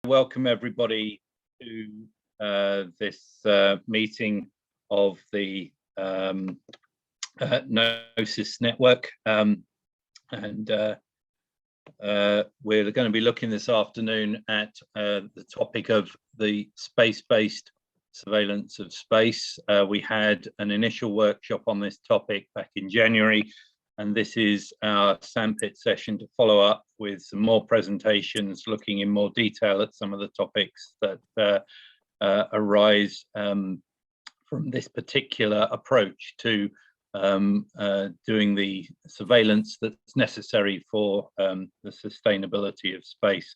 Welcome everybody to this meeting of the GNOSIS network, and we're going to be looking this afternoon at the topic of the space-based surveillance of space. We had an initial workshop on this topic back in January, and this is our Sandpit session to follow up with some more presentations looking in more detail at some of the topics that arise from this particular approach to doing the surveillance that's necessary for the sustainability of space.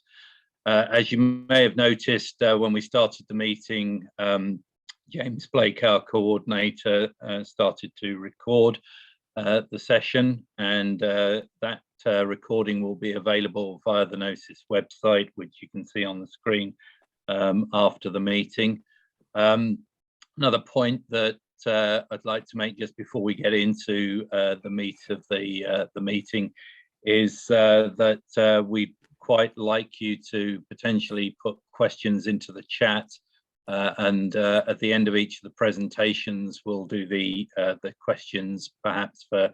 As you may have noticed, when we started the meeting, James Blake, our coordinator, started to record the session, and that recording will be available via the GNOSIS website, which you can see on the screen after the meeting. Another point that I'd like to make just before we get into the meat of the meeting is that we'd quite like you to potentially put questions into the chat, and at the end of each of the presentations we'll do the questions perhaps for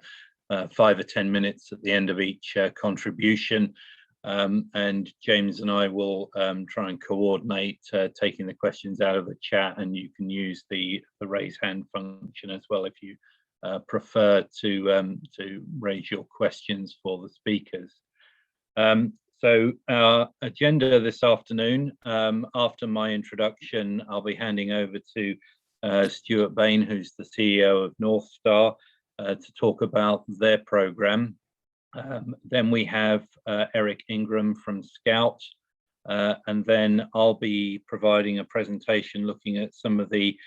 5 or 10 minutes at the end of each contribution, and James and I will try and coordinate taking the questions out of the chat, and you can use the raise hand function as well if you prefer to raise your questions for the speakers. So our agenda this afternoon, after my introduction, I'll be handing over to Stuart Bain, who's the CEO of Northstar, to talk about their program. Then we have Eric Ingram from Scout, and then I'll be providing a presentation looking at some of the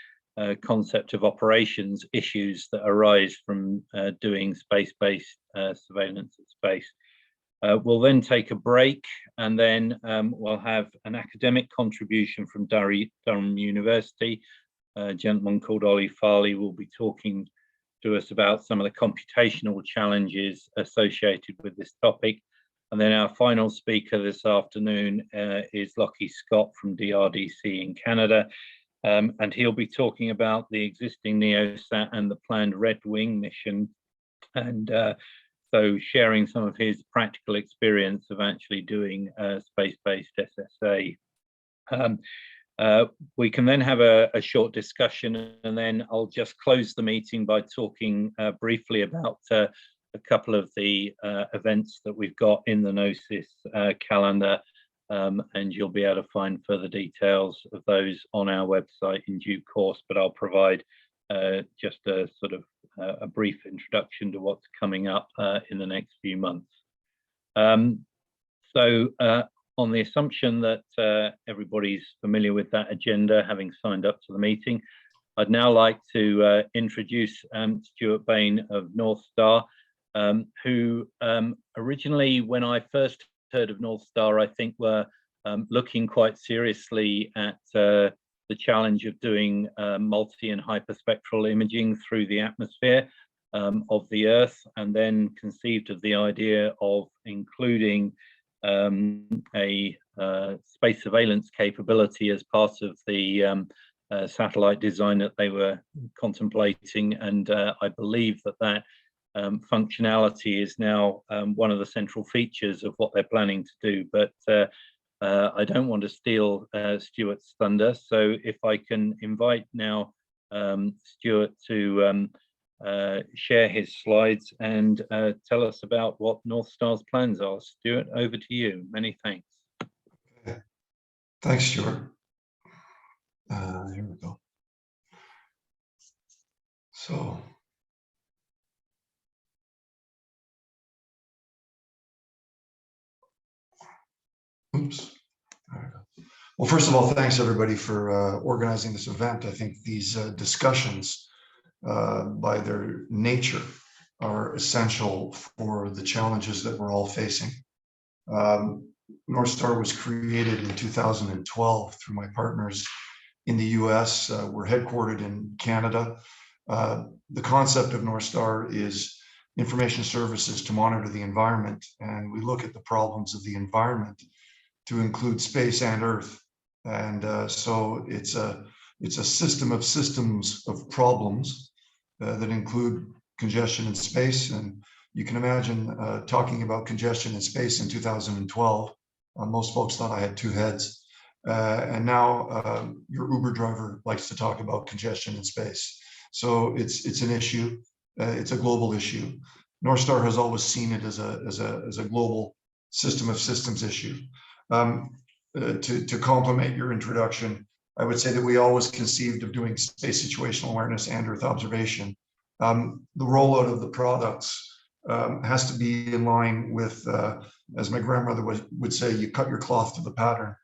concept of operations issues that arise from doing space-based surveillance of space. We'll then take a break, and then we'll have an academic contribution from Durham University. A gentleman called Ollie Farley will be talking to us about some of the computational challenges associated with this topic. And then our final speaker this afternoon is Lauchie from DRDC in Canada, and he'll be talking about the existing NEOSSat and the planned Redwing mission, and so sharing some of his practical experience of actually doing space-based SSA. We can then have a short discussion, and then I'll just close the meeting by talking briefly about a couple of the events that we've got in the GNOSIS calendar, and you'll be able to find further details of those on our website in due course, but I'll provide just a sort of a brief introduction to what's coming up in the next few months. So on the assumption that everybody's familiar with that agenda, having signed up to the meeting, I'd now like to introduce Stuart Bain of Northstar, who originally, when I first heard of Northstar, I think were looking quite seriously at the challenge of doing multi and hyperspectral imaging through the atmosphere of the Earth, and then conceived of the idea of including a space surveillance capability as part of the satellite design that they were contemplating. And I believe that functionality is now one of the central features of what they're planning to do. But I don't want to steal Stuart's thunder, so if I can invite now Stuart to share his slides and tell us about what Northstar's plans are. Stuart, over to you. Many thanks. Okay. Thanks, Stuart. Here we go. So, oops. There we go. Well, first of all, thanks everybody for organizing this event. I think these discussions, by their nature, are essential for the challenges that we're all facing. Northstar was created in 2012 through my partners in the US. We're headquartered in Canada. The concept of Northstar is information services to monitor the environment, and we look at the problems of the environment to include space and Earth. And so it's a system of systems of problems that include congestion in space. And you can imagine talking about congestion in space in 2012. Most folks thought I had two heads. And now your Uber driver likes to talk about congestion in space. So it's an issue. It's a global issue. Northstar has always seen it as a global system of systems issue. To complement your introduction, I would say that we always conceived of doing space situational awareness and Earth observation. The rollout of the products has to be in line with, as my grandmother would say, you cut your cloth to the pattern.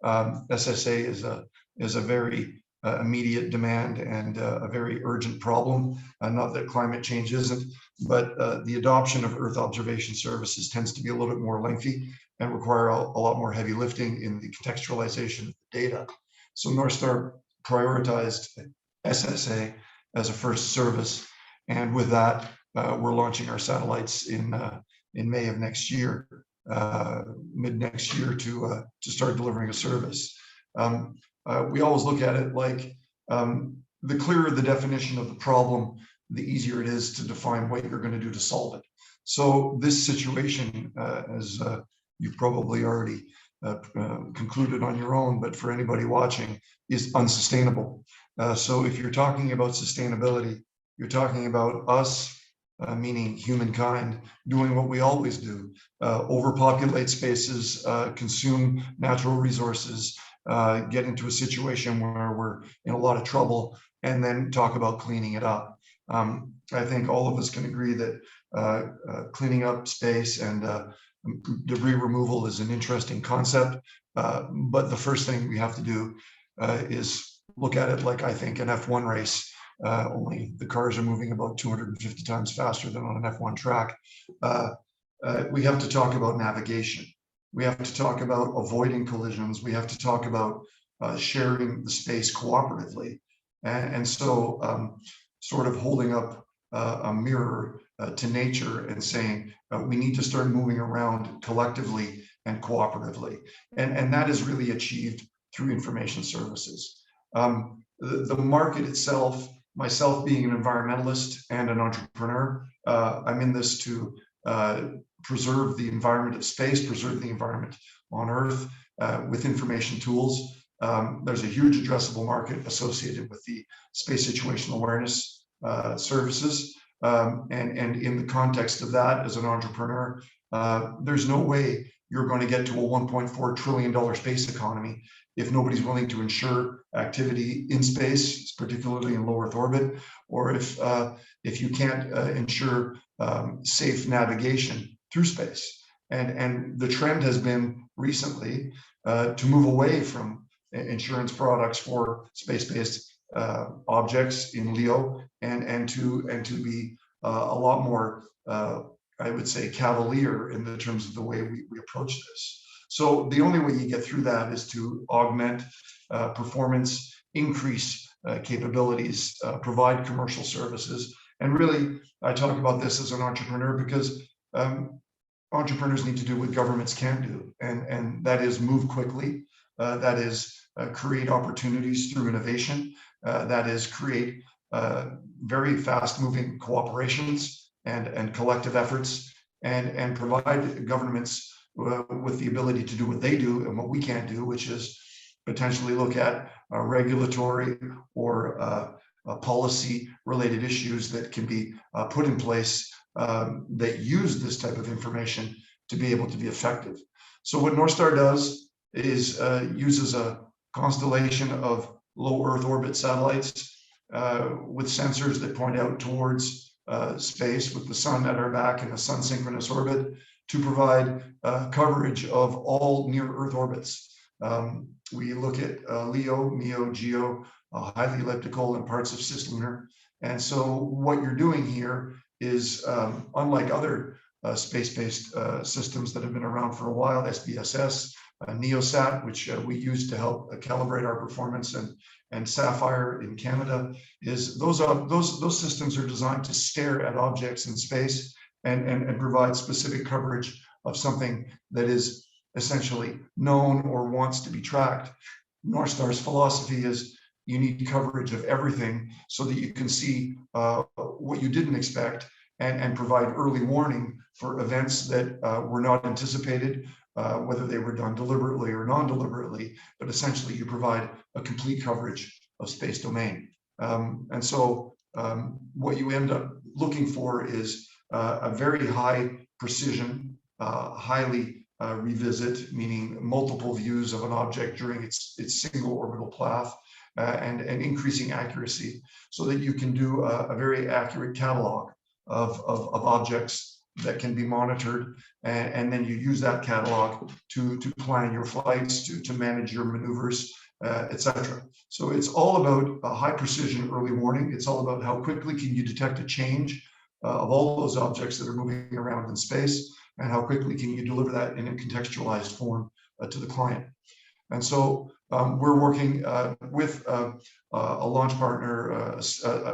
SSA is a very immediate demand and a very urgent problem. Not that climate change isn't, but the adoption of Earth observation services tends to be a little bit more lengthy and require a lot more heavy lifting in the contextualization of the data. So Northstar prioritized SSA as a first service, and with that, we're launching our satellites in May of next year, mid next year, to start delivering a service. We always look at it like the clearer the definition of the problem, the easier it is to define what you're going to do to solve it. So this situation, as you've probably already concluded on your own, but for anybody watching, is unsustainable. So if you're talking about sustainability, you're talking about us, meaning humankind, doing what we always do: overpopulate spaces, consume natural resources, get into a situation where we're in a lot of trouble, and then talk about cleaning it up. I think all of us can agree that cleaning up space and debris removal is an interesting concept, but the first thing we have to do is look at it like, I think, an F1 race. Only the cars are moving about 250 times faster than on an F1 track. We have to talk about navigation. We have to talk about avoiding collisions. We have to talk about sharing the space cooperatively. And so sort of holding up a mirror to nature and saying, we need to start moving around collectively and cooperatively. And that is really achieved through information services. The market itself, myself being an environmentalist and an entrepreneur, I'm in this to preserve the environment of space, preserve the environment on Earth with information tools. There's a huge addressable market associated with the space situational awareness services. And in the context of that, as an entrepreneur, there's no way you're going to get to a $1.4 trillion space economy if nobody's willing to ensure activity in space, particularly in low Earth orbit, or if you can't ensure safe navigation through space. And the trend has been recently to move away from insurance products for space-based objects in LEO and to be a lot more, I would say, cavalier in the terms of the way we approach this. So the only way you get through that is to augment performance, increase capabilities, provide commercial services. And really, I talk about this as an entrepreneur because entrepreneurs need to do what governments can't do, and that is move quickly, that is create opportunities through innovation, that is create very fast-moving cooperations and collective efforts, and provide governments with the ability to do what they do and what we can't do, which is potentially look at regulatory or policy-related issues that can be put in place that use this type of information to be able to be effective. So what Northstar does is uses a constellation of low Earth orbit satellites with sensors that point out towards space with the sun at our back in a sun synchronous orbit to provide coverage of all near Earth orbits. We look at LEO, MEO, GEO, highly elliptical, and parts of cislunar. And so what you're doing here is, unlike other space-based systems that have been around for a while, SBSS, NEOSSat, which we use to help calibrate our performance, and Sapphire in Canada, is those systems are designed to stare at objects in space and provide specific coverage of something that is essentially known or wants to be tracked. Northstar's philosophy is you need coverage of everything so that you can see what you didn't expect and provide early warning for events that were not anticipated, whether they were done deliberately or non-deliberately, but essentially you provide a complete coverage of space domain. And so what you end up looking for is a very high precision, highly revisit, meaning multiple views of an object during its single orbital path, and increasing accuracy, so that you can do a very accurate catalog of objects that can be monitored, and then you use that catalog to plan your flights, to manage your maneuvers, etc. So it's all about high precision early warning. It's all about how quickly can you detect a change of all those objects that are moving around in space, and how quickly can you deliver that in a contextualized form to the client. And so we're working with a launch partner,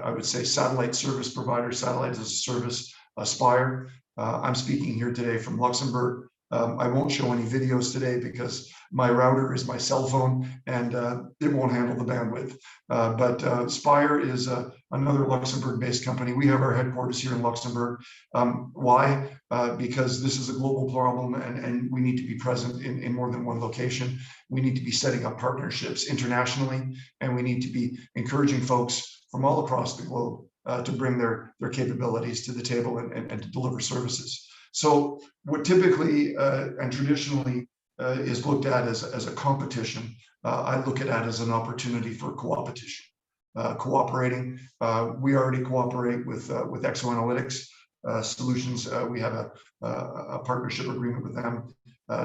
I would say satellite service provider, satellite as a service, Spire. I'm speaking here today from Luxembourg. I won't show any videos today because my router is my cell phone and it won't handle the bandwidth. But Spire is another Luxembourg-based company. We have our headquarters here in Luxembourg. Why? Because this is a global problem, and we need to be present in more than one location. We need to be setting up partnerships internationally, and we need to be encouraging folks from all across the globe to bring their capabilities to the table and to deliver services. So what typically and traditionally is looked at as a competition, I look at that as an opportunity for co-opetition. Cooperating, we already cooperate with ExoAnalytics Solutions. We have a partnership agreement with them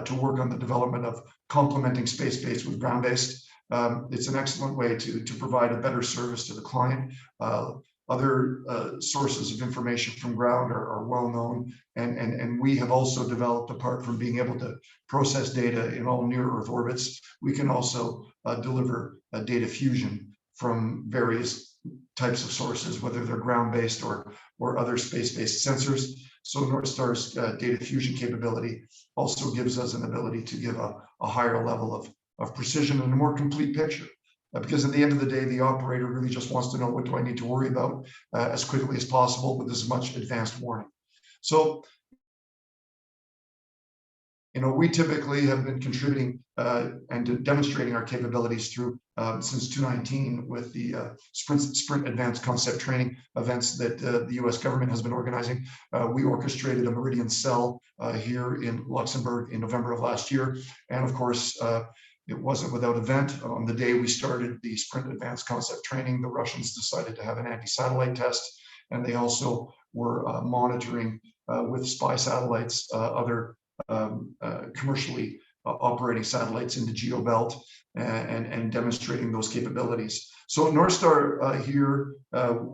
to work on the development of complementing space-based with ground-based. It's an excellent way to provide a better service to the client. Other sources of information from ground are well known, and we have also developed, apart from being able to process data in all near Earth orbits, we can also deliver data fusion from various types of sources, whether they're ground-based or other space-based sensors. So Northstar's data fusion capability also gives us an ability to give a higher level of precision and a more complete picture. Because at the end of the day, the operator really just wants to know, what do I need to worry about as quickly as possible with as much advanced warning. So, we typically have been contributing and demonstrating our capabilities through since 2019 with the Sprint Advanced Concept Training events that the US government has been organizing. We orchestrated a Meridian cell here in Luxembourg in November of last year. And of course, it wasn't without event. On the day we started the Sprint Advanced Concept Training, the Russians decided to have an anti-satellite test, and they also were monitoring with spy satellites other commercially operating satellites in the GeoBelt and demonstrating those capabilities. So Northstar here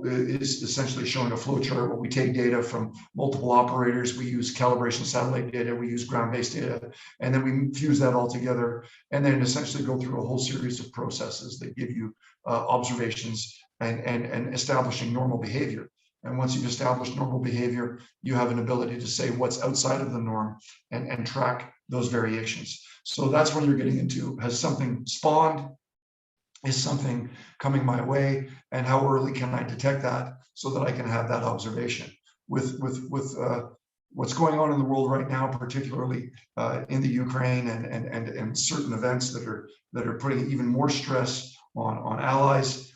is essentially showing a flow chart where we take data from multiple operators. We use calibration satellite data, we use ground-based data, and then we fuse that all together, and then essentially go through a whole series of processes that give you observations and establishing normal behavior. And once you've established normal behavior, you have an ability to say what's outside of the norm and track those variations. So that's what you're getting into. Has something spawned? Is something coming my way? And how early can I detect that so that I can have that observation? With what's going on in the world right now, particularly in the Ukraine and certain events that are putting even more stress on allies,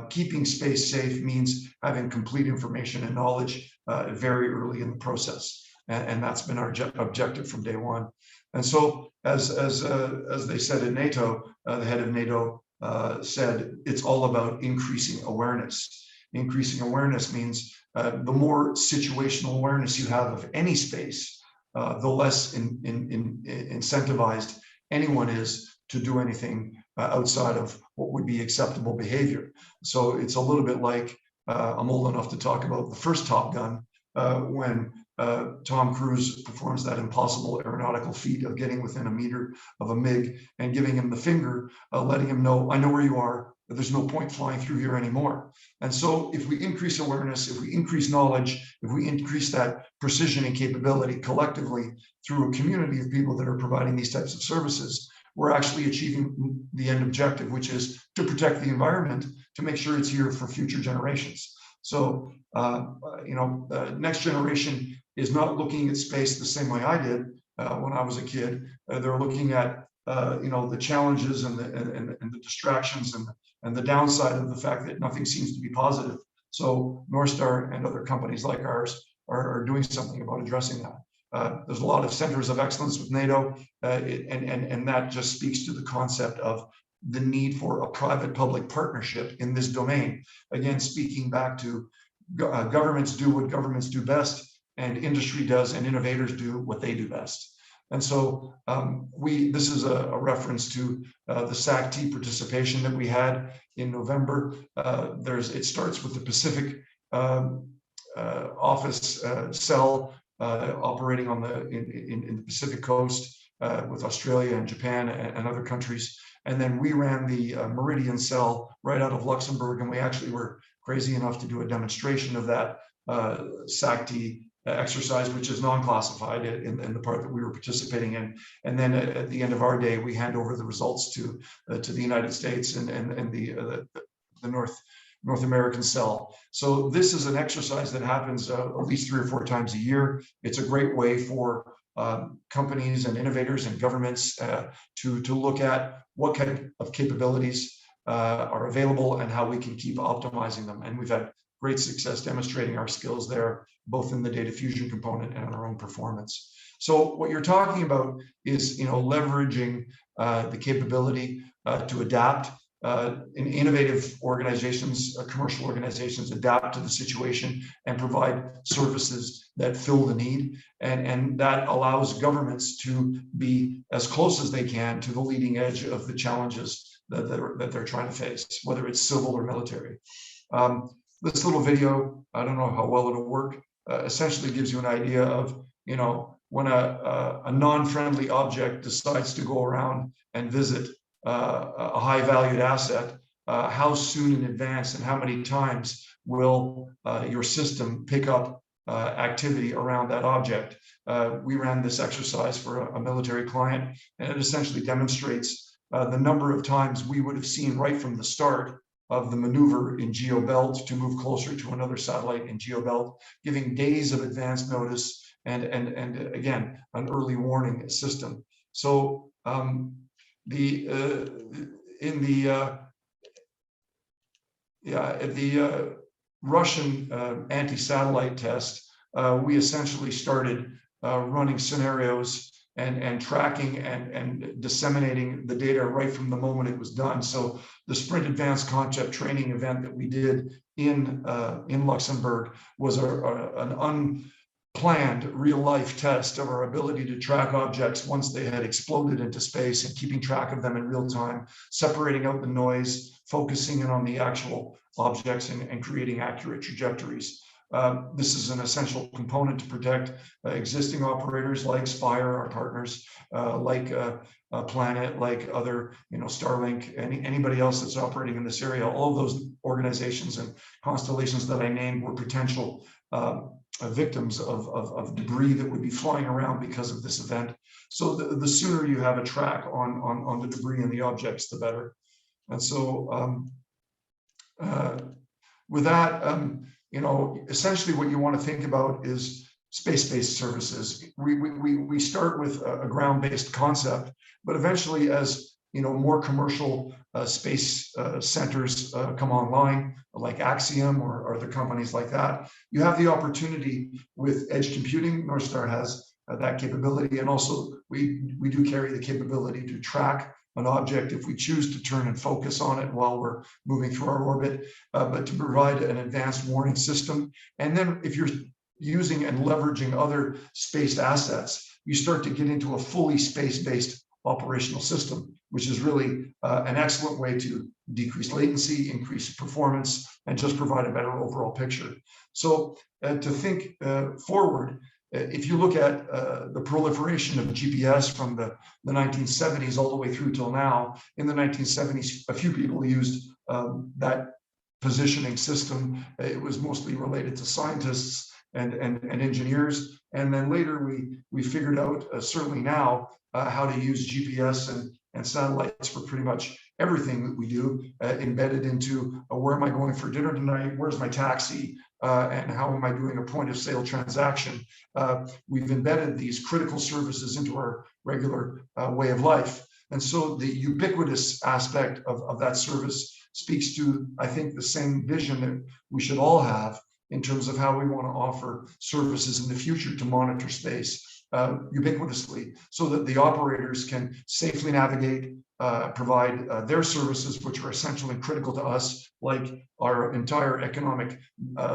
keeping space safe means having complete information and knowledge very early in the process, and that's been our objective from day one. And so, as they said in NATO, the head of NATO said, it's all about increasing awareness. Increasing awareness means the more situational awareness you have of any space, the less incentivized anyone is to do anything outside of what would be acceptable behavior. So it's a little bit like, I'm old enough to talk about the first Top Gun, when Tom Cruise performs that impossible aeronautical feat of getting within a meter of a MiG and giving him the finger, letting him know, I know where you are, but there's no point flying through here anymore. And so if we increase awareness, if we increase knowledge, if we increase that precision and capability collectively through a community of people that are providing these types of services, we're actually achieving the end objective, which is to protect the environment, to make sure it's here for future generations. So, next generation is not looking at space the same way I did when I was a kid. They're looking at, the challenges and the distractions and the downside of the fact that nothing seems to be positive. So Northstar and other companies like ours are doing something about addressing that. There's a lot of centers of excellence with NATO, and that just speaks to the concept of the need for a private-public partnership in this domain. Again, speaking back to governments do what governments do best, and industry does and innovators do what they do best. And so this is a reference to the SAC-T participation that we had in November. It starts with the Pacific office cell operating on in the Pacific coast with Australia and Japan and other countries. And then we ran the Meridian cell right out of Luxembourg, and we actually were crazy enough to do a demonstration of that SAC-T exercise, which is non-classified in the part that we were participating in. And then at the end of our day, we hand over the results to the United States and the North American cell. So this is an exercise that happens at least 3 or 4 times a year. It's a great way for companies and innovators and governments to look at what kind of capabilities are available and how we can keep optimizing them. And we've had great success demonstrating our skills there, both in the data fusion component and our own performance. So what you're talking about is, leveraging the capability to adapt. In innovative organizations, commercial organizations adapt to the situation and provide services that fill the need. And that allows governments to be as close as they can to the leading edge of the challenges that they're trying to face, whether it's civil or military. This little video, I don't know how well it'll work, essentially gives you an idea of, when a non-friendly object decides to go around and visit a high valued asset, how soon in advance and how many times will your system pick up activity around that object. We ran this exercise for a military client, and it essentially demonstrates the number of times we would have seen right from the start of the maneuver in GeoBelt to move closer to another satellite in GeoBelt, giving days of advance notice and again, an early warning system. So in the Russian anti-satellite test, we essentially started running scenarios and tracking and disseminating the data right from the moment it was done. So the Sprint Advanced Concept training event that we did in Luxembourg was an unplanned real-life test of our ability to track objects once they had exploded into space and keeping track of them in real time, separating out the noise, focusing in on the actual objects and creating accurate trajectories. This is an essential component to protect existing operators like Spire, our partners, like Planet, like other, Starlink, anybody else that's operating in this area. All of those organizations and constellations that I named were potential victims of debris that would be flying around because of this event. So the sooner you have a track on the debris and the objects, the better. And so with that, essentially what you want to think about is space-based services. We start with a ground-based concept, but eventually as more commercial space centers come online, like Axiom or other companies like that, you have the opportunity with edge computing. Northstar has that capability, and also we do carry the capability to track an object if we choose to turn and focus on it while we're moving through our orbit, but to provide an advanced warning system. And then if you're using and leveraging other space assets, you start to get into a fully space-based operational system, which is really an excellent way to decrease latency, increase performance, and just provide a better overall picture. So to think forward, If you look at the proliferation of GPS from the 1970s all the way through till now, in the 1970s, a few people used that positioning system. It was mostly related to scientists and engineers. And then later we figured out, certainly now, how to use GPS and satellites for pretty much everything that we do, embedded into where am I going for dinner tonight, where's my taxi, and how am I doing a point of sale transaction. We've embedded these critical services into our regular way of life. And so the ubiquitous aspect of that service speaks to, I think, the same vision that we should all have in terms of how we want to offer services in the future to monitor space ubiquitously, so that the operators can safely navigate, provide their services, which are essential and critical to us, like our entire economic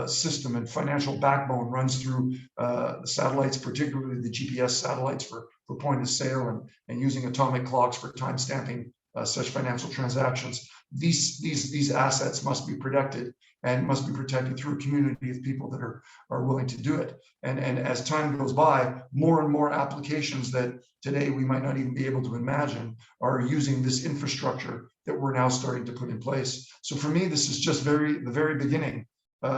system and financial backbone runs through the satellites, particularly the GPS satellites for point of sale and using atomic clocks for time stamping such financial transactions. These assets must be protected and must be protected through a community of people that are willing to do it. And as time goes by, more and more applications that today we might not even be able to imagine are using this infrastructure that we're now starting to put in place. So for me, this is just the very beginning. There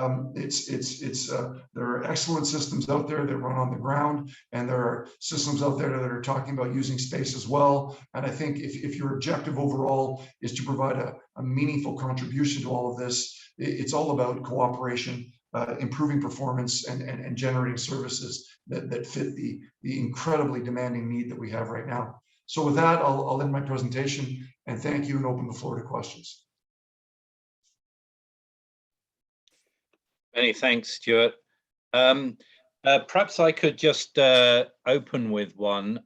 are excellent systems out there that run on the ground, and there are systems out there that are talking about using space as well. And I think if your objective overall is to provide a meaningful contribution to all of this, it's all about cooperation, improving performance, and generating services that fit the incredibly demanding need that we have right now. So with that, I'll end my presentation and thank you, and open the floor to questions. Many thanks, Stuart. Perhaps I could just open with one.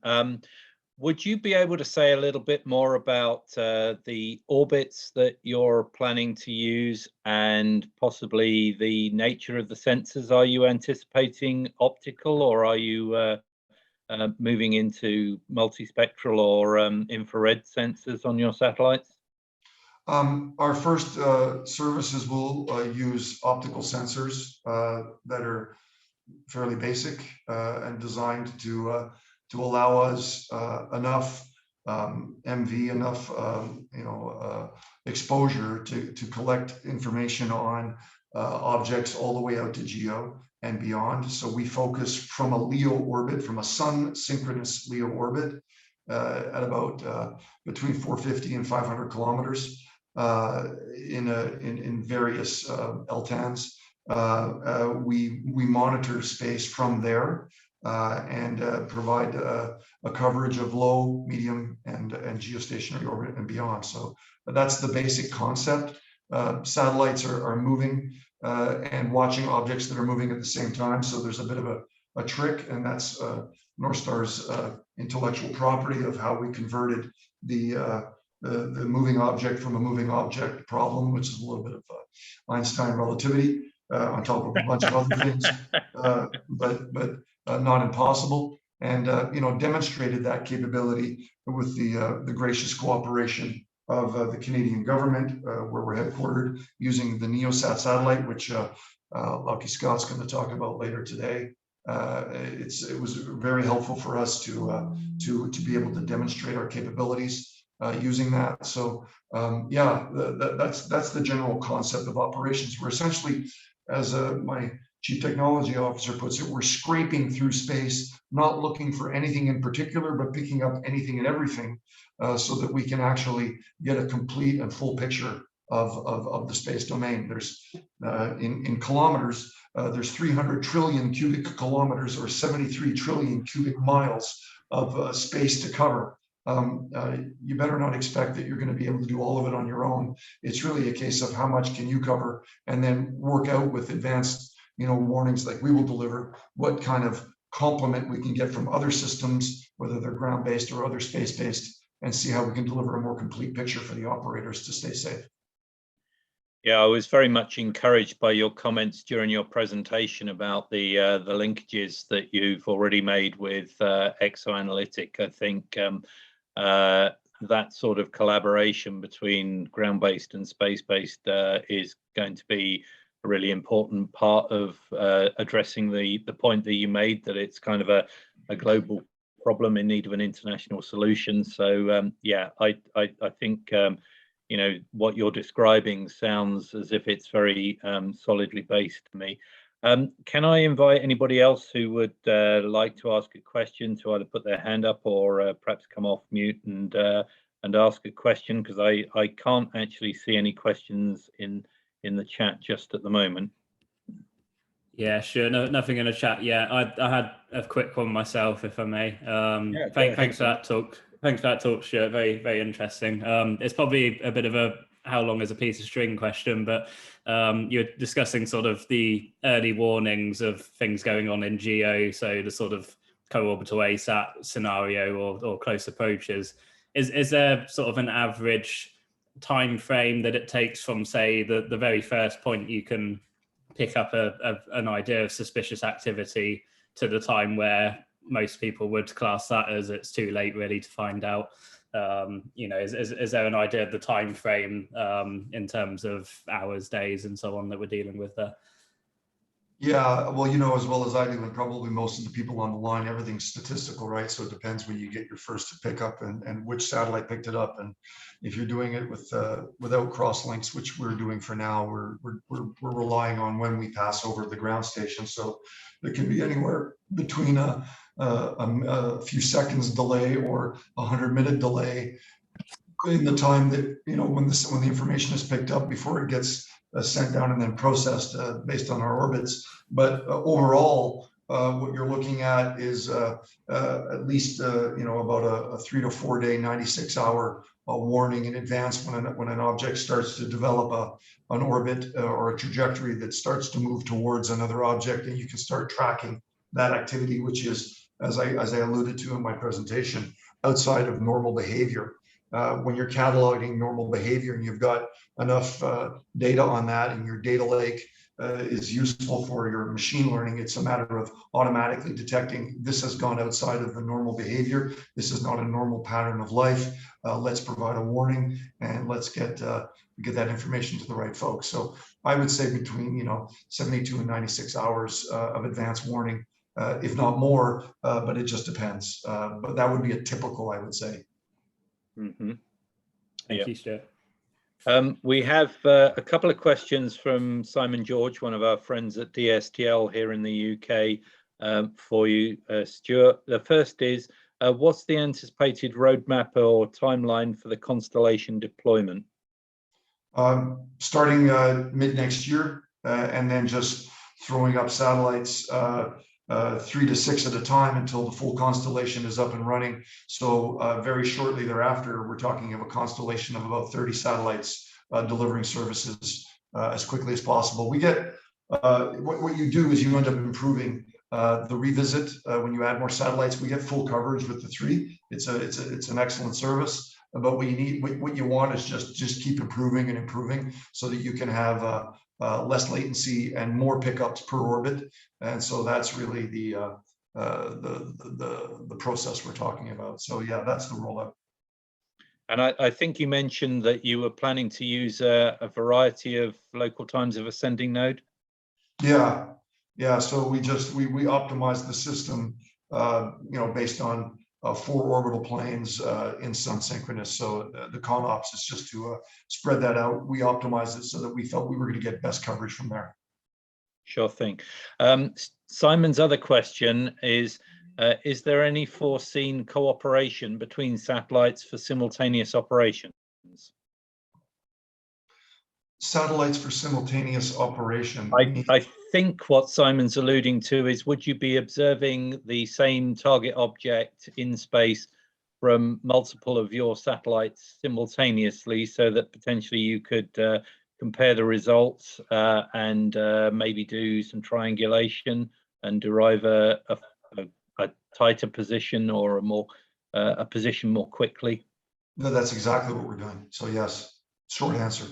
Would you be able to say a little bit more about the orbits that you're planning to use, and possibly the nature of the sensors? Are you anticipating optical, or are you moving into multispectral or infrared sensors on your satellites? Our first services will use optical sensors that are fairly basic and designed to allow us enough MV, enough exposure to collect information on objects all the way out to GEO and beyond. So we focus from a LEO orbit, from a sun synchronous LEO orbit, at about between 450 and 500 kilometers. In various LTANs. We monitor space from there and provide a coverage of low, medium, and geostationary orbit and beyond. So that's the basic concept. Satellites are moving and watching objects that are moving at the same time. So there's a bit of a trick, and that's Northstar's intellectual property of how we converted the moving object from a moving object problem, which is a little bit of Einstein relativity on top of a bunch of other things, but not impossible. And demonstrated that capability with the gracious cooperation of the Canadian government, where we're headquartered, using the NEOSSat satellite, which Lauchie Scott's going to talk about later today. It was very helpful for us to be able to demonstrate our capabilities using that. So that's the general concept of operations. We're essentially, as my chief technology officer puts it, we're scraping through space, not looking for anything in particular, but picking up anything and everything, so that we can actually get a complete and full picture of the space domain. There's in kilometers, there's 300 trillion cubic kilometers, or 73 trillion cubic miles of space to cover. You better not expect that you're going to be able to do all of it on your own. It's really a case of how much can you cover, and then work out with advanced warnings like we will deliver, what kind of complement we can get from other systems, whether they're ground-based or other space-based, and see how we can deliver a more complete picture for the operators to stay safe. Yeah, I was very much encouraged by your comments during your presentation about the linkages that you've already made with Exoanalytic. I think that sort of collaboration between ground-based and space-based is going to be really important part of addressing the point that you made, that it's kind of a global problem in need of an international solution. So yeah, I think you know, what you're describing sounds as if it's very solidly based to me. Can I invite anybody else who would like to ask a question to either put their hand up or perhaps come off mute and ask a question, because I can't actually see any questions in the chat just at the moment. Yeah, sure. No, nothing in the chat yet. I had a quick one myself, if I may. Yeah, thanks for that talk. Thanks for that talk, Stuart. Very, very interesting. It's probably a bit of a how long is a piece of string question, but you're discussing sort of the early warnings of things going on in GEO, so the sort of co-orbital ASAT scenario or close approaches. Is there sort of an average time frame that it takes from, say, the very first point you can pick up an idea of suspicious activity to the time where most people would class that as it's too late really to find out? You know, is there an idea of the time frame in terms of hours, days, and so on that we're dealing with there? Yeah, well, you know, as well as I do, and probably most of the people on the line, everything's statistical, right? So it depends when you get your first to pick up and which satellite picked it up. And if you're doing it with without crosslinks, which we're doing for now, we're relying on when we pass over the ground station. So it can be anywhere between a few seconds delay or 100-minute delay in the time that, you know, when the information is picked up before it gets sent down and then processed based on our orbits. But overall, what you're looking at is at least you know, about a 3 to 4 day, 96-hour warning in advance when an object starts to develop an orbit or a trajectory that starts to move towards another object, and you can start tracking that activity, which is, as I alluded to in my presentation, outside of normal behavior. When you're cataloging normal behavior and you've got enough data on that, and your data lake is useful for your machine learning, it's a matter of automatically detecting this has gone outside of the normal behavior. This is not a normal pattern of life. Let's provide a warning and let's get that information to the right folks. So I would say between, you know, 72 and 96 hours of advance warning, if not more, but it just depends. But that would be a typical, I would say. Mm-hmm. Thank you, Stuart. We have a couple of questions from Simon George, one of our friends at DSTL here in the UK, for you, Stuart. The first is, what's the anticipated roadmap or timeline for the constellation deployment? Starting mid next year, and then just throwing up satellites 3 to 6 at a time until the full constellation is up and running. So very shortly thereafter, we're talking of a constellation of about 30 satellites delivering services as quickly as possible. We get what you do is you end up improving the revisit. When you add more satellites, we get full coverage with the 3. It's an excellent service. But what you need, what you want is just keep improving and improving so that you can have less latency and more pickups per orbit. And so that's really the process we're talking about. So yeah, that's the rollout. And I think you mentioned that you were planning to use a variety of local times of ascending node. Yeah. So we optimized the system, you know, based on 4 orbital planes in sun synchronous. So the CONOPS is just to spread that out. We optimized it so that we felt we were going to get best coverage from there. Sure thing. Simon's other question is there any foreseen cooperation between satellites for simultaneous operations? Satellites for simultaneous operation. I think what Simon's alluding to is, would you be observing the same target object in space from multiple of your satellites simultaneously, so that potentially you could compare the results and maybe do some triangulation and derive a tighter position or a position more quickly? No, that's exactly what we're doing. So yes. Short answer.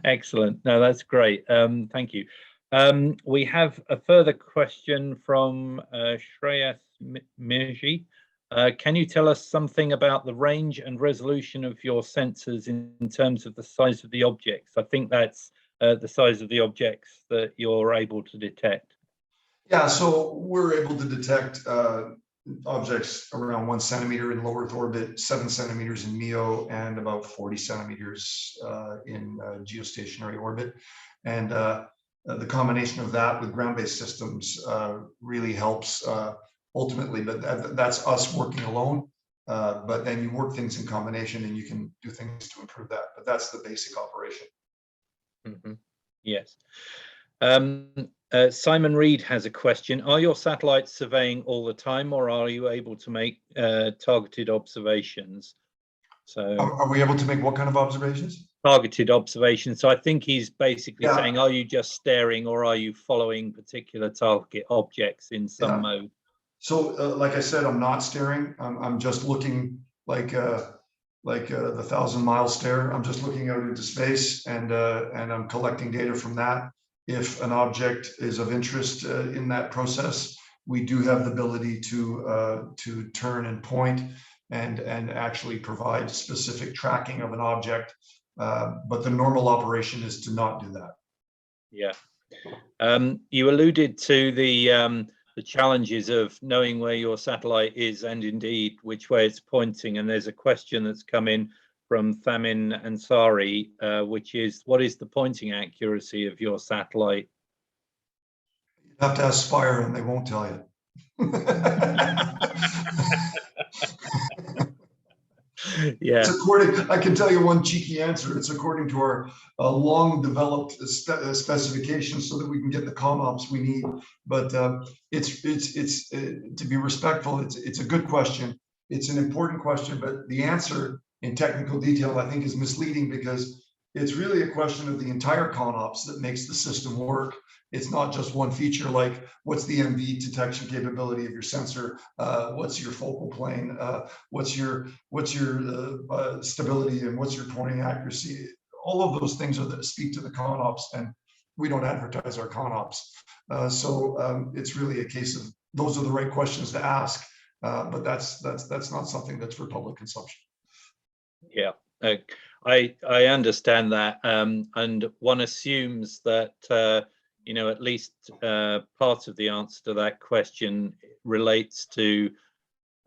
Excellent. No, that's great. Thank you. We have a further question from Shreyas Mirji. Can you tell us something about the range and resolution of your sensors in terms of the size of the objects? I think that's the size of the objects that you're able to detect. Yeah, so we're able to detect objects around 1 centimeter in low Earth orbit, 7 centimeters in MEO, and about 40 centimeters in geostationary orbit. And the combination of that with ground-based systems really helps ultimately, but that's us working alone. But then you work things in combination and you can do things to improve that. But that's the basic operation. Mm-hmm. Yes. Simon Reed has a question. Are your satellites surveying all the time, or are you able to make targeted observations? So are we able to make what kind of observations? Targeted observations. So I think he's basically saying, are you just staring, or are you following particular target objects in some mode? So like I said, I'm not staring. I'm just looking like the 1,000-mile stare. I'm just looking out into space, and I'm collecting data from that. If an object is of interest in that process, we do have the ability to turn and point and actually provide specific tracking of an object. But the normal operation is to not do that. Yeah. You alluded to the challenges of knowing where your satellite is and indeed which way it's pointing. And there's a question that's come in from Thamin Ansari, which is, what is the pointing accuracy of your satellite? You have to ask Spire and they won't tell you. Yeah. It's according, I can tell you one cheeky answer. It's according to our long developed specifications so that we can get the CONOPS we need. But it's to be respectful, it's a good question. It's an important question, but the answer in technical detail, I think, is misleading because it's really a question of the entire CONOPS that makes the system work. It's not just one feature like what's the MV detection capability of your sensor, what's your focal plane, what's your stability, and what's your pointing accuracy. All of those things are that speak to the CONOPS, and we don't advertise our CONOPS. So it's really a case of those are the right questions to ask, but that's not something that's for public consumption. Yeah. I understand that, and one assumes that you know, at least part of the answer to that question relates to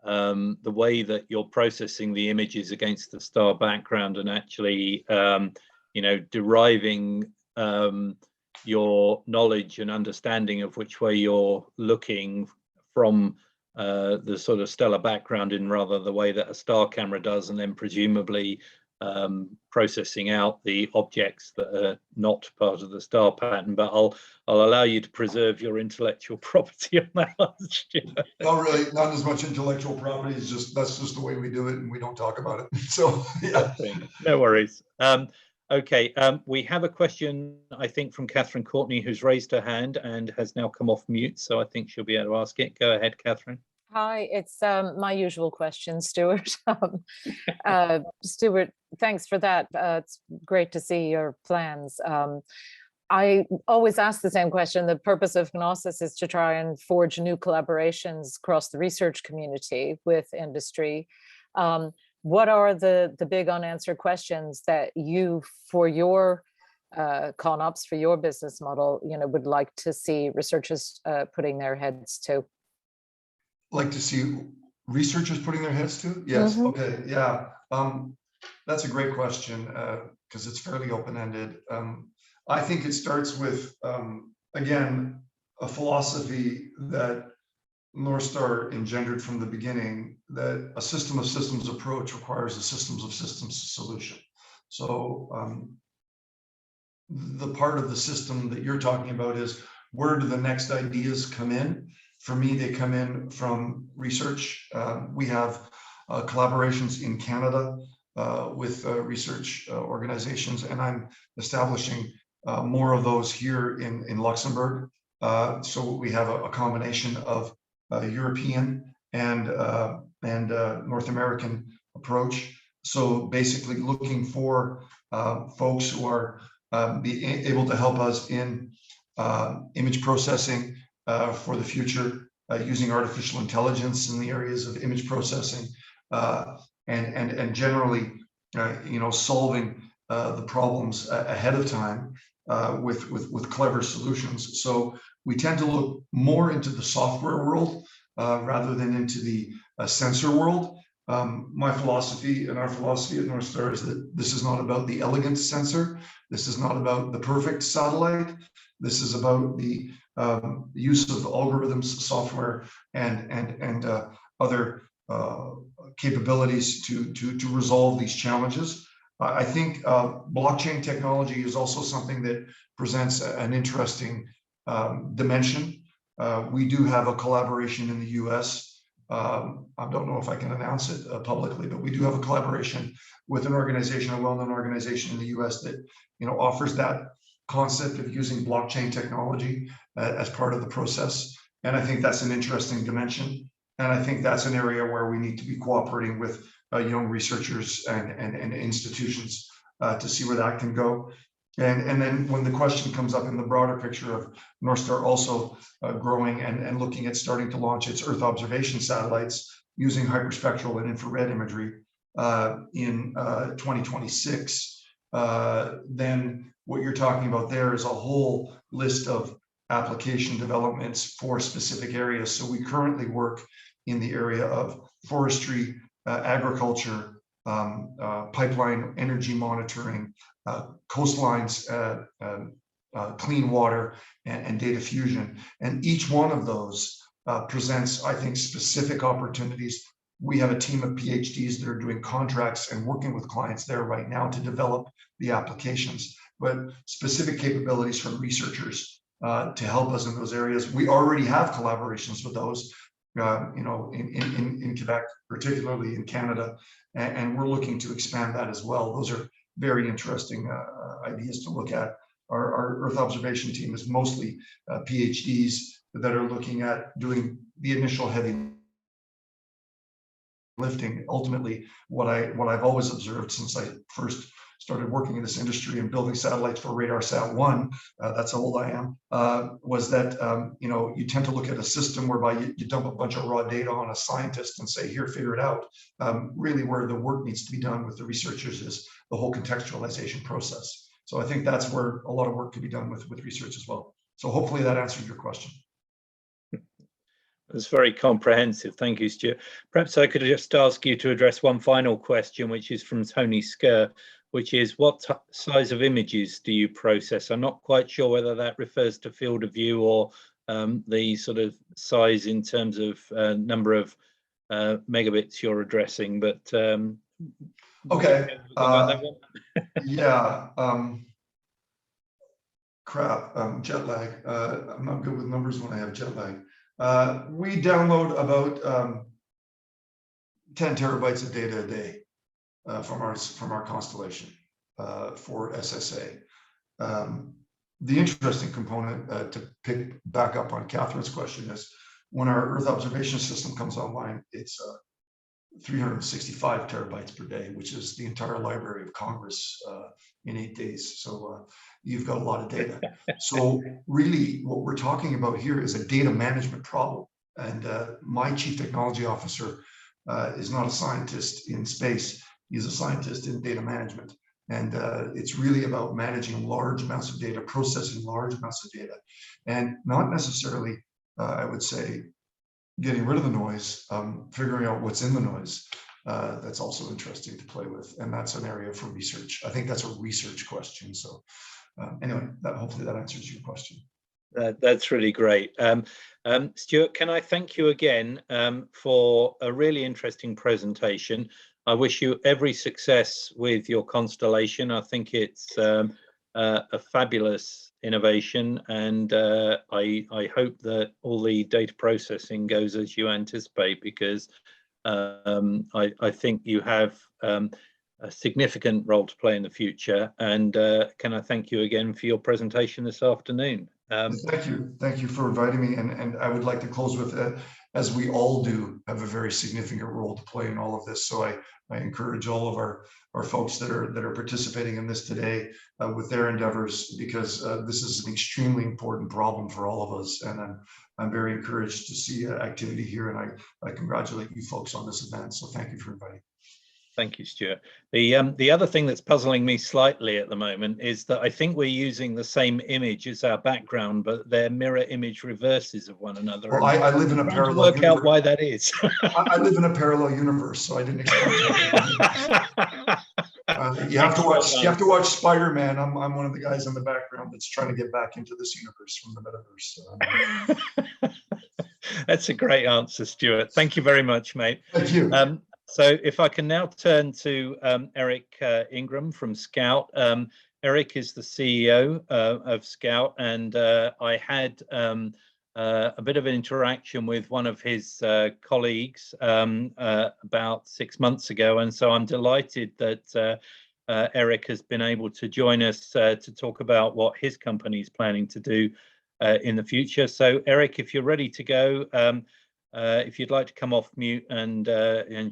the way that you're processing the images against the star background and actually, you know, deriving your knowledge and understanding of which way you're looking from the sort of stellar background in rather the way that a star camera does, and then presumably processing out the objects that are not part of the star pattern. But I'll allow you to preserve your intellectual property on that one, Stuart. Not really, not as much intellectual property. It's just that's just the way we do it, and we don't talk about it. So yeah, no worries. Okay, we have a question, I think, from Catherine Courtney, who's raised her hand and has now come off mute. So I think she'll be able to ask it. Go ahead, Catherine. Hi, it's my usual question, Stuart. Stuart, thanks for that. It's great to see your plans. I always ask the same question. The purpose of GNOSIS is to try and forge new collaborations across the research community with industry. What are the big unanswered questions that you, for your CONOPS, for your business model, you know, would like to see researchers putting their heads to? Like to see researchers putting their heads to? Yes. Mm-hmm. Okay. Yeah. That's a great question because it's fairly open-ended. I think it starts with, again, a philosophy that Northstar engendered from the beginning, that a system of systems approach requires a systems of systems solution. So the part of the system that you're talking about is, where do the next ideas come in? For me, they come in from research. We have collaborations in Canada with research organizations, and I'm establishing more of those here in Luxembourg. So we have a combination of European and North American approach. So basically looking for folks who are able to help us in image processing for the future, using artificial intelligence in the areas of image processing, and generally, solving the problems ahead of time with clever solutions. So we tend to look more into the software world rather than into the sensor world. My philosophy and our philosophy at Northstar is that this is not about the elegant sensor. This is not about the perfect satellite. This is about the use of algorithms, software, and other capabilities to resolve these challenges. I think blockchain technology is also something that presents an interesting dimension. We do have a collaboration in the US. I don't know if I can announce it publicly, but we do have a collaboration with an organization, a well-known organization in the US that offers that concept of using blockchain technology as part of the process. And I think that's an interesting dimension. And I think that's an area where we need to be cooperating with young researchers and institutions to see where that can go. And then when the question comes up in the broader picture of Northstar also growing and looking at starting to launch its Earth observation satellites using hyperspectral and infrared imagery in 2026, then what you're talking about there is a whole list of application developments for specific areas. So we currently work in the area of forestry, agriculture, pipeline energy monitoring, coastlines, clean water, and data fusion. And each one of those presents, I think, specific opportunities. We have a team of PhDs that are doing contracts and working with clients there right now to develop the applications, but specific capabilities from researchers to help us in those areas. We already have collaborations with those, in Quebec, particularly in Canada, and we're looking to expand that as well. Those are very interesting ideas to look at. Our Earth observation team is mostly PhDs that are looking at doing the initial heavy lifting. Ultimately, what I've always observed since I first started working in this industry and building satellites for RadarSat-1, that's how old I am, was that you tend to look at a system whereby you dump a bunch of raw data on a scientist and say, here, figure it out. Really where the work needs to be done with the researchers is the whole contextualization process. So I think that's where a lot of work could be done with research as well. So hopefully that answered your question. That's very comprehensive. Thank you, Stuart. Perhaps I could just ask you to address one final question, which is from Tony Skerr, which is what size of images do you process? I'm not quite sure whether that refers to field of view or the sort of size in terms of number of megabits you're addressing, but okay. Yeah. Jet lag. I'm not good with numbers when I have jet lag. We download about 10 terabytes of data a day from our constellation for SSA. The interesting component to pick back up on Catherine's question is when our Earth observation system comes online, it's 365 terabytes per day, which is the entire Library of Congress in 8 days. So you've got a lot of data. So really what we're talking about here is a data management problem. And my chief technology officer is not a scientist in space. He's a scientist in data management. And it's really about managing large amounts of data, processing large amounts of data, and not necessarily, I would say, getting rid of the noise, figuring out what's in the noise. That's also interesting to play with. And that's an area for research. I think that's a research question. So anyway, hopefully that answers your question. That's really great. Stuart, can I thank you again for a really interesting presentation. I wish you every success with your constellation. I think it's a fabulous innovation, and I hope that all the data processing goes as you anticipate, because I think you have a significant role to play in the future. And can I thank you again for your presentation this afternoon? Thank you for inviting me, and I would like to close with as we all do, have a very significant role to play in all of this. So I encourage all of our folks that are participating in this today with their endeavors, because this is an extremely important problem for all of us. And I'm very encouraged to see activity here, and I congratulate you folks on this event. So thank you for inviting. Thank you, Stuart. The other thing that's puzzling me slightly at the moment is that I think we're using the same image as our background, but they're mirror image reverses of one another. Well, I live in a parallel work universe. out why that is. I live in a parallel universe, so I didn't expect that. You have to watch Spider-Man. I'm one of the guys in the background that's trying to get back into this universe from the metaverse. That's a great answer, Stuart. Thank you very much, mate. Thank you. So if I can now turn to Eric Ingram from Scout. Eric is the CEO of Scout, and I had a bit of an interaction with one of his colleagues about 6 months ago, and so I'm delighted that Eric has been able to join us to talk about what his company is planning to do in the future. So Eric, if you're ready to go, if you'd like to come off mute and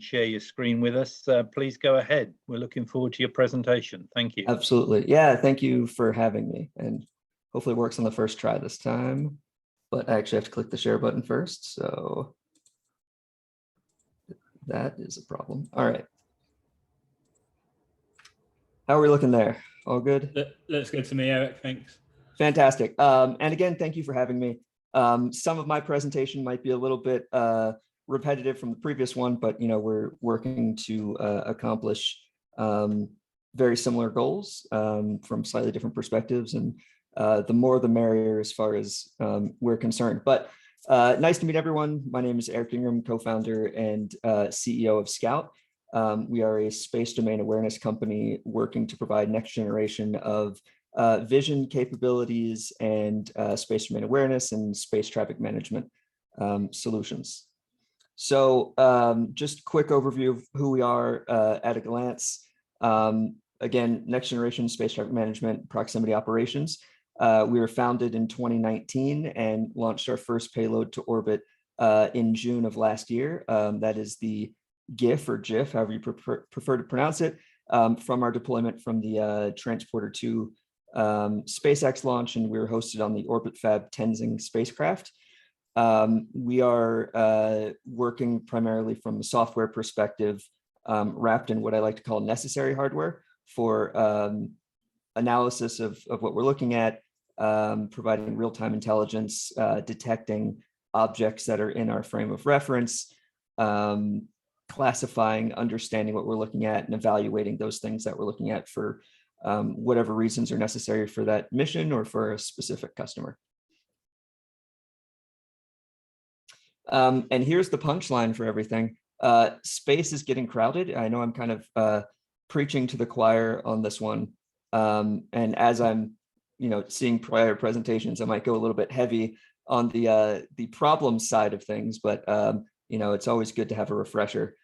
share your screen with us, please go ahead. We're looking forward to your presentation. Thank you. Absolutely. Yeah, thank you for having me. And hopefully it works on the first try this time. But I actually have to click the share button first. So that is a problem. All right. How are we looking there? All good? Looks good to me, Eric. Thanks. Fantastic. And again, thank you for having me. Some of my presentation might be a little bit repetitive from the previous one, but we're working to accomplish very similar goals from slightly different perspectives, and the more the merrier as far as we're concerned. But nice to meet everyone. My name is Eric Ingram, co-founder and CEO of Scout. We are a space domain awareness company working to provide next generation of vision capabilities and space domain awareness and space traffic management solutions. So just quick overview of who we are at a glance. Again, next generation space traffic management, proximity operations. We were founded in 2019 and launched our first payload to orbit in June of last year. That is the GIF or GIF, however you prefer to pronounce it, from our deployment from the Transporter 2 SpaceX launch, and we were hosted on the OrbitFab Tenzing spacecraft. We are working primarily from a software perspective, wrapped in what I like to call necessary hardware for analysis of what we're looking at, providing real-time intelligence, detecting objects that are in our frame of reference, classifying, understanding what we're looking at, and evaluating those things that we're looking at for whatever reasons are necessary for that mission or for a specific customer. And here's the punchline for everything. Space is getting crowded. I know I'm kind of preaching to the choir on this one. And as I'm seeing prior presentations, I might go a little bit heavy on the problem side of things, but it's always good to have a refresher.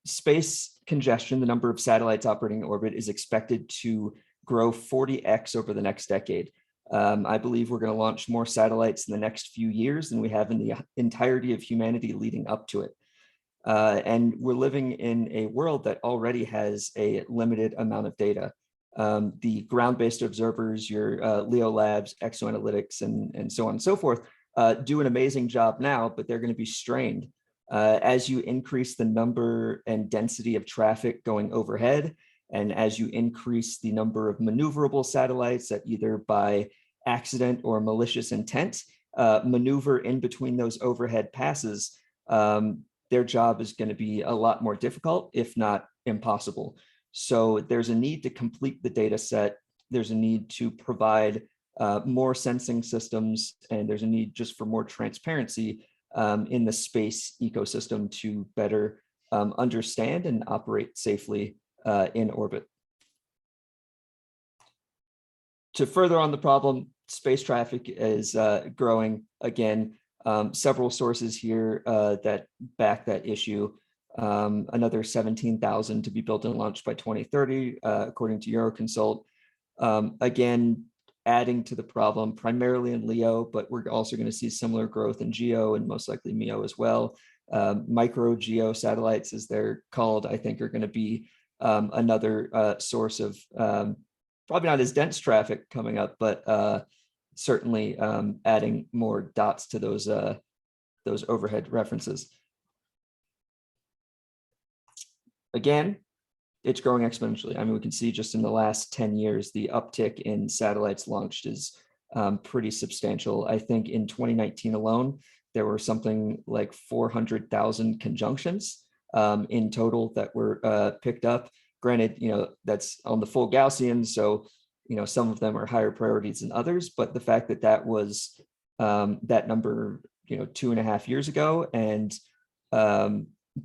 Space congestion, the number of satellites operating in orbit, is expected to grow 40x over the next decade. I believe we're going to launch more satellites in the next few years than we have in the entirety of humanity leading up to it. And we're living in a world that already has a limited amount of data. The ground-based observers, your LEO labs, exoanalytics, and so on and so forth, do an amazing job now, but they're going to be strained. As you increase the number and density of traffic going overhead, and as you increase the number of maneuverable satellites that either by accident or malicious intent maneuver in between those overhead passes, their job is going to be a lot more difficult, if not impossible. So there's a need to complete the data set. There's a need to provide more sensing systems, and there's a need just for more transparency in the space ecosystem to better understand and operate safely in orbit. To further on the problem, space traffic is growing again. Several sources here that back that issue. Another 17,000 to be built and launched by 2030, according to Euroconsult. Again, adding to the problem, primarily in LEO, but we're also going to see similar growth in GEO and most likely MEO as well. Micro GEO satellites, as they're called, I think are going to be another source of probably not as dense traffic coming up, but certainly adding more dots to those overhead references. Again, it's growing exponentially. I mean, we can see just in the last 10 years, the uptick in satellites launched is pretty substantial. I think in 2019 alone, there were something like 400,000 conjunctions in total that were picked up. Granted, you know, that's on the full Gaussian, so, you know, some of them are higher priorities than others, but the fact that that was that number, you know, 2.5 years ago, and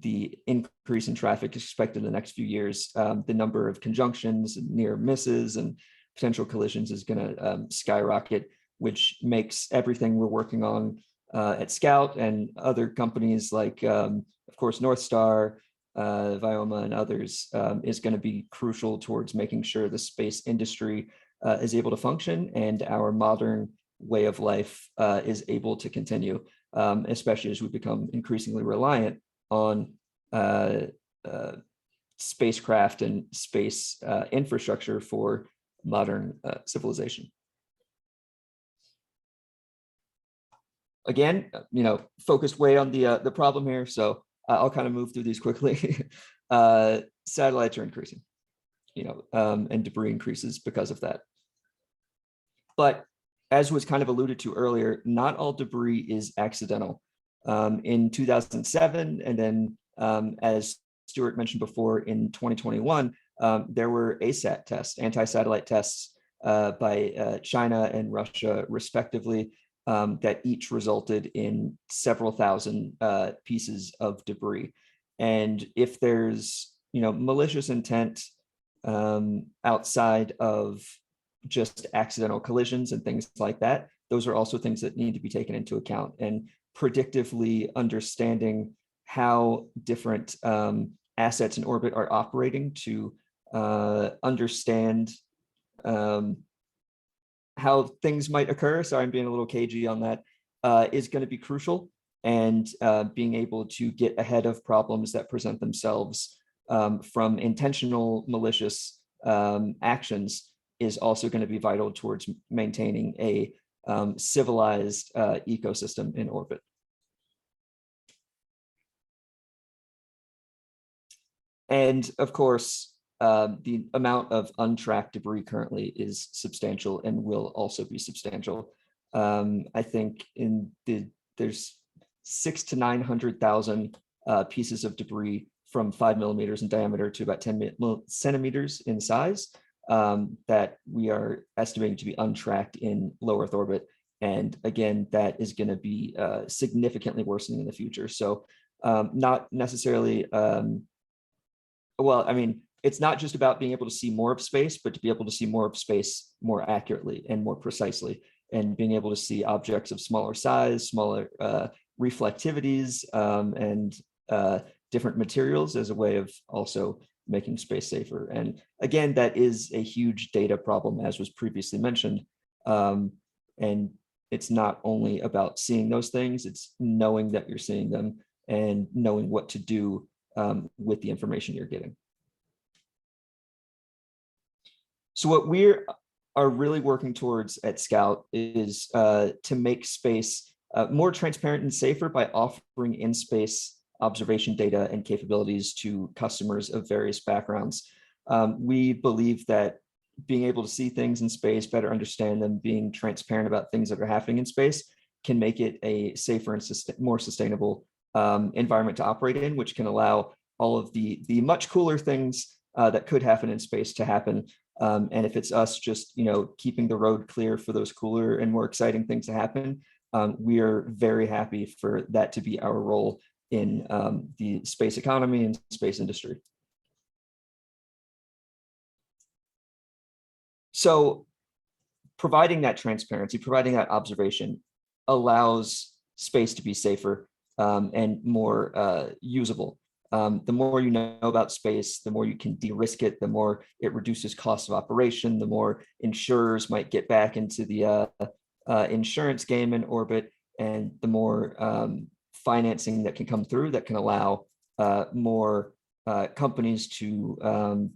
the increase in traffic expected in the next few years, the number of conjunctions and near misses and potential collisions is going to skyrocket, which makes everything we're working on at Scout and other companies like, of course, Northstar, Vioma, and others is going to be crucial towards making sure the space industry is able to function and our modern way of life is able to continue, especially as we become increasingly reliant on spacecraft and space infrastructure for modern civilization. Again, you know, focused way on the problem here, so I'll kind of move through these quickly. Satellites are increasing, you know, and debris increases because of that. But as was kind of alluded to earlier, not all debris is accidental. In 2007, and then as Stuart mentioned before, in 2021, there were ASAT tests, anti-satellite tests by China and Russia, respectively, that each resulted in several thousand pieces of debris. And if there's, you know, malicious intent outside of just accidental collisions and things like that, those are also things that need to be taken into account. And predictively understanding how different assets in orbit are operating to understand how things might occur. Sorry, I'm being a little cagey on that, is going to be crucial. And being able to get ahead of problems that present themselves from intentional malicious actions is also going to be vital towards maintaining a civilized ecosystem in orbit. And of course, the amount of untracked debris currently is substantial and will also be substantial. I think there's 600,000 to 900,000 pieces of debris from 5 millimeters in diameter to about 10 centimeters in size that we are estimating to be untracked in low Earth orbit. And again, that is going to be significantly worsening in the future. So not necessarily, well, I mean, it's not just about being able to see more of space, but to be able to see more of space more accurately and more precisely, and being able to see objects of smaller size, smaller reflectivities, and different materials as a way of also making space safer. And again, that is a huge data problem, as was previously mentioned. And it's not only about seeing those things, it's knowing that you're seeing them and knowing what to do with the information you're getting. So what we are really working towards at Scout is to make space more transparent and safer by offering in-space observation data and capabilities to customers of various backgrounds. We believe that being able to see things in space, better understand them, being transparent about things that are happening in space can make it a safer and more sustainable environment to operate in, which can allow all of the much cooler things that could happen in space to happen. And if it's us just, you know, keeping the road clear for those cooler and more exciting things to happen, we are very happy for that to be our role in the space economy and space industry. So providing that transparency, providing that observation allows space to be safer and more usable. The more you know about space, the more you can de-risk it, the more it reduces cost of operation, the more insurers might get back into the insurance game in orbit, and the more financing that can come through that can allow more companies to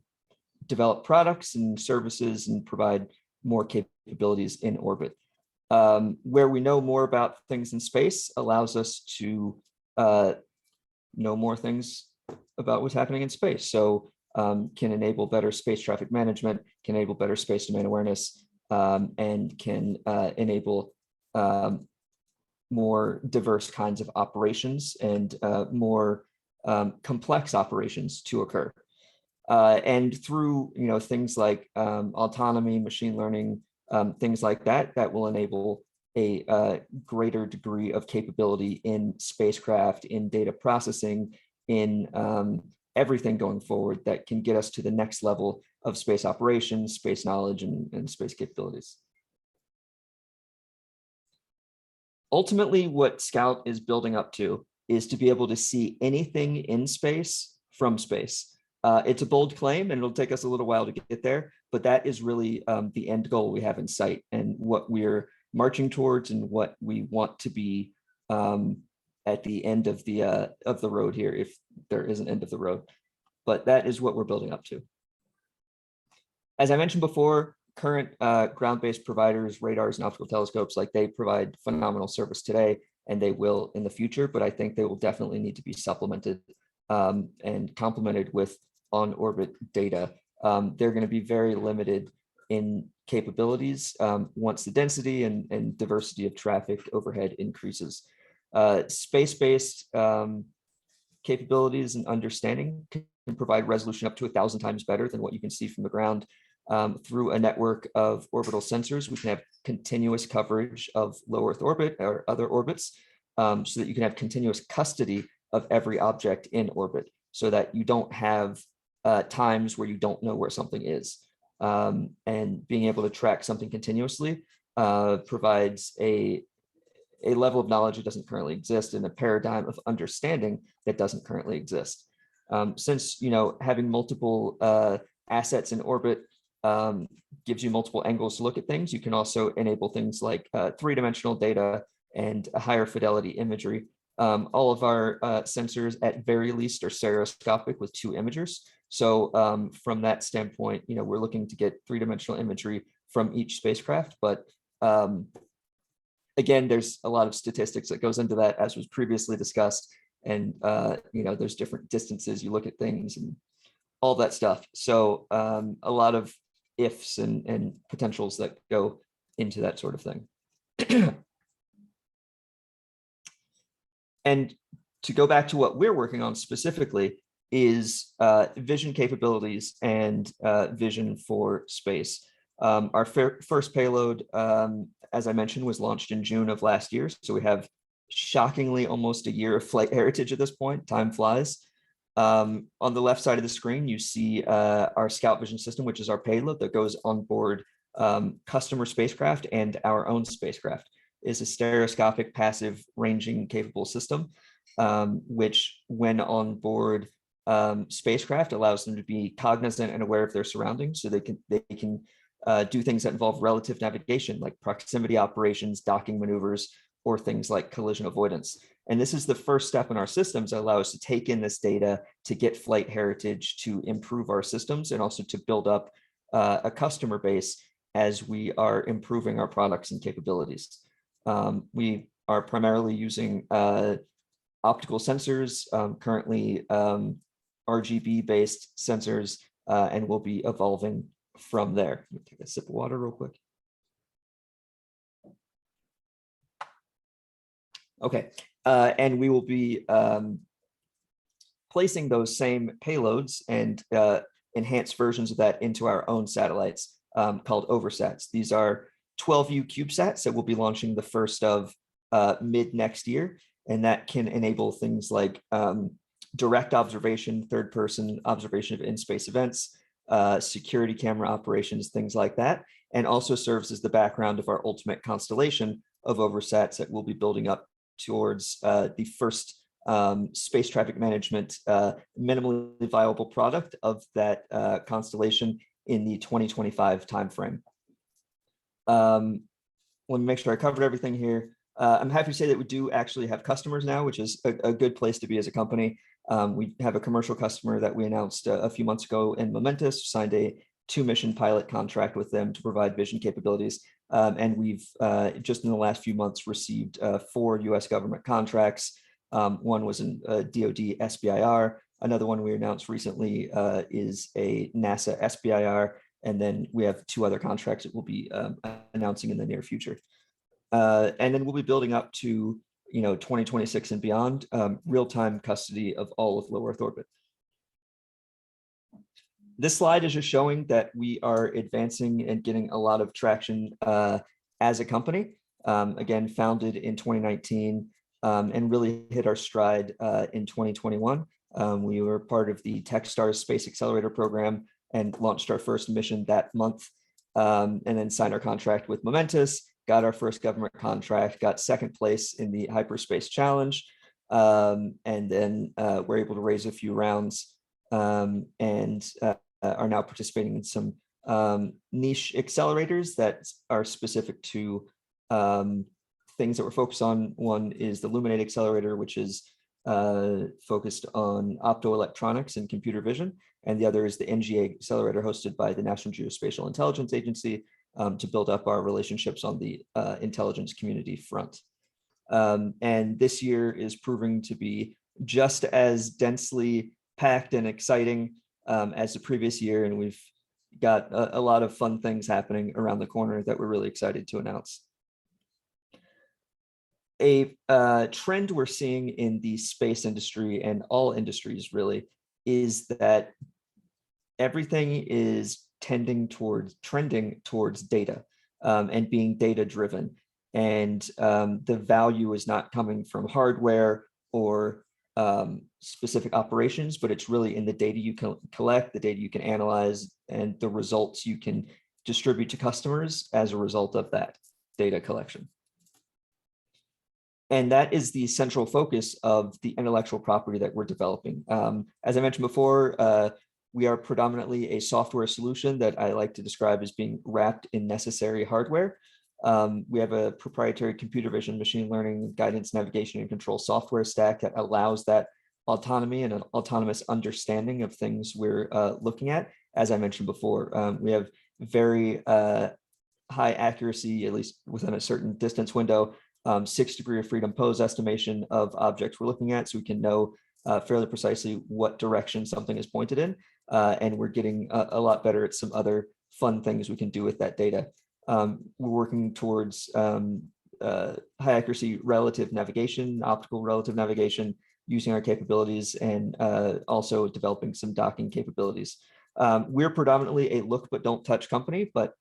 develop products and services and provide more capabilities in orbit. Where we know more about things in space allows us to know more things about what's happening in space. So can enable better space traffic management, can enable better space domain awareness, and can enable more diverse kinds of operations and more complex operations to occur. And through things like autonomy, machine learning, things like that, that will enable a greater degree of capability in spacecraft, in data processing, in everything going forward that can get us to the next level of space operations, space knowledge, and space capabilities. Ultimately, what Scout is building up to is to be able to see anything in space from space. It's a bold claim, and it'll take us a little while to get there, but that is really the end goal we have in sight, and what we're marching towards, and what we want to be at the end of the road here, if there is an end of the road. But that is what we're building up to. As I mentioned before, current ground-based providers, radars and optical telescopes, like, they provide phenomenal service today, and they will in the future, but I think they will definitely need to be supplemented and complemented with on-orbit data. They're going to be very limited in capabilities once the density and diversity of traffic overhead increases. Space-based capabilities and understanding can provide resolution up to 1,000 times better than what you can see from the ground. Through a network of orbital sensors, we can have continuous coverage of low Earth orbit or other orbits, so that you can have continuous custody of every object in orbit, so that you don't have times where you don't know where something is. And being able to track something continuously provides a level of knowledge that doesn't currently exist, and a paradigm of understanding that doesn't currently exist. Since having multiple assets in orbit gives you multiple angles to look at things, you can also enable things like three-dimensional data and a higher fidelity imagery. All of our sensors, at very least, are stereoscopic with 2 imagers. So from that standpoint, we're looking to get three-dimensional imagery from each spacecraft. But again, there's a lot of statistics that goes into that, as was previously discussed. And there's different distances you look at things and all that stuff. So a lot of ifs and potentials that go into that sort of thing. And to go back to what we're working on specifically is vision capabilities and vision for space. Our first payload, as I mentioned, was launched in June of last year. So we have shockingly almost a year of flight heritage at this point. Time flies. On the left side of the screen, you see our Scout Vision system, which is our payload that goes on board customer spacecraft and our own spacecraft. Is a stereoscopic, passive, ranging capable system, which, when on board spacecraft, allows them to be cognizant and aware of their surroundings, so they can do things that involve relative navigation, like proximity operations, docking maneuvers, or things like collision avoidance. And this is the first step in our systems that allow us to take in this data, to get flight heritage, to improve our systems, and also to build up a customer base as we are improving our products and capabilities. We are primarily using optical sensors, currently RGB-based sensors, and we'll be evolving from there. Let me take a sip of water real quick. Okay, and we will be placing those same payloads and enhanced versions of that into our own satellites called OverSats. These are 12U CubeSats that we'll be launching the first of mid next year, and that can enable things like direct observation, third-person observation of in-space events, security camera operations, things like that, and also serves as the background of our ultimate constellation of OverSats that we'll be building up towards the first space traffic management minimally viable product of that constellation in the 2025 timeframe. Let me make sure I covered everything here. I'm happy to say that we do actually have customers now, which is a good place to be as a company. We have a commercial customer that we announced a few months ago in Momentus, signed a 2-mission pilot contract with them to provide vision capabilities. And we've just in the last few months received 4 US government contracts. One was in DoD SBIR. Another one we announced recently is a NASA SBIR. And then we have 2 other contracts that we'll be announcing in the near future. And then we'll be building up to 2026 and beyond, real-time custody of all of low Earth orbit. This slide is just showing that we are advancing and getting a lot of traction as a company. Again, founded in 2019 and really hit our stride in 2021. We were part of the TechStars Space Accelerator program and launched our first mission that month, and then signed our contract with Momentus, got our first government contract, got 2nd place in the Hyperspace Challenge, and then we're able to raise a few rounds and are now participating in some niche accelerators that are specific to things that we're focused on. One is the Luminate Accelerator, which is focused on optoelectronics and computer vision. And the other is the NGA Accelerator hosted by the National Geospatial Intelligence Agency to build up our relationships on the intelligence community front. And this year is proving to be just as densely packed and exciting as the previous year. And we've got a lot of fun things happening around the corner that we're really excited to announce. A trend we're seeing in the space industry and all industries really is that everything is trending towards data and being data driven. And the value is not coming from hardware or specific operations, but it's really in the data you can collect, the data you can analyze, and the results you can distribute to customers as a result of that data collection. And that is the central focus of the intellectual property that we're developing. As I mentioned before, we are predominantly a software solution that I like to describe as being wrapped in necessary hardware. We have a proprietary computer vision, machine learning, guidance, navigation, and control software stack that allows that autonomy and an autonomous understanding of things we're looking at. As I mentioned before, we have very high accuracy, at least within a certain distance window, 6 degree of freedom pose estimation of objects we're looking at, so we can know fairly precisely what direction something is pointed in. And we're getting a lot better at some other fun things we can do with that data. We're working towards high accuracy relative navigation, optical relative navigation, using our capabilities, and also developing some docking capabilities. We're predominantly a look but don't touch company, but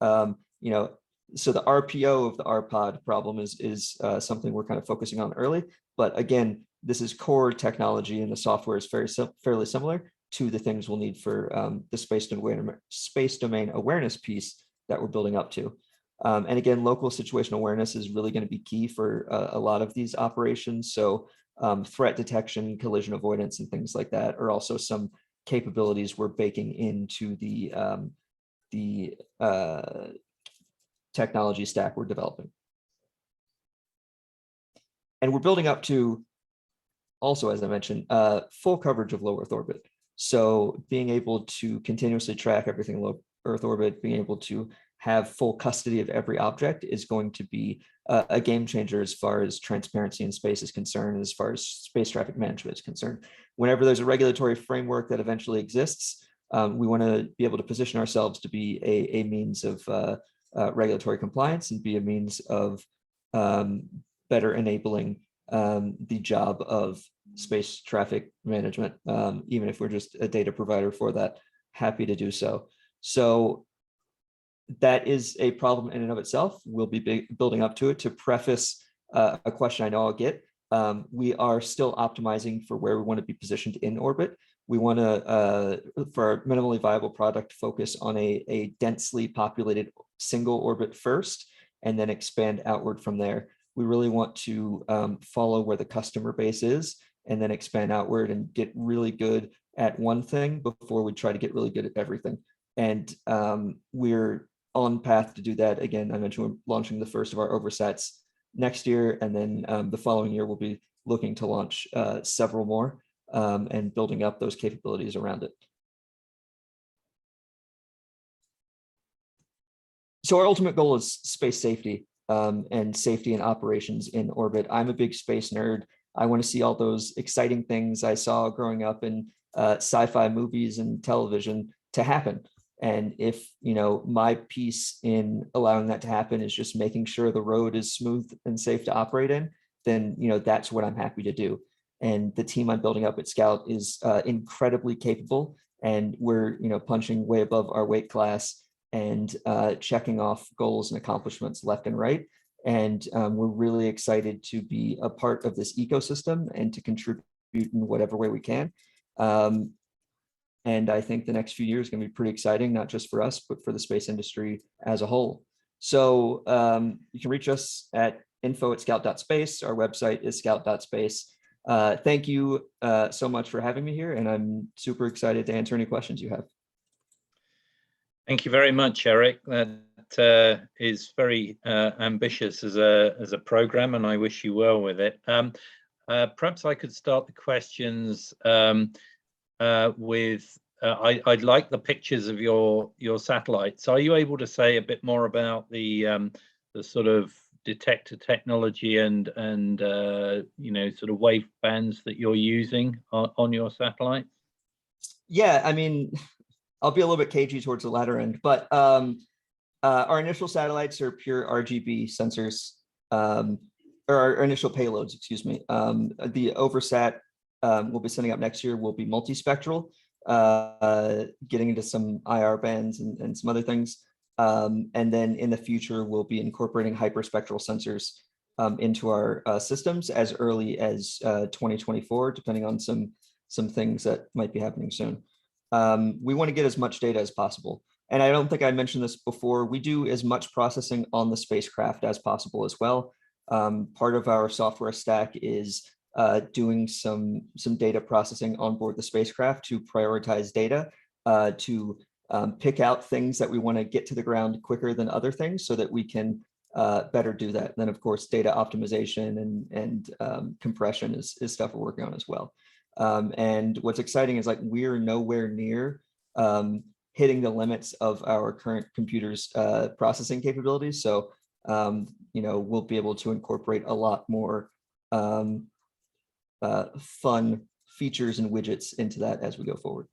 so the RPO of the RPod problem is something we're kind of focusing on early. But again, this is core technology, and the software is fairly similar to the things we'll need for the space domain awareness piece that we're building up to. And again, local situational awareness is really going to be key for a lot of these operations. So threat detection, collision avoidance, and things like that are also some capabilities we're baking into the technology stack we're developing. And we're building up to also, as I mentioned, full coverage of low Earth orbit. So being able to continuously track everything in low Earth orbit, being able to have full custody of every object is going to be a game changer as far as transparency in space is concerned, as far as space traffic management is concerned. Whenever there's a regulatory framework that eventually exists, we want to be able to position ourselves to be a means of regulatory compliance and be a means of better enabling the job of space traffic management, even if we're just a data provider for that, happy to do so. So that is a problem in and of itself. We'll be building up to it. To preface a question I know I'll get, we are still optimizing for where we want to be positioned in orbit. We want to, for our minimally viable product, focus on a densely populated single orbit first, and then expand outward from there. We really want to follow where the customer base is and then expand outward and get really good at one thing before we try to get really good at everything. And we're on path to do that. Again, I mentioned we're launching the first of our oversats next year, and then the following year we'll be looking to launch several more and building up those capabilities around it. So our ultimate goal is space safety and safety and operations in orbit. I'm a big space nerd. I want to see all those exciting things I saw growing up in sci-fi movies and television to happen. And if, you know, my piece in allowing that to happen is just making sure the road is smooth and safe to operate in, then, you know, that's what I'm happy to do. And the team I'm building up at Scout is incredibly capable, and we're, you know, punching way above our weight class and checking off goals and accomplishments left and right. And we're really excited to be a part of this ecosystem and to contribute in whatever way we can. And I think the next few years are going to be pretty exciting, not just for us, but for the space industry as a whole. So you can reach us at info@scout.space. Our website is scout.space. Thank you so much for having me here, and I'm super excited to answer any questions you have. Thank you very much, Eric. That is very ambitious as a program, and I wish you well with it. Perhaps I could start the questions with I'd like the pictures of your satellites. Are you able to say a bit more about the sort of detector technology and you know, sort of wave bands that you're using on your satellites? Yeah, I mean, I'll be a little bit cagey towards the latter end, but our initial satellites are pure RGB sensors, or our initial payloads, excuse me. The oversat we'll be sending up next year will be multispectral, getting into some IR bands and some other things. And then in the future, we'll be incorporating hyperspectral sensors into our systems as early as 2024, depending on some things that might be happening soon. We want to get as much data as possible. And I don't think I mentioned this before. We do as much processing on the spacecraft as possible as well. Part of our software stack is doing some data processing on board the spacecraft to prioritize data, to pick out things that we want to get to the ground quicker than other things so that we can better do that. And then, of course, data optimization and compression is stuff we're working on as well. And what's exciting is, like, we're nowhere near hitting the limits of our current computer's processing capabilities. So, you know, we'll be able to incorporate a lot more fun features and widgets into that as we go forward.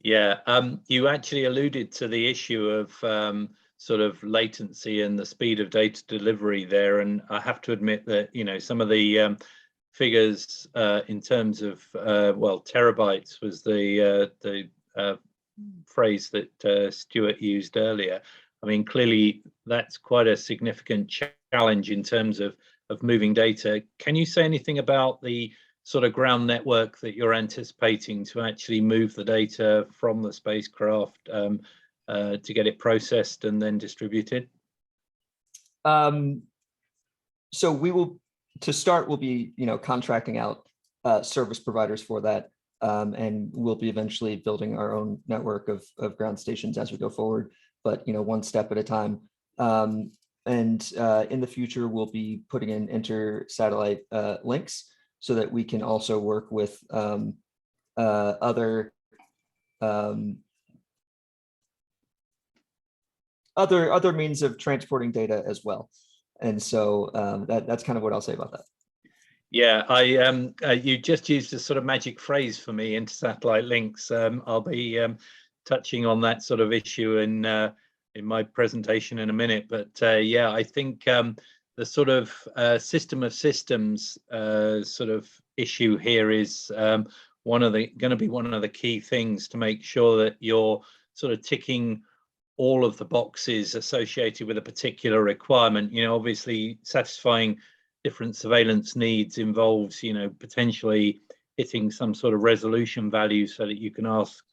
Yeah, you actually alluded to the issue of sort of latency and the speed of data delivery there, and I have to admit that, you know, some of the figures in terms of well, terabytes was the phrase that Stuart used earlier. I mean, clearly that's quite a significant challenge in terms of moving data. Can you say anything about the sort of ground network that you're anticipating to actually move the data from the spacecraft to get it processed and then distributed? So we will, to start, we'll be, you know, contracting out service providers for that, and we'll be eventually building our own network of ground stations as we go forward, but, you know, one step at a time. And in the future, we'll be putting in inter-satellite links so that we can also work with other means of transporting data as well. And so that's kind of what I'll say about that. Yeah, you just used a sort of magic phrase for me, inter-satellite links. I'll be touching on that sort of issue in my presentation in a minute, but yeah, I think the sort of system of systems sort of issue here is going to be one of the key things to make sure that you're sort of ticking all of the boxes associated with a particular requirement. You know, obviously satisfying different surveillance needs involves, you know, potentially hitting some sort of resolution value so that you can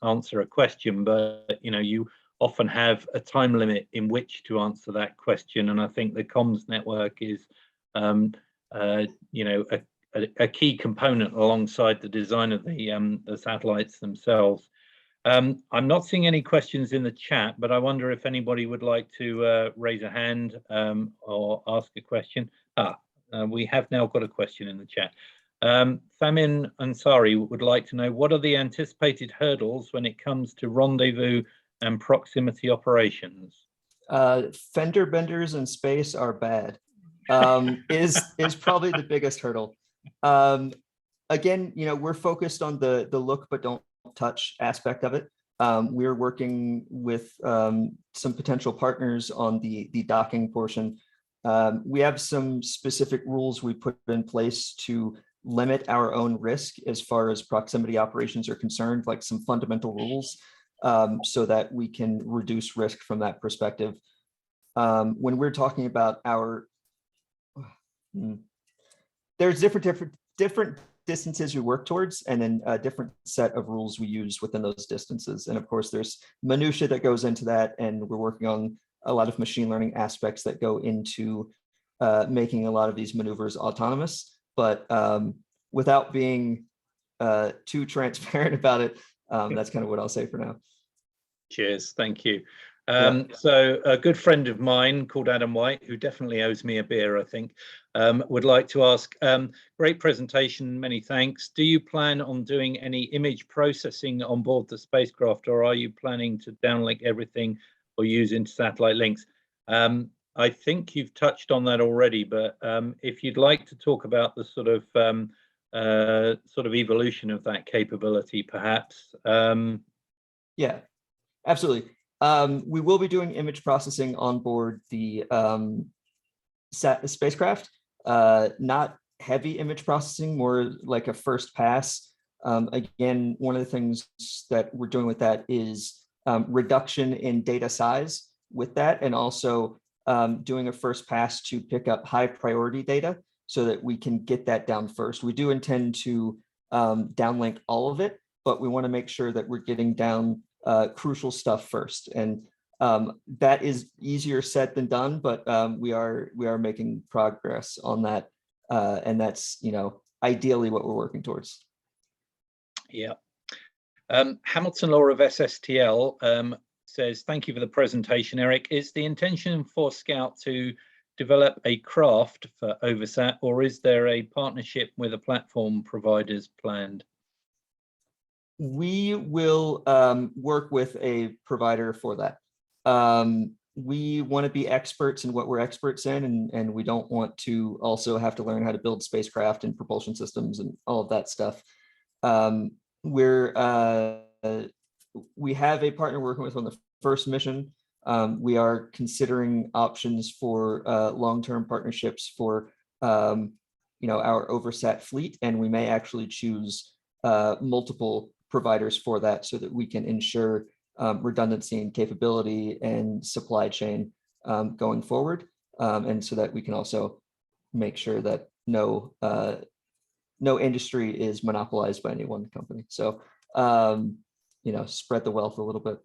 answer a question, but, you know, you often have a time limit in which to answer that question. And I think the comms network is, you know, a key component alongside the design of the satellites themselves. I'm not seeing any questions in the chat, but I wonder if anybody would like to raise a hand or ask a question. We have now got a question in the chat. Thamin Ansari would like to know, what are the anticipated hurdles when it comes to rendezvous and proximity operations? Fender benders in space are bad. Is probably the biggest hurdle. Again, we're focused on the look but don't touch aspect of it. We're working with some potential partners on the docking portion. We have some specific rules we put in place to limit our own risk as far as proximity operations are concerned, like some fundamental rules, so that we can reduce risk from that perspective. When we're talking about there's different distances we work towards, and then a different set of rules we use within those distances. And of course, there's minutia that goes into that, and we're working on a lot of machine learning aspects that go into making a lot of these maneuvers autonomous. But without being too transparent about it, that's kind of what I'll say for now. Cheers, thank you. So a good friend of mine called Adam White, who definitely owes me a beer, I think, would like to ask, great presentation, many thanks. Do you plan on doing any image processing on board the spacecraft, or are you planning to downlink everything or use inter-satellite links? I think you've touched on that already, but if you'd like to talk about the sort of evolution of that capability, perhaps. Yeah, absolutely. We will be doing image processing on board the spacecraft, not heavy image processing, more like a first pass. Again, one of the things that we're doing with that is reduction in data size with that, and also doing a first pass to pick up high priority data so that we can get that down first. We do intend to downlink all of it, but we want to make sure that we're getting down crucial stuff first. And that is easier said than done, but we are making progress on that. And that's, ideally what we're working towards. Yeah. Hamilton Law of SSTL says, thank you for the presentation, Eric. Is the intention for Scout to develop a craft for OverSat, or is there a partnership with the platform providers planned? We will work with a provider for that. We want to be experts in what we're experts in, and we don't want to also have to learn how to build spacecraft and propulsion systems and all of that stuff. We have a partner working with on the first mission. We are considering options for long-term partnerships for our OverSat fleet, and we may actually choose multiple providers for that so that we can ensure redundancy and capability and supply chain going forward, and so that we can also make sure that no industry is monopolized by any one company. So spread the wealth a little bit.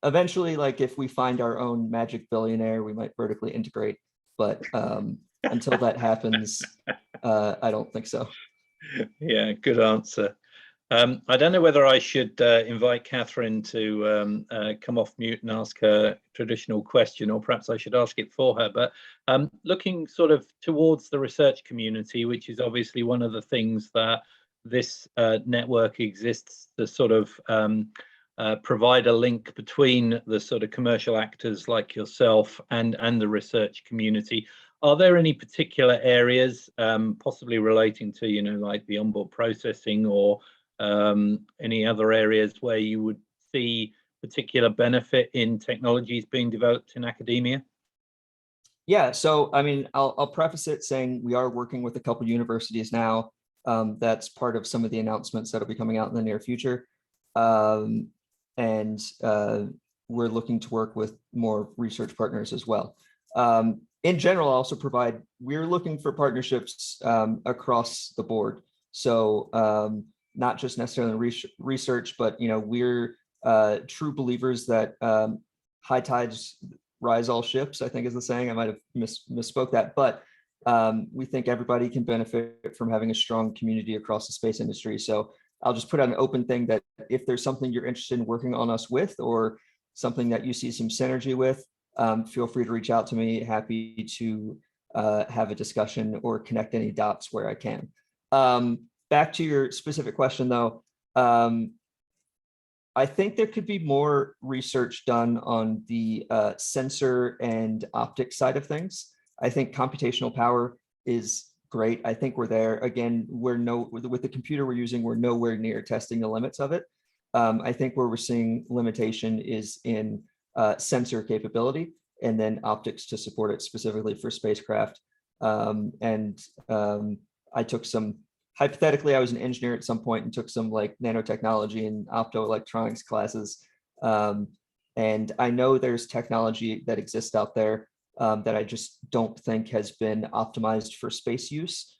Eventually, like if we find our own magic billionaire, we might vertically integrate, but until that happens, I don't think so. Yeah, good answer. I don't know whether I should invite Catherine to come off mute and ask her traditional question, or perhaps I should ask it for her. But looking sort of towards the research community, which is obviously one of the things that this network exists to sort of provide a link between the sort of commercial actors like yourself and the research community. Are there any particular areas, possibly relating to, like the onboard processing, or any other areas where you would see particular benefit in technologies being developed in academia? Yeah, so I mean, I'll preface it saying we are working with a couple universities now. That's part of some of the announcements that'll be coming out in the near future. And we're looking to work with more research partners as well. In general, also we're looking for partnerships across the board. So not just necessarily research, but we're true believers that high tides rise all ships, I think is the saying. I might have misspoke that, but We think everybody can benefit from having a strong community across the space industry. So I'll just put out an open thing that if there's something you're interested in working on us with, or something that you see some synergy with, feel free to reach out to me. Happy to have a discussion or connect any dots where I can. Back to your specific question though, I think there could be more research done on the sensor and optics side of things. I think computational power is great. I think we're there. Again, with the computer we're using, we're nowhere near testing the limits of it. I think where we're seeing limitation is in sensor capability, and then optics to support it specifically for spacecraft. I took some, hypothetically, I was an engineer at some point and took some like nanotechnology and optoelectronics classes. And I know there's technology that exists out there that I just don't think has been optimized for space use,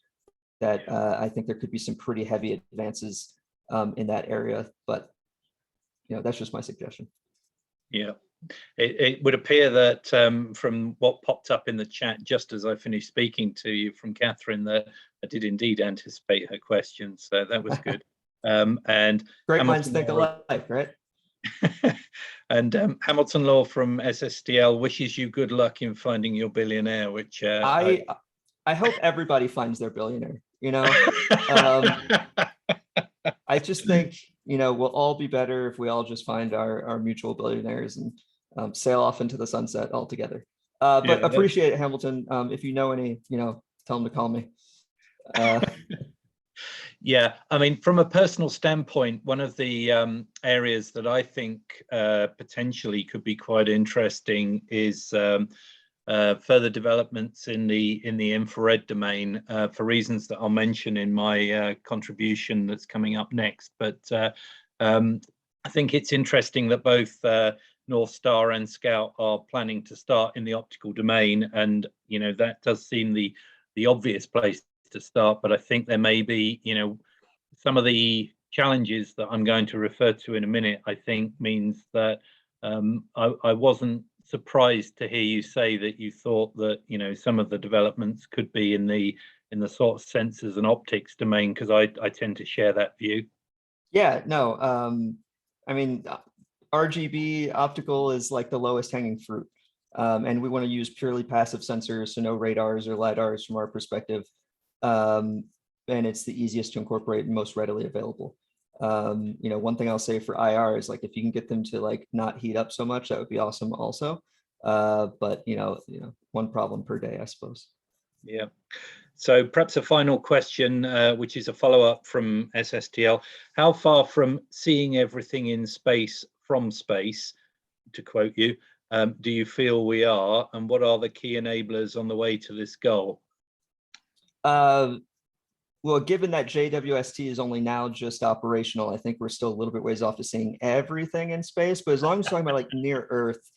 that I think there could be some pretty heavy advances in that area, but that's just my suggestion. Yeah, it would appear that from what popped up in the chat just as I finished speaking to you from Catherine, that I did indeed anticipate her question, so that was good. And great minds think alike, right? And Hamilton Law from SSDL wishes you good luck in finding your billionaire, which I hope everybody finds their billionaire. I just think we'll all be better if we all just find our mutual billionaires and sail off into the sunset altogether. But appreciate it, Hamilton. If you know any, tell them to call me. Yeah, I mean, from a personal standpoint, one of the areas that I think potentially could be quite interesting is further developments in the infrared domain, for reasons that I'll mention in my contribution that's coming up next. But I think it's interesting that both Northstar and Scout are planning to start in the optical domain, and that does seem the obvious place to start. But I think there may be some of the challenges that I'm going to refer to in a minute, I think means that I wasn't surprised to hear you say that you thought that some of the developments could be in the sort of sensors and optics domain, because I tend to share that view. Yeah, no, I mean, RGB optical is like the lowest hanging fruit, and we want to use purely passive sensors, so no radars or lidars from our perspective, and it's the easiest to incorporate and most readily available. One thing I'll say for IR is, like, if you can get them to like not heat up so much, that would be awesome also. But one problem per day, I suppose. Yeah. So perhaps a final question, which is a follow-up from SSTL. How far from seeing everything in space from space, to quote you, do you feel we are, and what are the key enablers on the way to this goal? Well, given that JWST is only now just operational, I think we're still a little bit ways off to seeing everything in space. But as long as we're talking about like near Earth,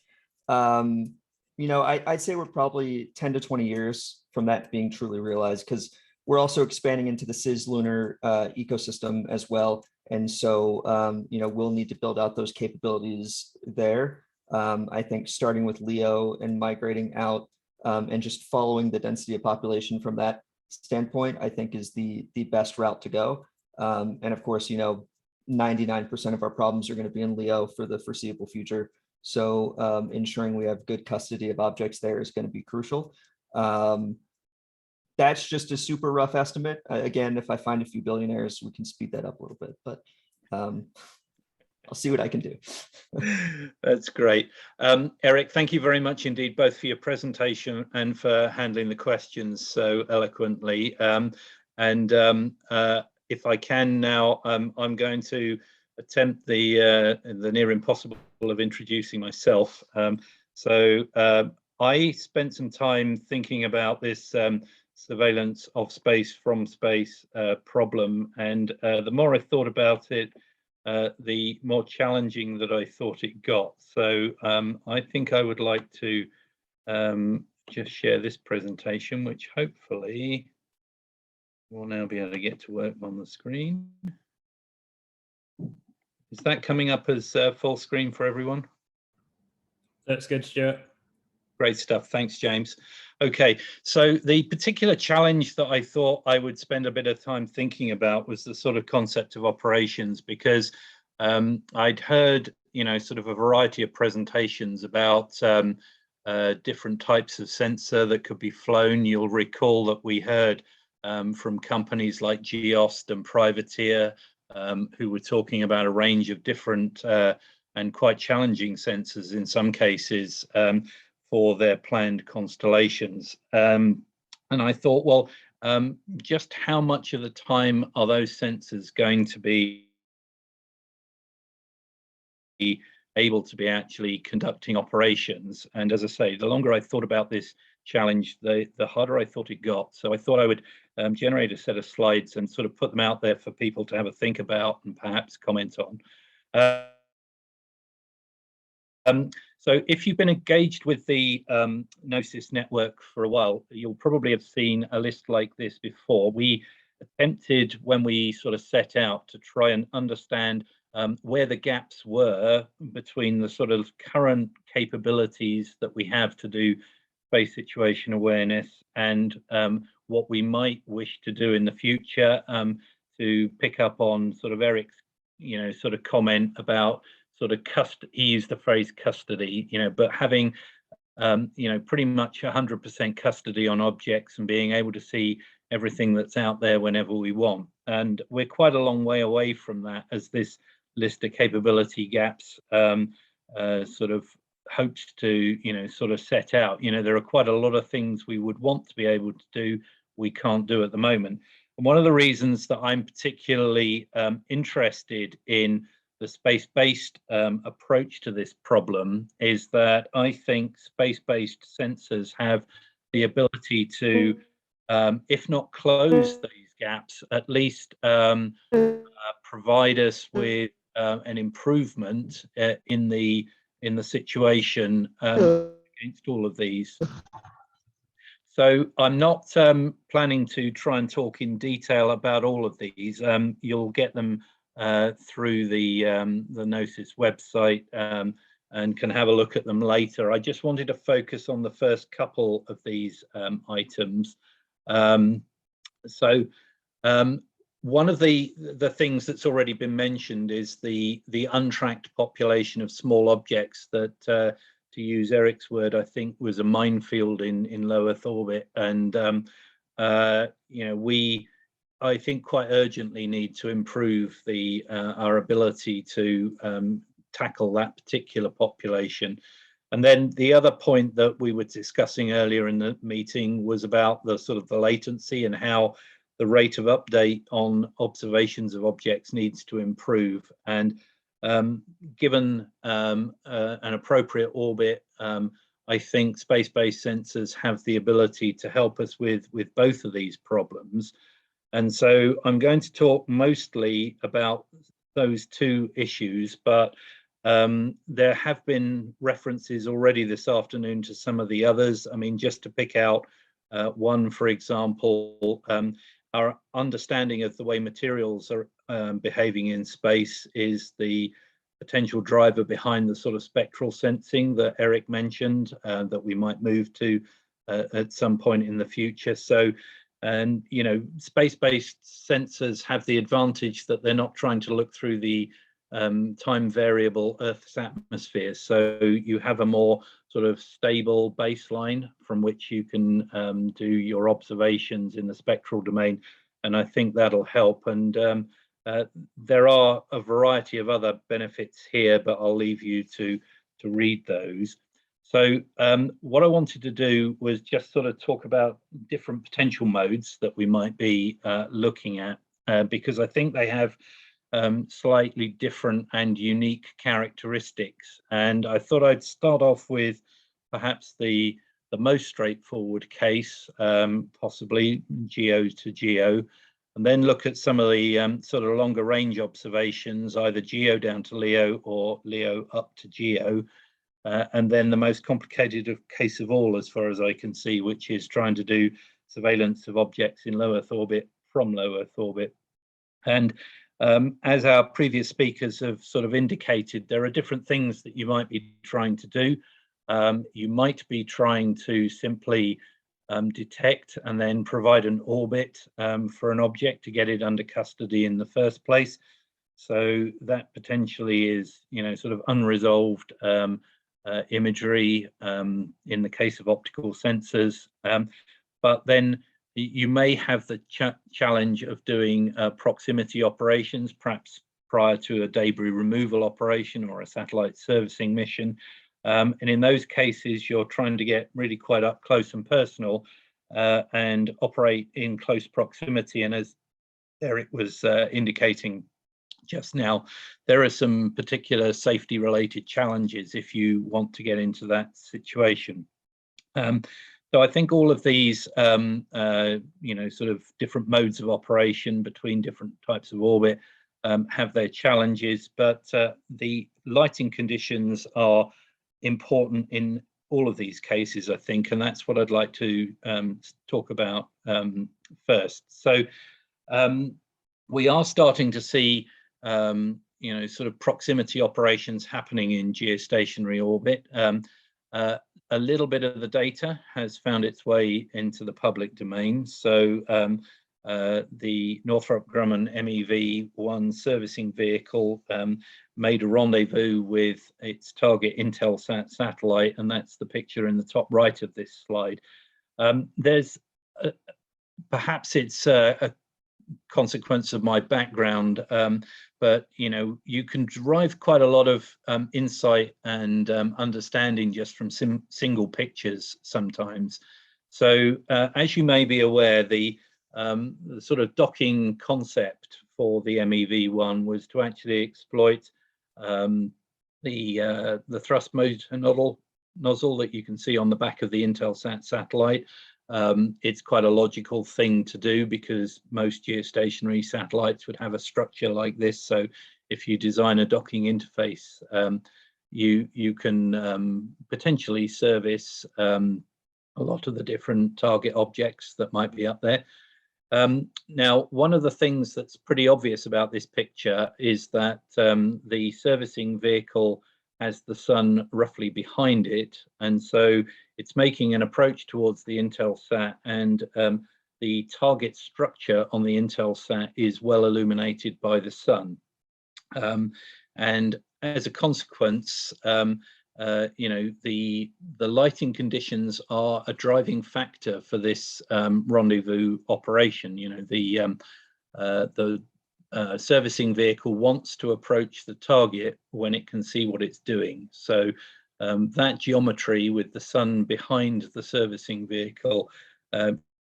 I'd say we're probably 10 to 20 years from that being truly realized, because we're also expanding into the cislunar ecosystem as well. And so, we'll need to build out those capabilities there. I think starting with LEO and migrating out and just following the density of population from that standpoint, I think is the best route to go. And of course, 99% of our problems are going to be in LEO for the foreseeable future. So ensuring we have good custody of objects there is going to be crucial. That's just a super rough estimate. Again, if I find a few billionaires, we can speed that up a little bit, but I'll see what I can do. That's great. Eric, thank you very much indeed, both for your presentation and for handling the questions so eloquently. If I can now, I'm going to attempt the near impossible of introducing myself. I spent some time thinking about this surveillance of space from space problem, and the more I thought about it, the more challenging that I thought it got. So I think I would like to just share this presentation, which hopefully we'll now be able to get to work on the screen. Is that coming up as full screen for everyone? That's good, Stuart. Great stuff. Thanks, James. Okay, so the particular challenge that I thought I would spend a bit of time thinking about was the sort of concept of operations, because I'd heard, you know, sort of a variety of presentations about different types of sensor that could be flown. You'll recall that we heard from companies like GNOSIS and Privateer, who were talking about a range of different and quite challenging sensors in some cases for their planned constellations. And I thought, well, just how much of the time are those sensors going to be able to be actually conducting operations? And as I say, the longer I thought about this challenge, the harder I thought it got. So I thought I would generate a set of slides and sort of put them out there for people to have a think about and perhaps comment on. So if you've been engaged with the GNOSIS network for a while, you'll probably have seen a list like this before. We attempted, when we sort of set out, to try and understand where the gaps were between the sort of current capabilities that we have to do space situation awareness and what we might wish to do in the future, to pick up on sort of Eric's, you know, sort of comment about sort of he used the phrase custody, you know, but having, you know, pretty much 100% custody on objects and being able to see everything that's out there whenever we want. And we're quite a long way away from that, as this list of capability gaps sort of hopes to, you know, sort of set out. You know, there are quite a lot of things we would want to be able to do, we can't do at the moment. And one of the reasons that I'm particularly interested in the space-based approach to this problem is that I think space-based sensors have the ability to, if not close these gaps, at least provide us with an improvement in the situation against all of these. So I'm not planning to try and talk in detail about all of these. You'll get them through the GNOSIS website and can have a look at them later. I just wanted to focus on the first couple of these items. One of the things that's already been mentioned is the untracked population of small objects that, to use Eric's word, I think was a minefield in low Earth orbit. And you know, I think quite urgently need to improve our ability to tackle that particular population. And then the other point that we were discussing earlier in the meeting was about the sort of the latency and how the rate of update on observations of objects needs to improve. And given an appropriate orbit, I think space-based sensors have the ability to help us with both of these problems. And so I'm going to talk mostly about those two issues, but there have been references already this afternoon to some of the others. I mean, just to pick out one, for example, our understanding of the way materials are behaving in space is the potential driver behind the sort of spectral sensing that Eric mentioned that we might move to at some point in the future. So, and you know, space-based sensors have the advantage that they're not trying to look through the time variable Earth's atmosphere. So you have a more sort of stable baseline from which you can do your observations in the spectral domain. And I think that'll help. And there are a variety of other benefits here, but I'll leave you to read those. So what I wanted to do was just sort of talk about different potential modes that we might be looking at, because I think they have slightly different and unique characteristics. And I thought I'd start off with perhaps the most straightforward case, possibly GEO to GEO, and then look at some of the sort of longer range observations, either GEO down to LEO or LEO up to GEO. And then the most complicated case of all, as far as I can see, which is trying to do surveillance of objects in low Earth orbit from low Earth orbit. And as our previous speakers have sort of indicated, there are different things that you might be trying to do. you might be trying to simply detect and then provide an orbit for an object to get it under custody in the first place. So that potentially is, sort of unresolved imagery in the case of optical sensors. But then you may have the challenge of doing proximity operations, perhaps prior to a debris removal operation or a satellite servicing mission. And in those cases, you're trying to get really quite up close and personal and operate in close proximity. And as Eric was indicating just now, there are some particular safety related challenges if you want to get into that situation. So I think all of these, sort of different modes of operation between different types of orbit have their challenges, but the lighting conditions are important in all of these cases, I think, and that's what I'd like to talk about first. So we are starting to see, sort of proximity operations happening in geostationary orbit. A little bit of the data has found its way into the public domain. So the Northrop Grumman MEV-1 servicing vehicle made a rendezvous with its target Intelsat satellite, and that's the picture in the top right of this slide. There's perhaps it's a consequence of my background, but you can derive quite a lot of insight and understanding just from single pictures sometimes. So as you may be aware, the sort of docking concept for the MEV-1 was to actually exploit the thrust motor nozzle that you can see on the back of the Intelsat satellite. It's quite a logical thing to do because most geostationary satellites would have a structure like this. So if you design a docking interface, you can potentially service a lot of the different target objects that might be up there. Now, one of the things that's pretty obvious about this picture is that the servicing vehicle has the sun roughly behind it, and so it's making an approach towards the Intelsat, and the target structure on the Intelsat is well illuminated by the sun. And as a consequence, the lighting conditions are a driving factor for this rendezvous operation. The servicing vehicle wants to approach the target when it can see what it's doing. So that geometry with the sun behind the servicing vehicle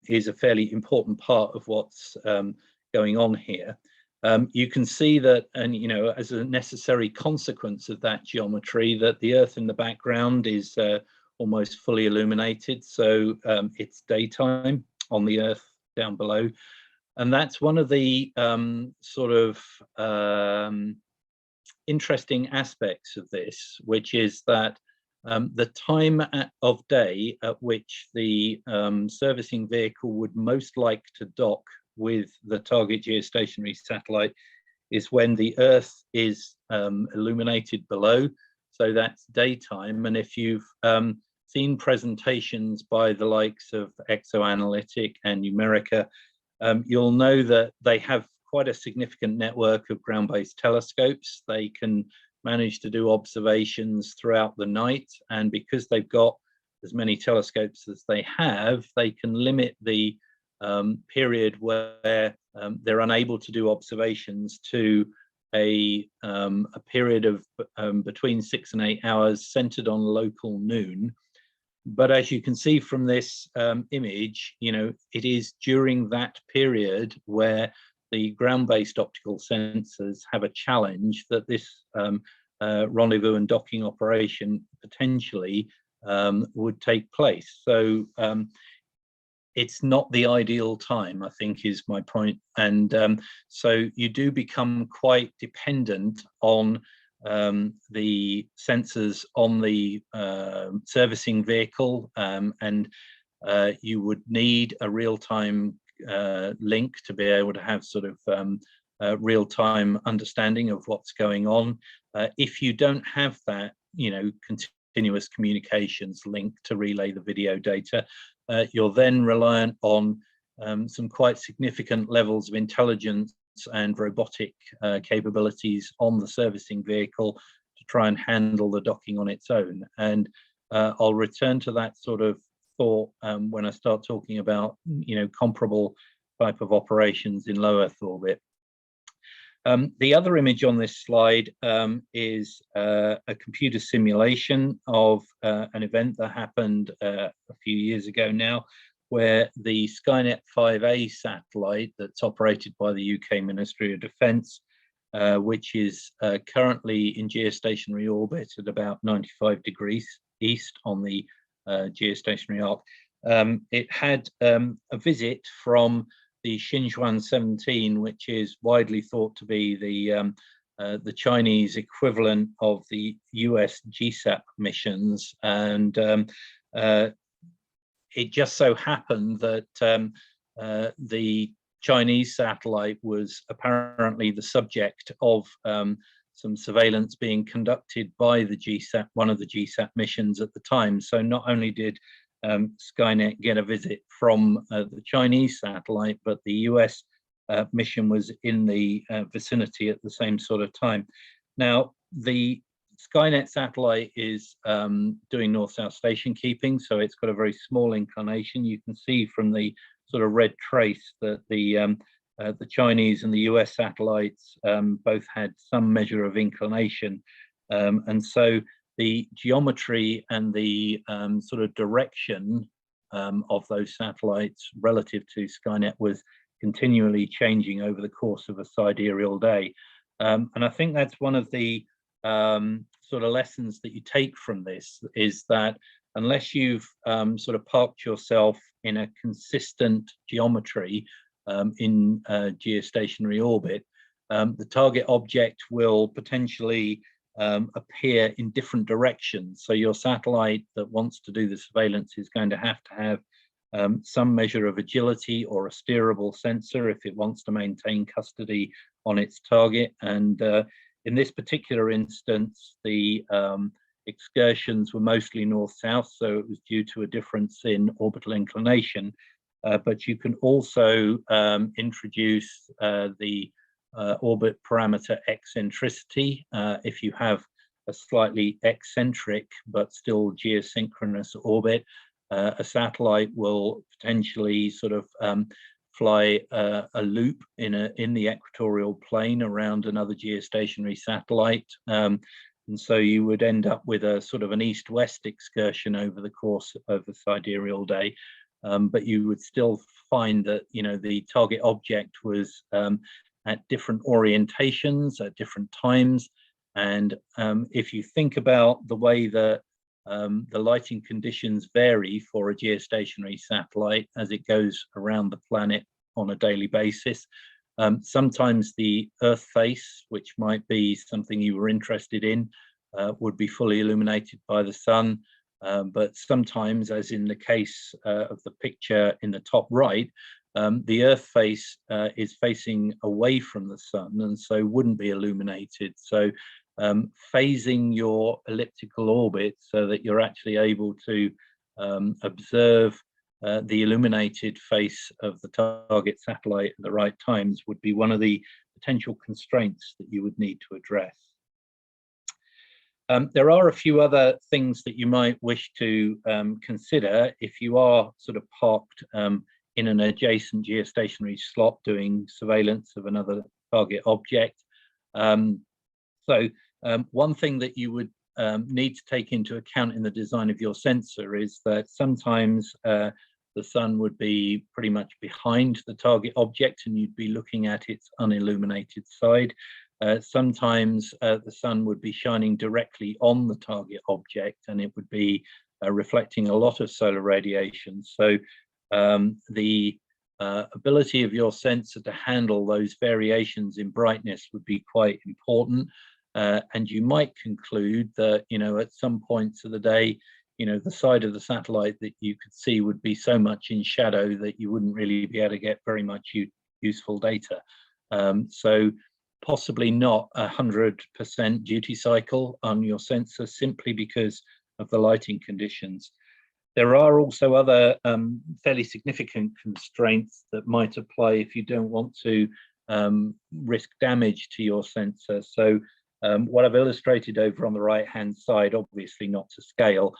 is a fairly important part of what's going on here. You can see that, and as a necessary consequence of that geometry, that the Earth in the background is almost fully illuminated. So it's daytime on the Earth down below. And that's one of the sort of interesting aspects of this, which is that the time of day at which the servicing vehicle would most like to dock with the target geostationary satellite is when the Earth is illuminated below. So that's daytime. And if you've seen presentations by the likes of ExoAnalytic and Numerica, you'll know that they have quite a significant network of ground-based telescopes. They can manage to do observations throughout the night, and because they've got as many telescopes as they have, they can limit the period where they're unable to do observations to a period of between 6 and 8 hours centered on local noon. But as you can see from this image, it is during that period where the ground-based optical sensors have a challenge that this rendezvous and docking operation potentially would take place. So it's not the ideal time, I think, is my point. And so you do become quite dependent on the sensors on the servicing vehicle, and you would need a real-time link to be able to have sort of real-time understanding of what's going on. If you don't have that, continuous communications link to relay the video data. You're then reliant on some quite significant levels of intelligence and robotic capabilities on the servicing vehicle to try and handle the docking on its own. And I'll return to that sort of thought when I start talking about, comparable type of operations in low Earth orbit. The other image on this slide is a computer simulation of an event that happened a few years ago now, where the Skynet 5A satellite that's operated by the UK Ministry of Defence, which is currently in geostationary orbit at about 95 degrees east on the geostationary arc, it had a visit from the Xinjiang 17, which is widely thought to be the Chinese equivalent of the US GSAP missions, and it just so happened that the Chinese satellite was apparently the subject of some surveillance being conducted by the GSAP, one of the GSAP missions at the time. So not only did Skynet get a visit from the Chinese satellite, but the US mission was in the vicinity at the same sort of time. Now, the Skynet satellite is doing north-south station keeping, so it's got a very small inclination. You can see from the sort of red trace that the Chinese and the US satellites both had some measure of inclination, and so the geometry and the sort of direction of those satellites relative to Skynet was continually changing over the course of a sidereal day. And I think that's one of the sort of lessons that you take from this, is that unless you've sort of parked yourself in a consistent geometry in geostationary orbit, the target object will potentially appear in different directions. So your satellite that wants to do the surveillance is going to have some measure of agility or a steerable sensor if it wants to maintain custody on its target. And in this particular instance, the excursions were mostly north-south, so it was due to a difference in orbital inclination. But you can also introduce the orbit parameter eccentricity. If you have a slightly eccentric but still geosynchronous orbit, a satellite will potentially sort of fly a loop in the equatorial plane around another geostationary satellite. And so you would end up with a sort of an east-west excursion over the course of a sidereal day. But you would still find that, the target object was at different orientations at different times. And if you think about the way that the lighting conditions vary for a geostationary satellite as it goes around the planet on a daily basis, sometimes the Earth face, which might be something you were interested in, would be fully illuminated by the sun. But sometimes, as in the case of the picture in the top right, the Earth face is facing away from the sun and so wouldn't be illuminated. So phasing your elliptical orbit so that you're actually able to observe the illuminated face of the target satellite at the right times would be one of the potential constraints that you would need to address. There are a few other things that you might wish to consider if you are sort of parked in an adjacent geostationary slot doing surveillance of another target object. So one thing that you would need to take into account in the design of your sensor is that sometimes the sun would be pretty much behind the target object and you'd be looking at its unilluminated side. Sometimes the sun would be shining directly on the target object and it would be reflecting a lot of solar radiation. So the ability of your sensor to handle those variations in brightness would be quite important. And you might conclude that, at some points of the day, the side of the satellite that you could see would be so much in shadow that you wouldn't really be able to get very much useful data. So possibly not 100% duty cycle on your sensor, simply because of the lighting conditions. There are also other fairly significant constraints that might apply if you don't want to risk damage to your sensor. So what I've illustrated over on the right-hand side, obviously not to scale,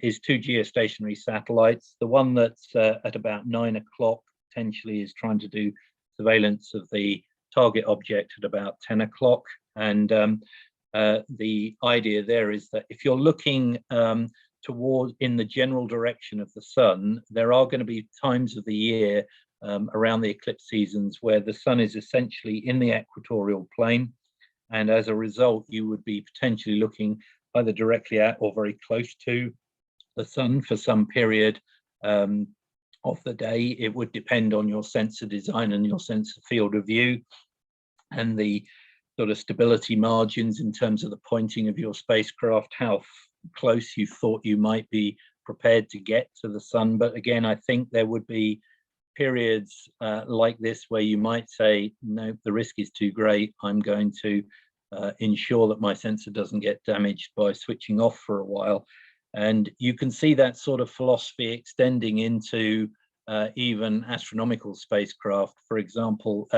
is 2 geostationary satellites. The one that's at about 9 o'clock potentially is trying to do surveillance of the target object at about 10 o'clock. And the idea there is that if you're looking toward in the general direction of the sun, there are going to be times of the year around the eclipse seasons where the sun is essentially in the equatorial plane. And as a result, you would be potentially looking either directly at or very close to the sun for some period of the day. It would depend on your sensor design and your sensor field of view and the sort of stability margins in terms of the pointing of your spacecraft, how close you thought you might be prepared to get to the sun. But again, I think there would be periods like this where you might say, no, the risk is too great. I'm going to ensure that my sensor doesn't get damaged by switching off for a while. And you can see that sort of philosophy extending into even astronomical spacecraft. For example,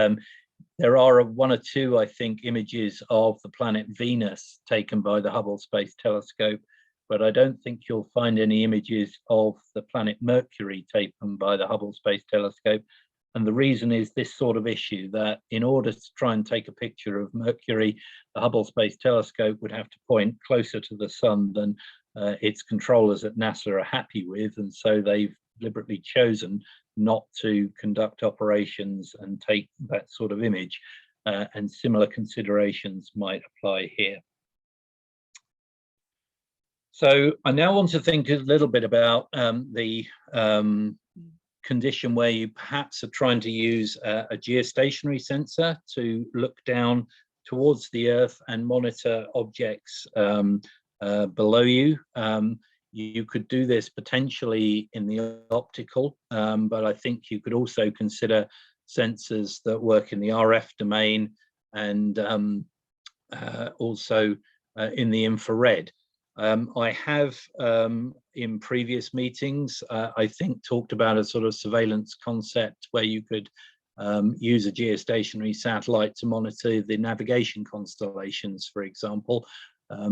there are 1 or 2, I think, images of the planet Venus taken by the Hubble Space Telescope, but I don't think you'll find any images of the planet Mercury taken by the Hubble Space Telescope. And the reason is this sort of issue, that in order to try and take a picture of Mercury, the Hubble Space Telescope would have to point closer to the sun than its controllers at NASA are happy with. And so they've deliberately chosen not to conduct operations and take that sort of image. And similar considerations might apply here. So I now want to think a little bit about the condition where you perhaps are trying to use a geostationary sensor to look down towards the Earth and monitor objects below you. You could do this potentially in the optical, but I think you could also consider sensors that work in the RF domain and also in the infrared. I have, in previous meetings, I think talked about a sort of surveillance concept where you could use a geostationary satellite to monitor the navigation constellations, for example,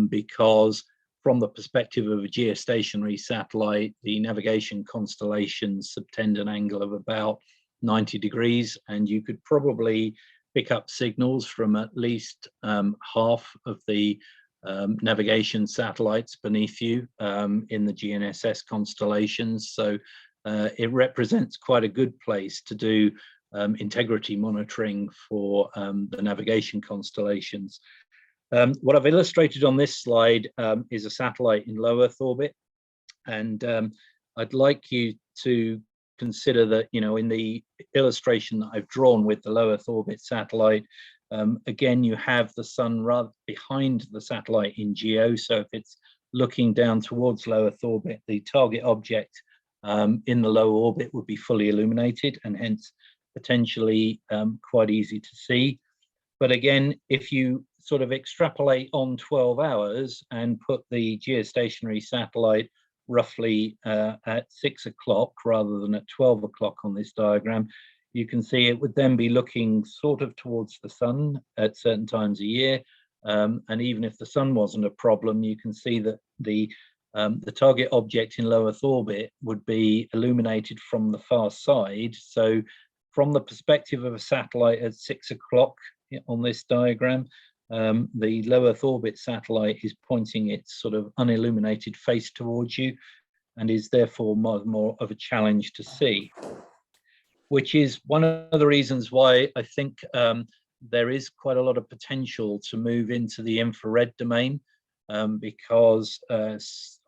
because from the perspective of a geostationary satellite, the navigation constellations subtend an angle of about 90 degrees, and you could probably pick up signals from at least half of the navigation satellites beneath you in the GNSS constellations. So it represents quite a good place to do integrity monitoring for the navigation constellations. What I've illustrated on this slide is a satellite in low Earth orbit, and I'd like you to consider that, you know, in the illustration that I've drawn with the low Earth orbit satellite, again, you have the sun rather behind the satellite in geo. So if it's looking down towards low Earth orbit, the target object in the low orbit would be fully illuminated and hence potentially quite easy to see. But again, if you sort of extrapolate on 12 hours and put the geostationary satellite roughly at 6 o'clock rather than at 12 o'clock on this diagram, you can see it would then be looking sort of towards the sun at certain times a year. And even if the sun wasn't a problem, you can see that the target object in low Earth orbit would be illuminated from the far side. So from the perspective of a satellite at 6 o'clock on this diagram, the low Earth orbit satellite is pointing its sort of unilluminated face towards you and is therefore more of a challenge to see, which is one of the reasons why I think there is quite a lot of potential to move into the infrared domain, because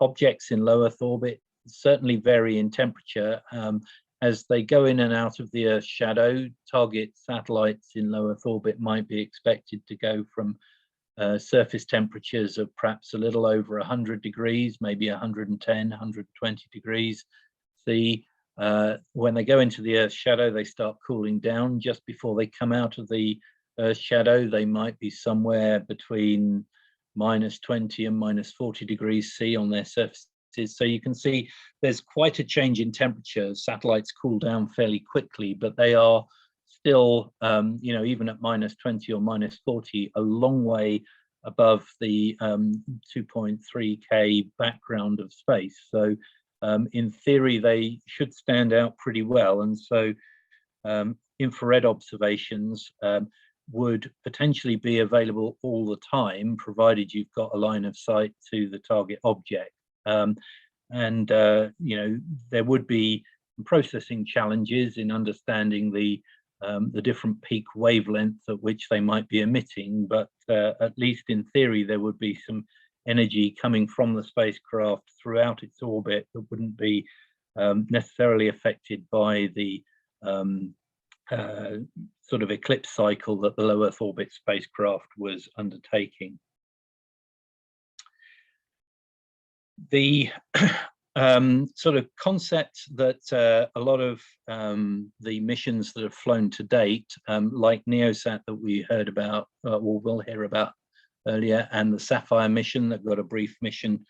objects in low Earth orbit certainly vary in temperature. As they go in and out of the Earth's shadow, target satellites in low Earth orbit might be expected to go from surface temperatures of perhaps a little over 100 degrees, maybe 110, 120 degrees C. When they go into the Earth's shadow, they start cooling down. Just before they come out of the Earth's shadow, they might be somewhere between -20 and -40 degrees C on their surfaces. So you can see there's quite a change in temperature. Satellites cool down fairly quickly, but they are still, you know, even at -20 or -40, a long way above the 2.3 K background of space. So in theory, they should stand out pretty well. And so infrared observations would potentially be available all the time, provided you've got a line of sight to the target object. You know, there would be processing challenges in understanding the different peak wavelengths at which they might be emitting, but at least in theory, there would be some energy coming from the spacecraft throughout its orbit that wouldn't be necessarily affected by the sort of eclipse cycle that the low Earth orbit spacecraft was undertaking. The sort of concept that a lot of the missions that have flown to date, like NEOSSat that we heard about, or will hear about earlier, and the Sapphire mission that got a brief mention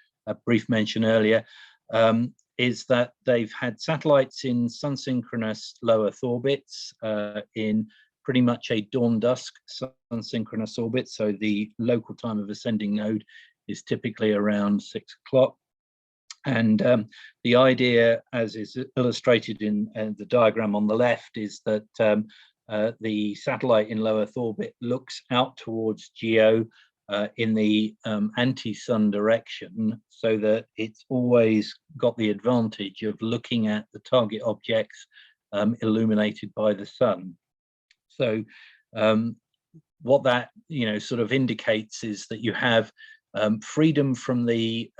earlier, is that they've had satellites in sun-synchronous low Earth orbits in pretty much a dawn-dusk sun-synchronous orbit. So the local time of ascending node is typically around 6 o'clock. And the idea, as is illustrated in the diagram on the left, is that the satellite in low Earth orbit looks out towards GEO in the anti-sun direction, so that it's always got the advantage of looking at the target objects illuminated by the sun. So what that, you know, sort of indicates is that you have freedom from the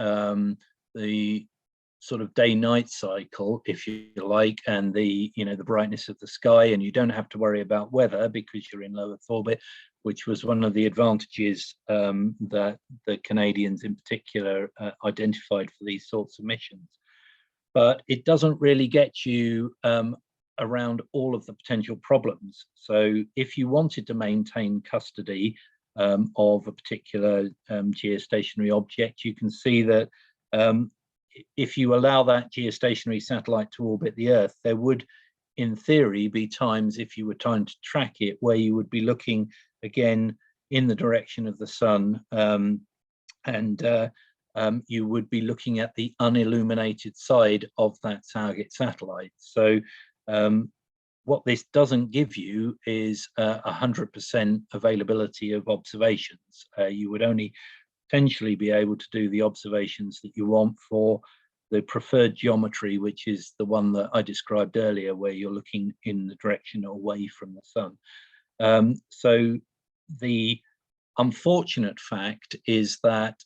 sort of day-night cycle, if you like, and the, you know, the brightness of the sky, and you don't have to worry about weather because you're in low Earth orbit, which was one of the advantages that the Canadians in particular identified for these sorts of missions. But it doesn't really get you around all of the potential problems. So if you wanted to maintain custody of a particular geostationary object, you can see that if you allow that geostationary satellite to orbit the Earth, there would, in theory, be times, if you were trying to track it, where you would be looking again in the direction of the sun, and you would be looking at the unilluminated side of that target satellite. So what this doesn't give you is 100% availability of observations. You would only potentially be able to do the observations that you want for the preferred geometry, which is the one that I described earlier, where you're looking in the direction away from the sun. So the unfortunate fact is that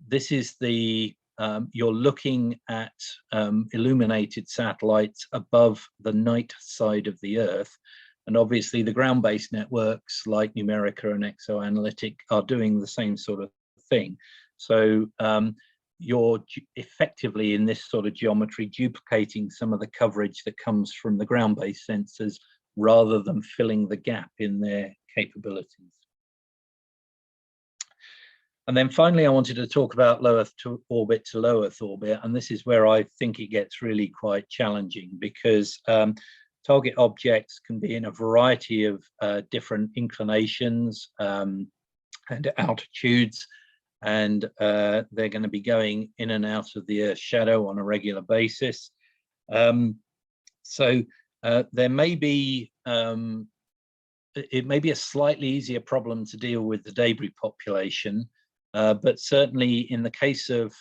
this is the you're looking at illuminated satellites above the night side of the Earth. And obviously the ground-based networks like Numerica and ExoAnalytic are doing the same sort of thing. So you're effectively in this sort of geometry duplicating some of the coverage that comes from the ground-based sensors rather than filling the gap in their capabilities. And then finally, I wanted to talk about low Earth to orbit to low Earth orbit. And this is where I think it gets really quite challenging, because target objects can be in a variety of different inclinations and altitudes, and they're going to be going in and out of the Earth's shadow on a regular basis. So there may be, it may be a slightly easier problem to deal with the debris population, but certainly in the case of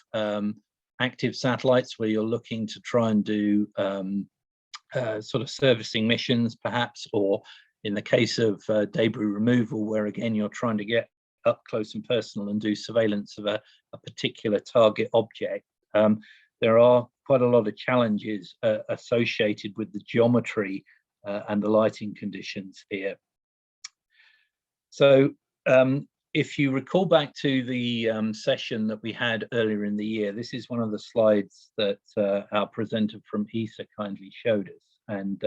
active satellites where you're looking to try and do sort of servicing missions perhaps, or in the case of debris removal, where again you're trying to get up close and personal and do surveillance of a particular target object, there are quite a lot of challenges associated with the geometry and the lighting conditions here. So if you recall back to the session that we had earlier in the year, this is one of the slides that our presenter from ESA kindly showed us. And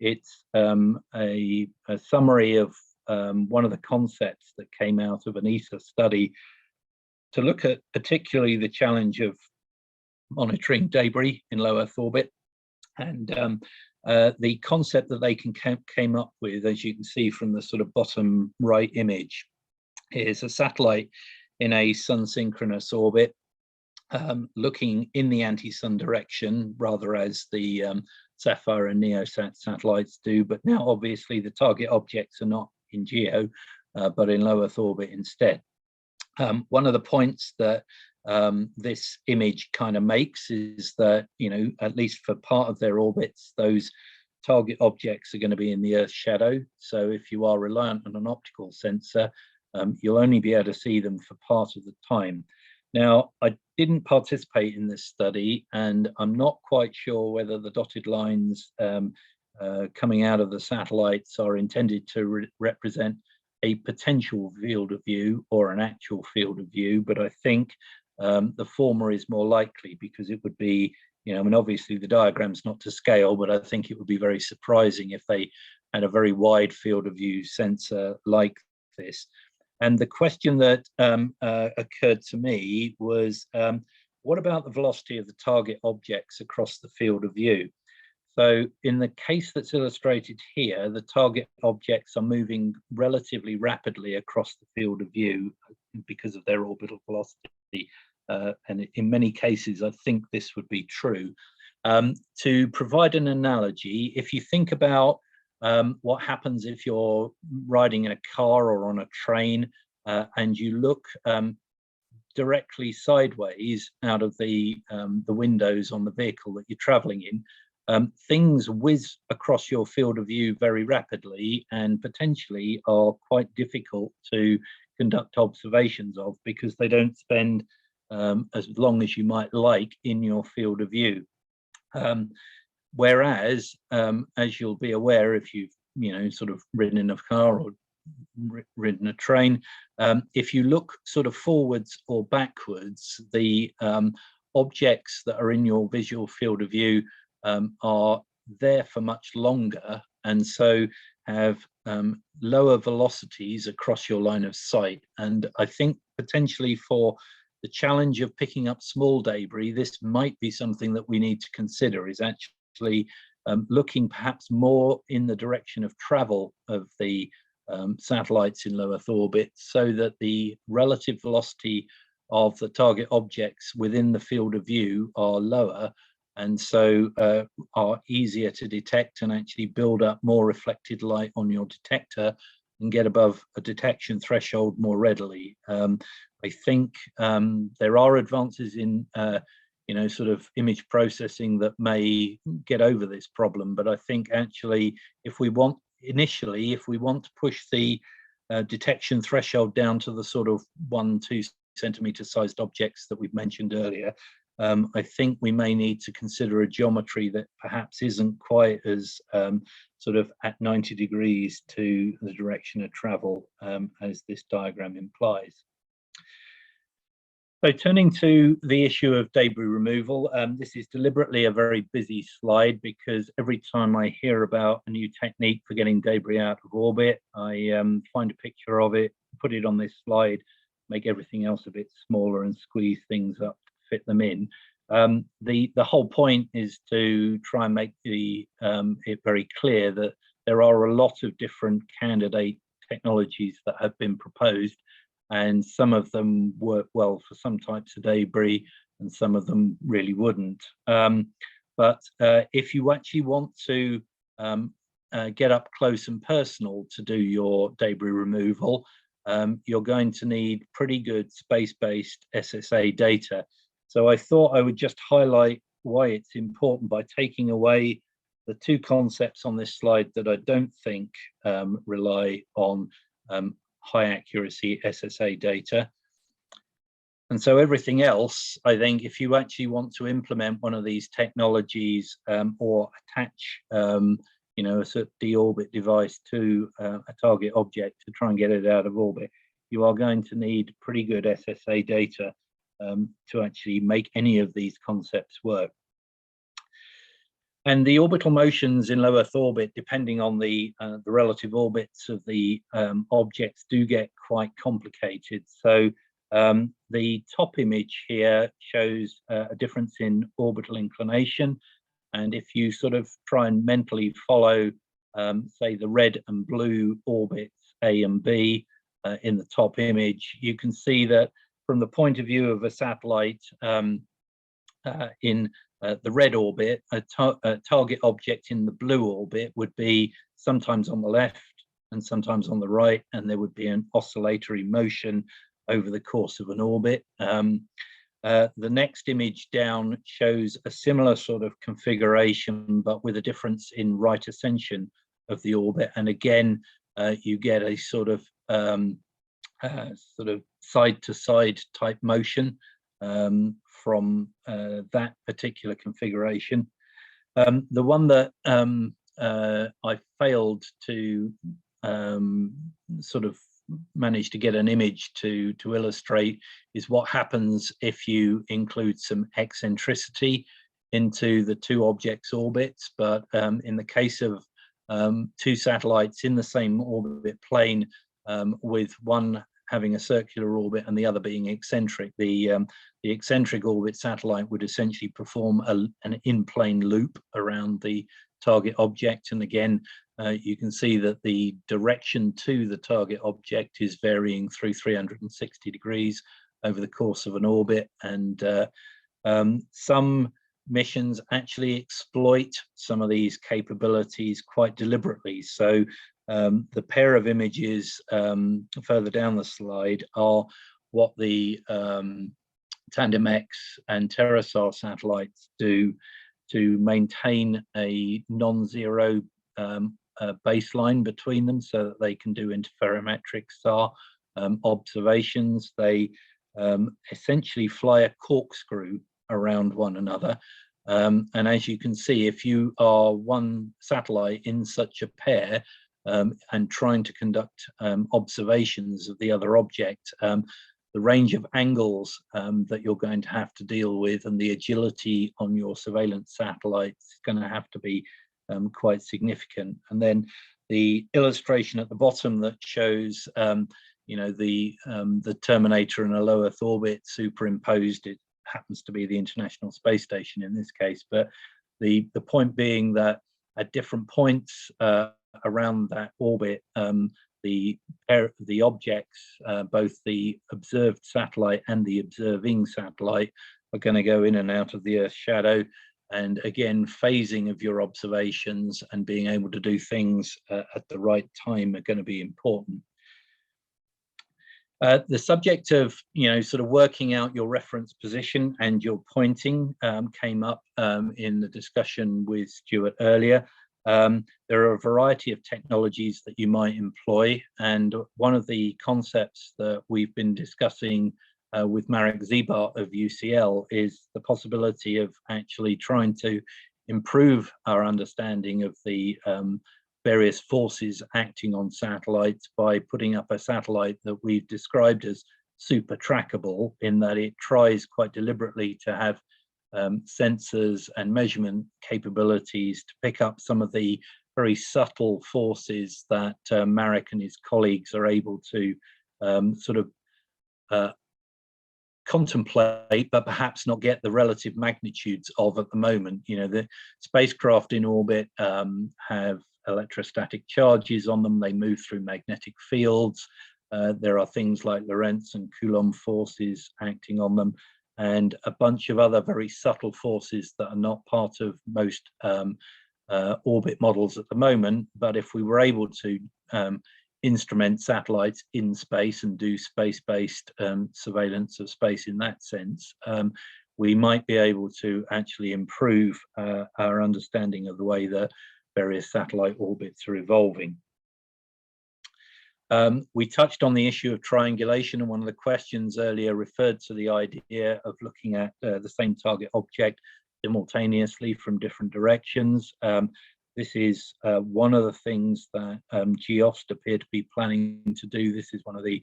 it's a summary of one of the concepts that came out of an ESA study to look at particularly the challenge of monitoring debris in low Earth orbit. And the concept that they came up with, as you can see from the sort of bottom right image, is a satellite in a sun-synchronous orbit, looking in the anti-sun direction, rather as the Sapphire and NEOSSat satellites do. But now, obviously, the target objects are not in GEO, but in low Earth orbit instead. One of the points that this image kind of makes is that, you know, at least for part of their orbits, those target objects are going to be in the Earth's shadow. So if you are reliant on an optical sensor, you'll only be able to see them for part of the time. Now, I didn't participate in this study, and I'm not quite sure whether the dotted lines coming out of the satellites are intended to represent a potential field of view or an actual field of view, but I think the former is more likely, because it would be, you know, I mean, obviously the diagram's not to scale, but I think it would be very surprising if they had a very wide field of view sensor like this. And the question that occurred to me was, what about the velocity of the target objects across the field of view? So in the case that's illustrated here, the target objects are moving relatively rapidly across the field of view because of their orbital velocity. And in many cases, I think this would be true. To provide an analogy, if you think about what happens if you're riding in a car or on a train and you look directly sideways out of the windows on the vehicle that you're traveling in, things whiz across your field of view very rapidly and potentially are quite difficult to conduct observations of, because they don't spend as long as you might like in your field of view. Whereas, as you'll be aware, if you've, you know, sort of ridden in a car or ridden a train, if you look sort of forwards or backwards, the objects that are in your visual field of view are there for much longer, and so have lower velocities across your line of sight. And I think potentially for the challenge of picking up small debris, this might be something that we need to consider, is actually looking perhaps more in the direction of travel of the satellites in low Earth orbit, so that the relative velocity of the target objects within the field of view are lower, and so are easier to detect and actually build up more reflected light on your detector and get above a detection threshold more readily. I think there are advances in you know, sort of image processing that may get over this problem, but I think actually if we want to push the detection threshold down to the sort of 1-2 centimeter sized objects that we've mentioned earlier, I think we may need to consider a geometry that perhaps isn't quite as sort of at 90 degrees to the direction of travel as this diagram implies. So turning to the issue of debris removal, this is deliberately a very busy slide, because every time I hear about a new technique for getting debris out of orbit, I find a picture of it, put it on this slide, make everything else a bit smaller and squeeze things up to fit them in. The whole point is to try and make it very clear that there are a lot of different candidate technologies that have been proposed, and some of them work well for some types of debris and some of them really wouldn't. But if you actually want to get up close and personal to do your debris removal, you're going to need pretty good space-based SSA data. So I thought I would just highlight why it's important by taking away the two concepts on this slide that I don't think rely on high accuracy SSA data. And so everything else, I think, if you actually want to implement one of these technologies or attach, you know, a sort of deorbit device to a target object to try and get it out of orbit, you are going to need pretty good SSA data to actually make any of these concepts work. And the orbital motions in low Earth orbit, depending on the relative orbits of the objects, do get quite complicated. So The top image here shows a difference in orbital inclination. And if you sort of try and mentally follow, say, the red and blue orbits A and B in the top image, you can see that from the point of view of a satellite in the red orbit, a target object in the blue orbit would be sometimes on the left and sometimes on the right, and there would be an oscillatory motion over the course of an orbit. The next image down shows a similar sort of configuration, but with a difference in right ascension of the orbit. And again, you get a sort of side to side type motion from that particular configuration. The one that I failed to sort of manage to get an image to illustrate is what happens if you include some eccentricity into the two objects' orbits. But in the case of two satellites in the same orbit plane, with one having a circular orbit and the other being eccentric, the eccentric orbit satellite would essentially perform an in-plane loop around the target object. And again, you can see that the direction to the target object is varying through 360 degrees over the course of an orbit. And some missions actually exploit some of these capabilities quite deliberately. So the pair of images further down the slide are what the TandemX and TerraSAR satellites do to maintain a non-zero baseline between them so that they can do interferometric SAR observations. They essentially fly a corkscrew around one another. And as you can see, if you are one satellite in such a pair and trying to conduct observations of the other object, the range of angles that you're going to have to deal with and the agility on your surveillance satellites is going to have to be quite significant. And then the illustration at the bottom that shows, the Terminator in a low Earth orbit superimposed, it happens to be the International Space Station in this case, but the point being that at different points around that orbit, the objects, both the observed satellite and the observing satellite, are going to go in and out of the Earth's shadow. And again, phasing of your observations and being able to do things at the right time are going to be important. The subject of, sort of working out your reference position and your pointing came up in the discussion with Stuart earlier. There are a variety of technologies that you might employ, and one of the concepts that we've been discussing with Marek Zibart of UCL is the possibility of actually trying to improve our understanding of the various forces acting on satellites by putting up a satellite that we've described as super trackable, in that it tries quite deliberately to have sensors and measurement capabilities to pick up some of the very subtle forces that Marek and his colleagues are able to contemplate, but perhaps not get the relative magnitudes of at the moment. The spacecraft in orbit have electrostatic charges on them. They move through magnetic fields. There are things like Lorentz and Coulomb forces acting on them, and a bunch of other very subtle forces that are not part of most orbit models at the moment. But if we were able to instrument satellites in space and do space-based surveillance of space in that sense, we might be able to actually improve our understanding of the way that various satellite orbits are evolving. We touched on the issue of triangulation, and one of the questions earlier referred to the idea of looking at the same target object simultaneously from different directions. This is one of the things that GNOSIS appear to be planning to do. This is one of the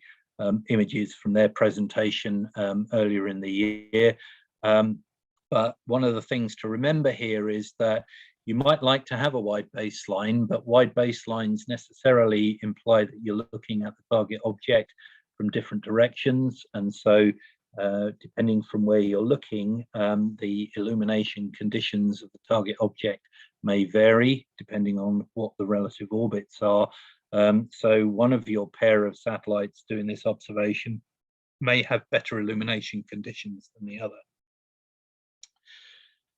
images from their presentation earlier in the year. But one of the things to remember here is that you might like to have a wide baseline, but wide baselines necessarily imply that you're looking at the target object from different directions, and so depending from where you're looking, the illumination conditions of the target object may vary depending on what the relative orbits are. So one of your pair of satellites doing this observation may have better illumination conditions than the other.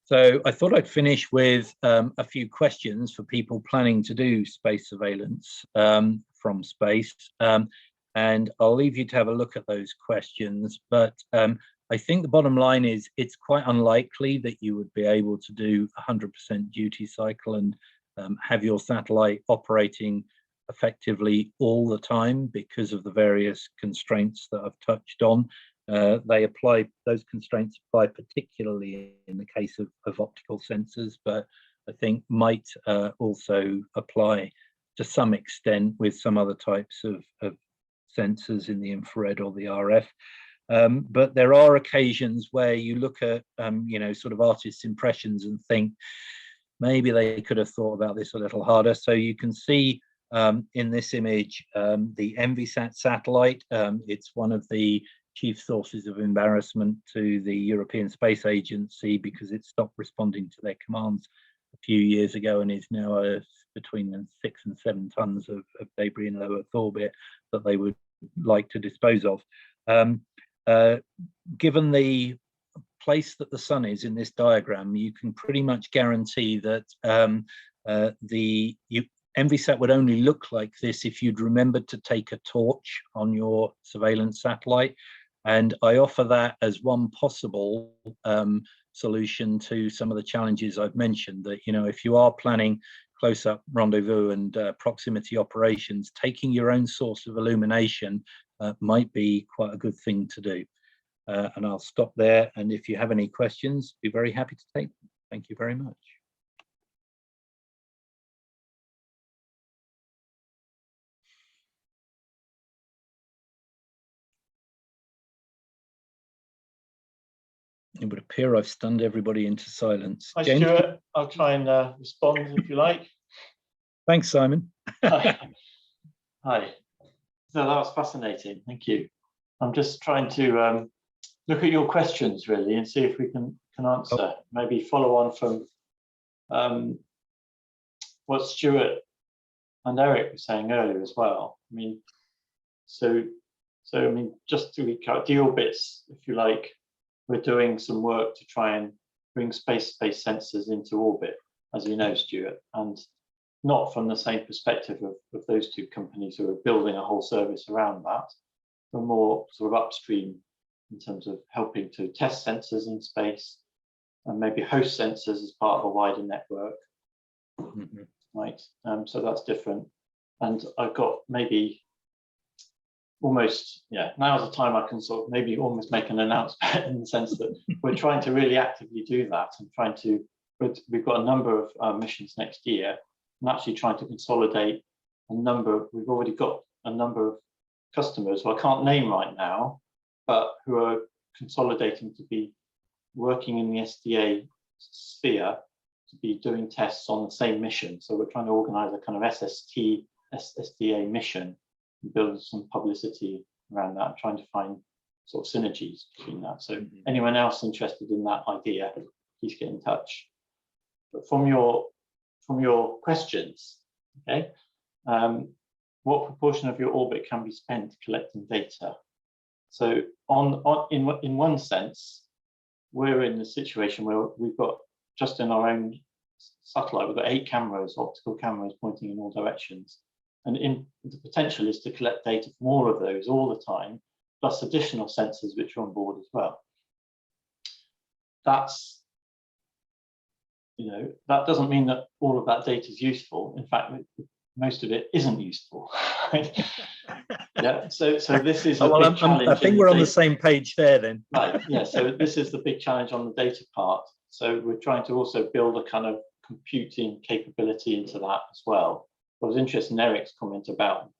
So I thought I'd finish with a few questions for people planning to do space surveillance from space. And I'll leave you to have a look at those questions. But I think the bottom line is it's quite unlikely that you would be able to do 100% duty cycle and have your satellite operating effectively all the time because of the various constraints that I've touched on. Those constraints apply particularly in the case of optical sensors, but I think might also apply to some extent with some other types of sensors in the infrared or the RF. But there are occasions where you look at, sort of artists' impressions and think maybe they could have thought about this a little harder. So you can see in this image the NEOSSat satellite. It's one of the chief sources of embarrassment to the European Space Agency because it stopped responding to their commands a few years ago and is now between 6 and 7 tons of debris in low Earth orbit that they would like to dispose of. Given the place that the sun is in this diagram, you can pretty much guarantee that NEOSSat would only look like this if you'd remembered to take a torch on your surveillance satellite. And I offer that as one possible solution to some of the challenges I've mentioned, that, if you are planning close-up rendezvous and proximity operations, taking your own source of illumination might be quite a good thing to do. And I'll stop there. And if you have any questions, be very happy to take them. Thank you very much. It would appear I've stunned everybody into silence. Hi, James? Stuart. I'll try and respond if you like. Thanks, Simon. Hi. Hi. So that was fascinating. Thank you. I'm just trying to look at your questions really and see if we can answer. Maybe follow on from what Stuart and Eric were saying earlier as well. I mean, so I mean, just to recap, the orbits, if you like, we're doing some work to try and bring space-based sensors into orbit, as you know, Stuart, and not from the same perspective of those two companies who are building a whole service around that, but more sort of upstream in terms of helping to test sensors in space and maybe host sensors as part of a wider network, right? So that's different. And I've got maybe almost, now's the time I can sort of maybe almost make an announcement in the sense that we're trying to really actively do that and we've got a number of missions next year and actually trying to consolidate we've already got a number of customers who I can't name right now, but who are consolidating to be working in the SDA sphere to be doing tests on the same mission. So we're trying to organize a kind of SDA mission, build some publicity around that, trying to find sort of synergies between that. So anyone else interested in that idea, please get in touch. But from your questions, okay, what proportion of your orbit can be spent collecting data? So in one sense, we're in the situation where we've got, just in our own satellite, we've got 8 cameras, optical cameras pointing in all directions. And the potential is to collect data from all of those all the time, plus additional sensors which are on board as well. That's, that doesn't mean that all of that data is useful. In fact, most of it isn't useful. Right? Yeah. So this is a big challenge. I think we're on the same page there then. Right. Yeah. So this is the big challenge on the data part. So we're trying to also build a kind of computing capability into that as well. I was interested in Eric's comment about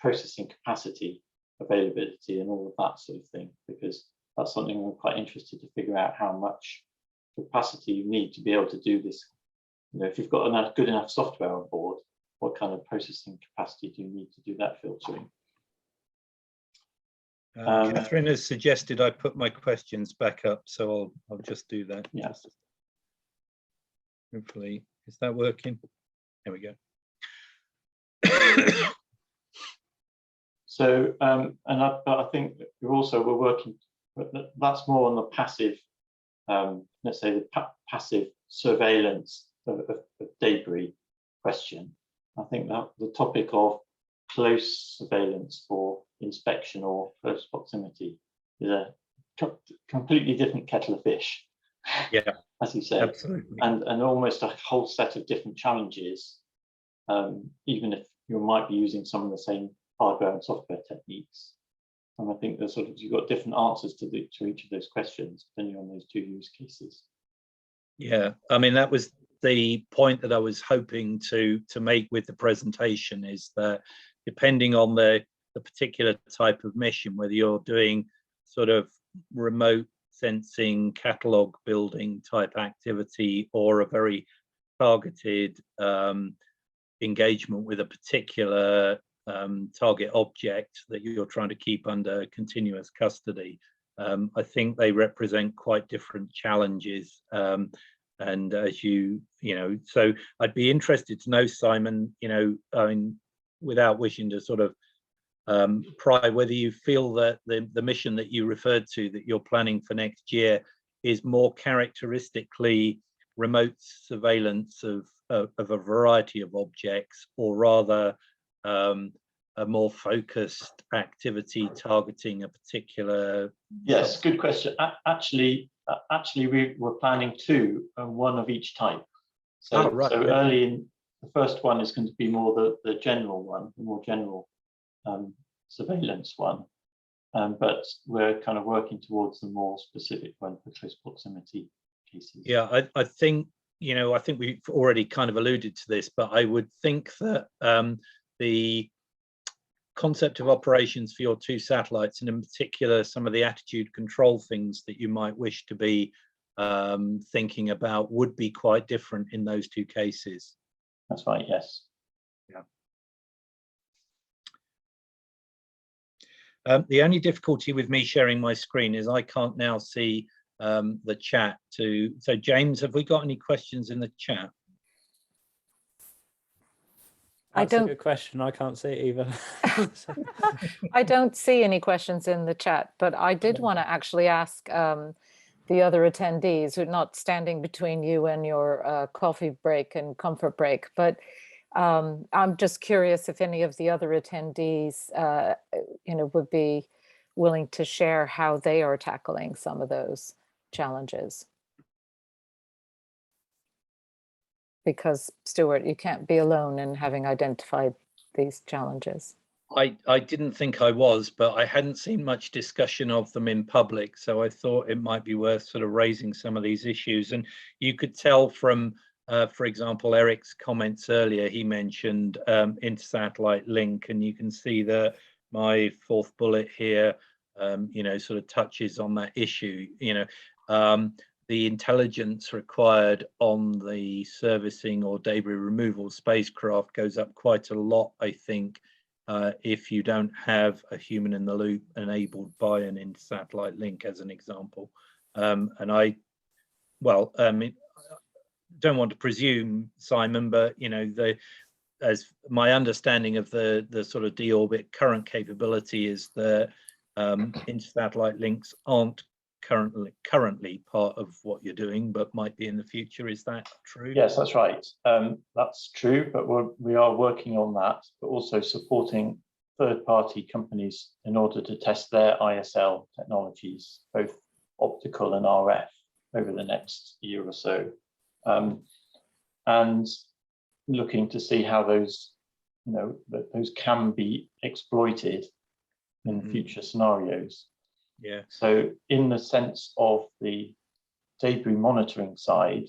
processing capacity, availability, and all of that sort of thing, because that's something we're quite interested to figure out how much capacity you need to be able to do this. If you've got good enough software on board, what kind of processing capacity do you need to do that filtering? Catherine has suggested I put my questions back up, so I'll just do that. Yeah. Hopefully, is that working? There we go. So, but I think we're working, that's more on the passive, let's say the passive surveillance of debris question. I think that the topic of close surveillance for inspection or close proximity is a completely different kettle of fish. Yeah, as you say, absolutely. and almost a whole set of different challenges, even if you might be using some of the same hardware and software techniques. And I think there's sort of, you've got different answers to each of those questions depending on those two use cases. Yeah, I mean, that was the point that I was hoping to make with the presentation, is that depending on the particular type of mission, whether you're doing sort of remote sensing, catalog building type activity, or a very targeted engagement with a particular target object that you're trying to keep under continuous custody, I think they represent quite different challenges. And as you know, so I'd be interested to know, Simon, you know, I mean, without wishing to sort of pry, whether you feel that the mission that you referred to that you're planning for next year is more characteristically remote surveillance of a variety of objects, or rather a more focused activity targeting a particular. Yes, good question. Actually, we were planning two, one of each type. So, right. So early in the first one is going to be more the general one, the more general surveillance one, but we're kind of working towards the more specific one for close proximity cases. Yeah, I think, you know, I think we've already kind of alluded to this, but I would think that the concept of operations for your two satellites, and in particular some of the attitude control things that you might wish to be thinking about, would be quite different in those two cases. That's right, yes. Yeah. The only difficulty with me sharing my screen is I can't now see the chat. So James, have we got any questions in the chat? That's a good question. I can't see it either. I don't see any questions in the chat, but I did want to actually ask the other attendees, who are not standing between you and your coffee break and comfort break, but I'm just curious if any of the other attendees, you know, would be willing to share how they are tackling some of those challenges. Because, Stuart, you can't be alone in having identified these challenges. I didn't think I was, but I hadn't seen much discussion of them in public, so I thought it might be worth sort of raising some of these issues. And you could tell from, for example, Eric's comments earlier, he mentioned inter-satellite link, and you can see that my fourth bullet here, you know, sort of touches on that issue. You know, the intelligence required on the servicing or debris removal spacecraft goes up quite a lot, I think, if you don't have a human in the loop enabled by an inter-satellite link, as an example. And I, well, don't want to presume, Simon, but you know, as my understanding of the sort of deorbit current capability is that inter-satellite links aren't currently part of what you're doing, but might be in the future. Is that true? Yes, that's right. That's true, but we are working on that, but also supporting third-party companies in order to test their ISL technologies, both optical and RF, over the next year or so, and looking to see how those, you know, those can be exploited in future scenarios. Yeah. So in the sense of the debris monitoring side,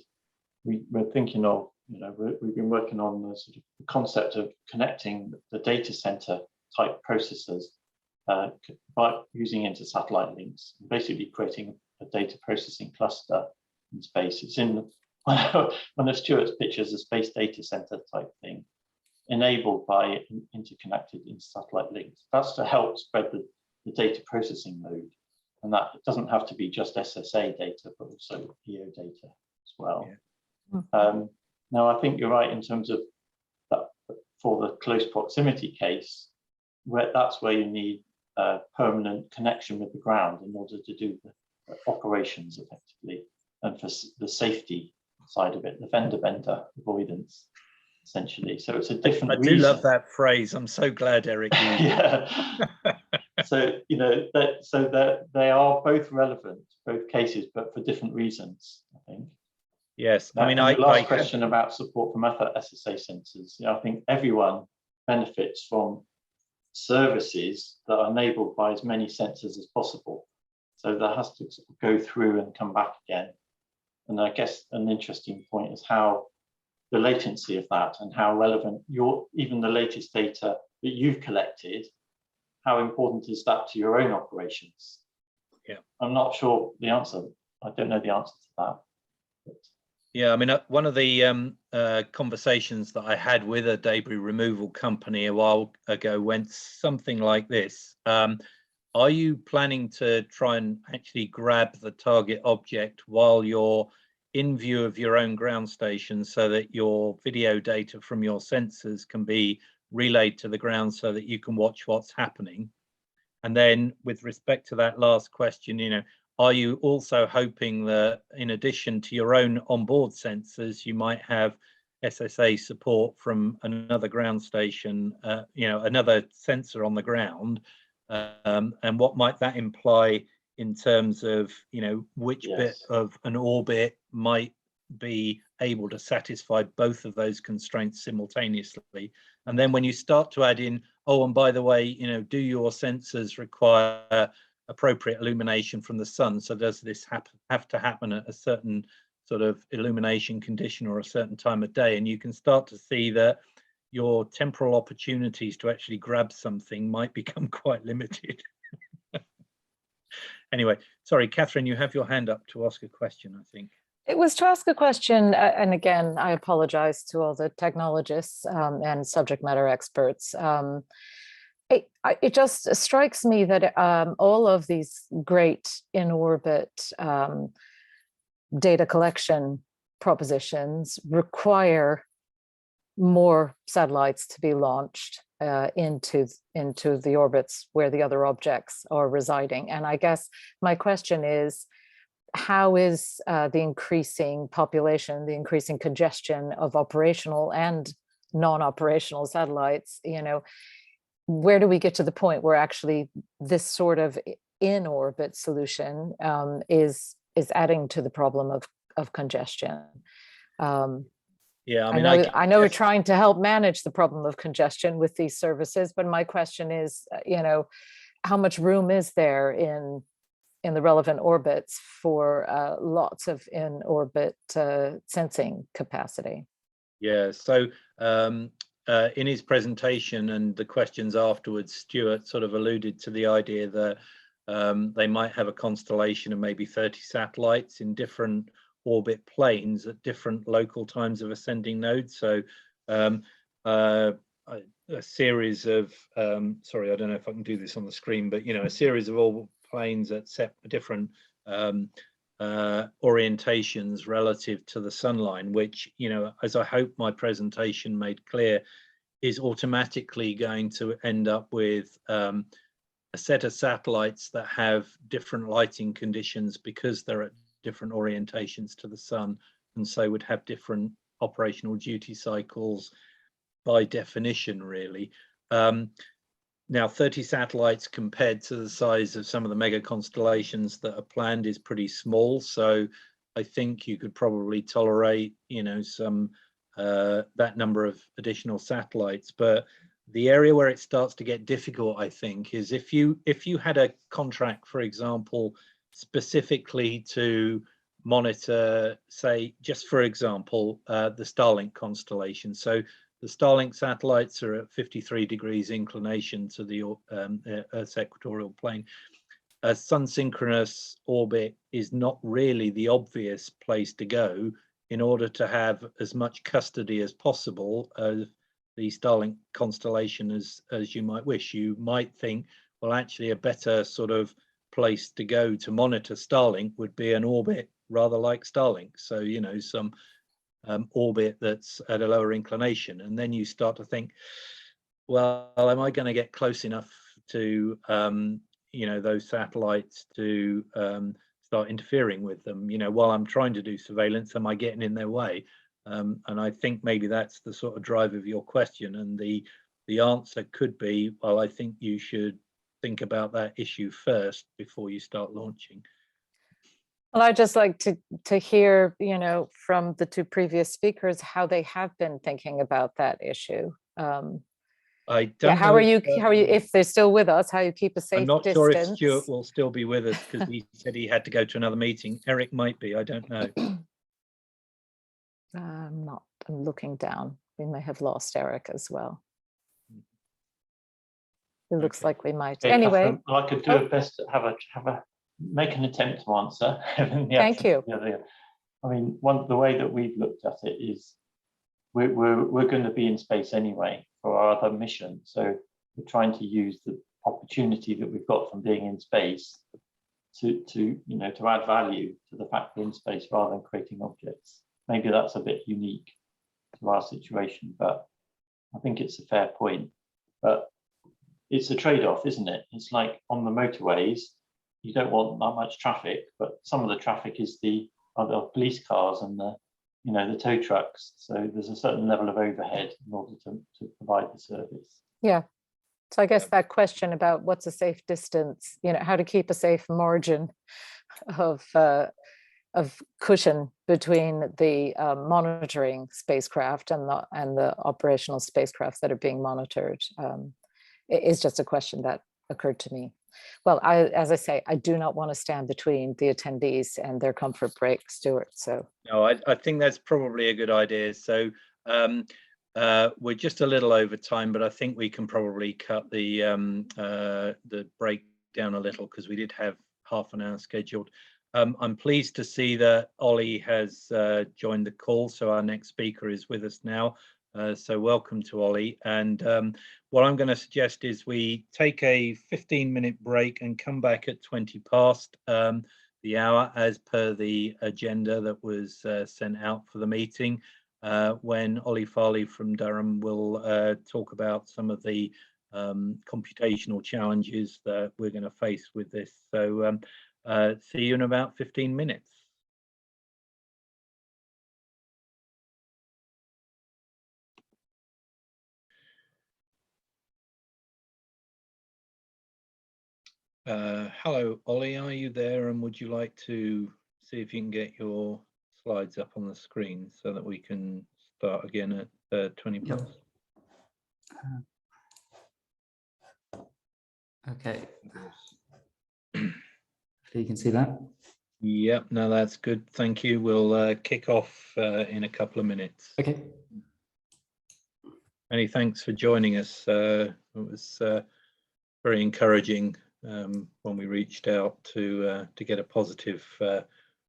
we're thinking of, you know, we've been working on the sort of concept of connecting the data center type processors by using inter-satellite links, basically creating a data processing cluster in space. It's in one of Stuart's pictures, a space data center type thing, enabled by interconnected inter-satellite links. That's to help spread the data processing mode. And that it doesn't have to be just SSA data, but also EO data as well. Mhm. Now, I think you're right in terms of that for the close proximity case, that's where you need a permanent connection with the ground in order to do the operations effectively, and for the safety side of it, the fender bender avoidance, essentially. So it's a different I do love that phrase. I'm so glad Eric used yeah. So, you know, that they are both relevant, both cases, but for different reasons, I think. Yes, I mean, and the last question about support from other SSA sensors. You know, I think everyone benefits from services that are enabled by as many sensors as possible. So that has to sort of go through and come back again. And I guess an interesting point is how the latency of that and how relevant even the latest data that you've collected, how important is that to your own operations? Yeah, I'm not sure the answer. I don't know the answer to that. But... Yeah, I mean, one of the conversations that I had with a debris removal company a while ago went something like this. Are you planning to try and actually grab the target object while you're in view of your own ground station, so that your video data from your sensors can be relayed to the ground so that you can watch what's happening? And then with respect to that last question, you know, are you also hoping that in addition to your own onboard sensors, you might have SSA support from another ground station, you know, another sensor on the ground? And what might that imply in terms of, you know, which bit of an orbit might be able to satisfy both of those constraints simultaneously? And then when you start to add in, oh, and by the way, you know, do your sensors require appropriate illumination from the sun? So does this have to happen at a certain sort of illumination condition or a certain time of day? And you can start to see that your temporal opportunities to actually grab something might become quite limited. Anyway, sorry, Catherine, you have your hand up to ask a question, I think. It was to ask a question, and again, I apologize to all the technologists and subject matter experts. It just strikes me that all of these great in-orbit data collection propositions require more satellites to be launched into the orbits where the other objects are residing. And I guess my question is, how is the increasing population, the increasing congestion of operational and non-operational satellites, you know, where do we get to the point where actually this sort of in-orbit solution is adding to the problem of congestion? Yeah, I mean, I know we're trying to help manage the problem of congestion with these services, but my question is, you know, how much room is there in the relevant orbits for lots of in-orbit sensing capacity? Yeah, so in his presentation and the questions afterwards, Stuart sort of alluded to the idea that they might have a constellation of maybe 30 satellites in different orbit planes at different local times of ascending nodes. So a series of, sorry, I don't know if I can do this on the screen, but, you know, a series of orbit planes at different orientations relative to the sunline, which, you know, as I hope my presentation made clear, is automatically going to end up with a set of satellites that have different lighting conditions because they're at different orientations to the sun, and so would have different operational duty cycles by definition, really. Now, 30 satellites compared to the size of some of the mega constellations that are planned is pretty small. So I think you could probably tolerate, you know, some that number of additional satellites. But the area where it starts to get difficult, I think, is if you had a contract, for example, specifically to monitor, say, just for example, the Starlink constellation. So the Starlink satellites are at 53 degrees inclination to the Earth's equatorial plane. A sun-synchronous orbit is not really the obvious place to go in order to have as much custody as possible of the Starlink constellation as you might wish. You might think, well, actually a better sort of place to go to monitor Starlink would be an orbit rather like Starlink. So, you know, some orbit that's at a lower inclination. And then you start to think, well, am I going to get close enough to, you know, those satellites to start interfering with them? You know, while I'm trying to do surveillance, am I getting in their way? And I think maybe that's the sort of drive of your question. And the answer could be, well, I think you should think about that issue first before you start launching. Well, I'd just like to hear, you know, from the two previous speakers, how they have been thinking about that issue. I don't Yeah, how know are you, if they're still with us, how you keep a safe I'm not distance? sure if Stuart will still be with us because he said he had to go to another meeting. Eric might be, I don't know. I'm looking down. We may have lost Eric as well. It looks Okay. like we might. Okay, Anyway, Catherine, I could do a best to make an attempt to answer. Thank you. I mean, the way that we've looked at it is we're going to be in space anyway for our other mission. So we're trying to use the opportunity that we've got from being in space to add value to the fact we're in space rather than creating objects. Maybe that's a bit unique to our situation, but I think it's a fair point. But it's a trade-off, isn't it? It's like on the motorways, you don't want that much traffic, but some of the traffic is the other police cars and the tow trucks. So there's a certain level of overhead in order to provide the service. Yeah. So I guess that question about what's a safe distance, you know, how to keep a safe margin of cushion between the monitoring spacecraft and the operational spacecraft that are being monitored is just a question that occurred to me. Well, as I say, I do not want to stand between the attendees and their comfort break, Stuart. So no, I think that's probably a good idea. So we're just a little over time, but I think we can probably cut the break down a little because we did have half an hour scheduled. I'm pleased to see that Ollie has joined the call. So our next speaker is with us now. So welcome to Ollie. And what I'm going to suggest is we take a 15-minute break and come back at 20 past the hour as per the agenda that was sent out for the meeting, when Ollie Farley from Durham will talk about some of the computational challenges that we're going to face with this. So see you in about 15 minutes. Hello, Ollie, are you there? And would you like to see if you can get your slides up on the screen so that we can start again at 20 past? Okay. You can see that. Yep, no, that's good. Thank you. We'll kick off in a couple of minutes. Okay. Many thanks for joining us. It was very encouraging when we reached out to get a positive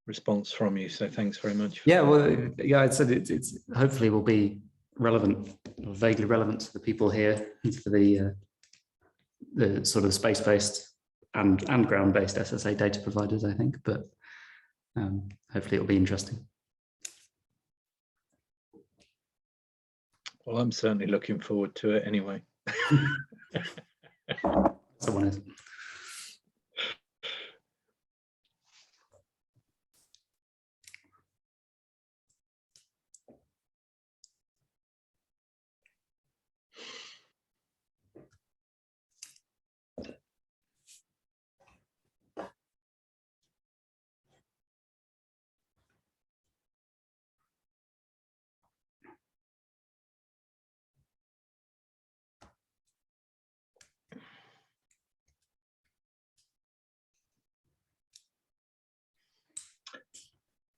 response from you. So thanks very much. Yeah, well, yeah, I said it's hopefully will be relevant or vaguely relevant to the people here, for the sort of space-based and ground-based SSA data providers, I think, but hopefully it'll be interesting. Well, I'm certainly looking forward to it anyway. Someone is.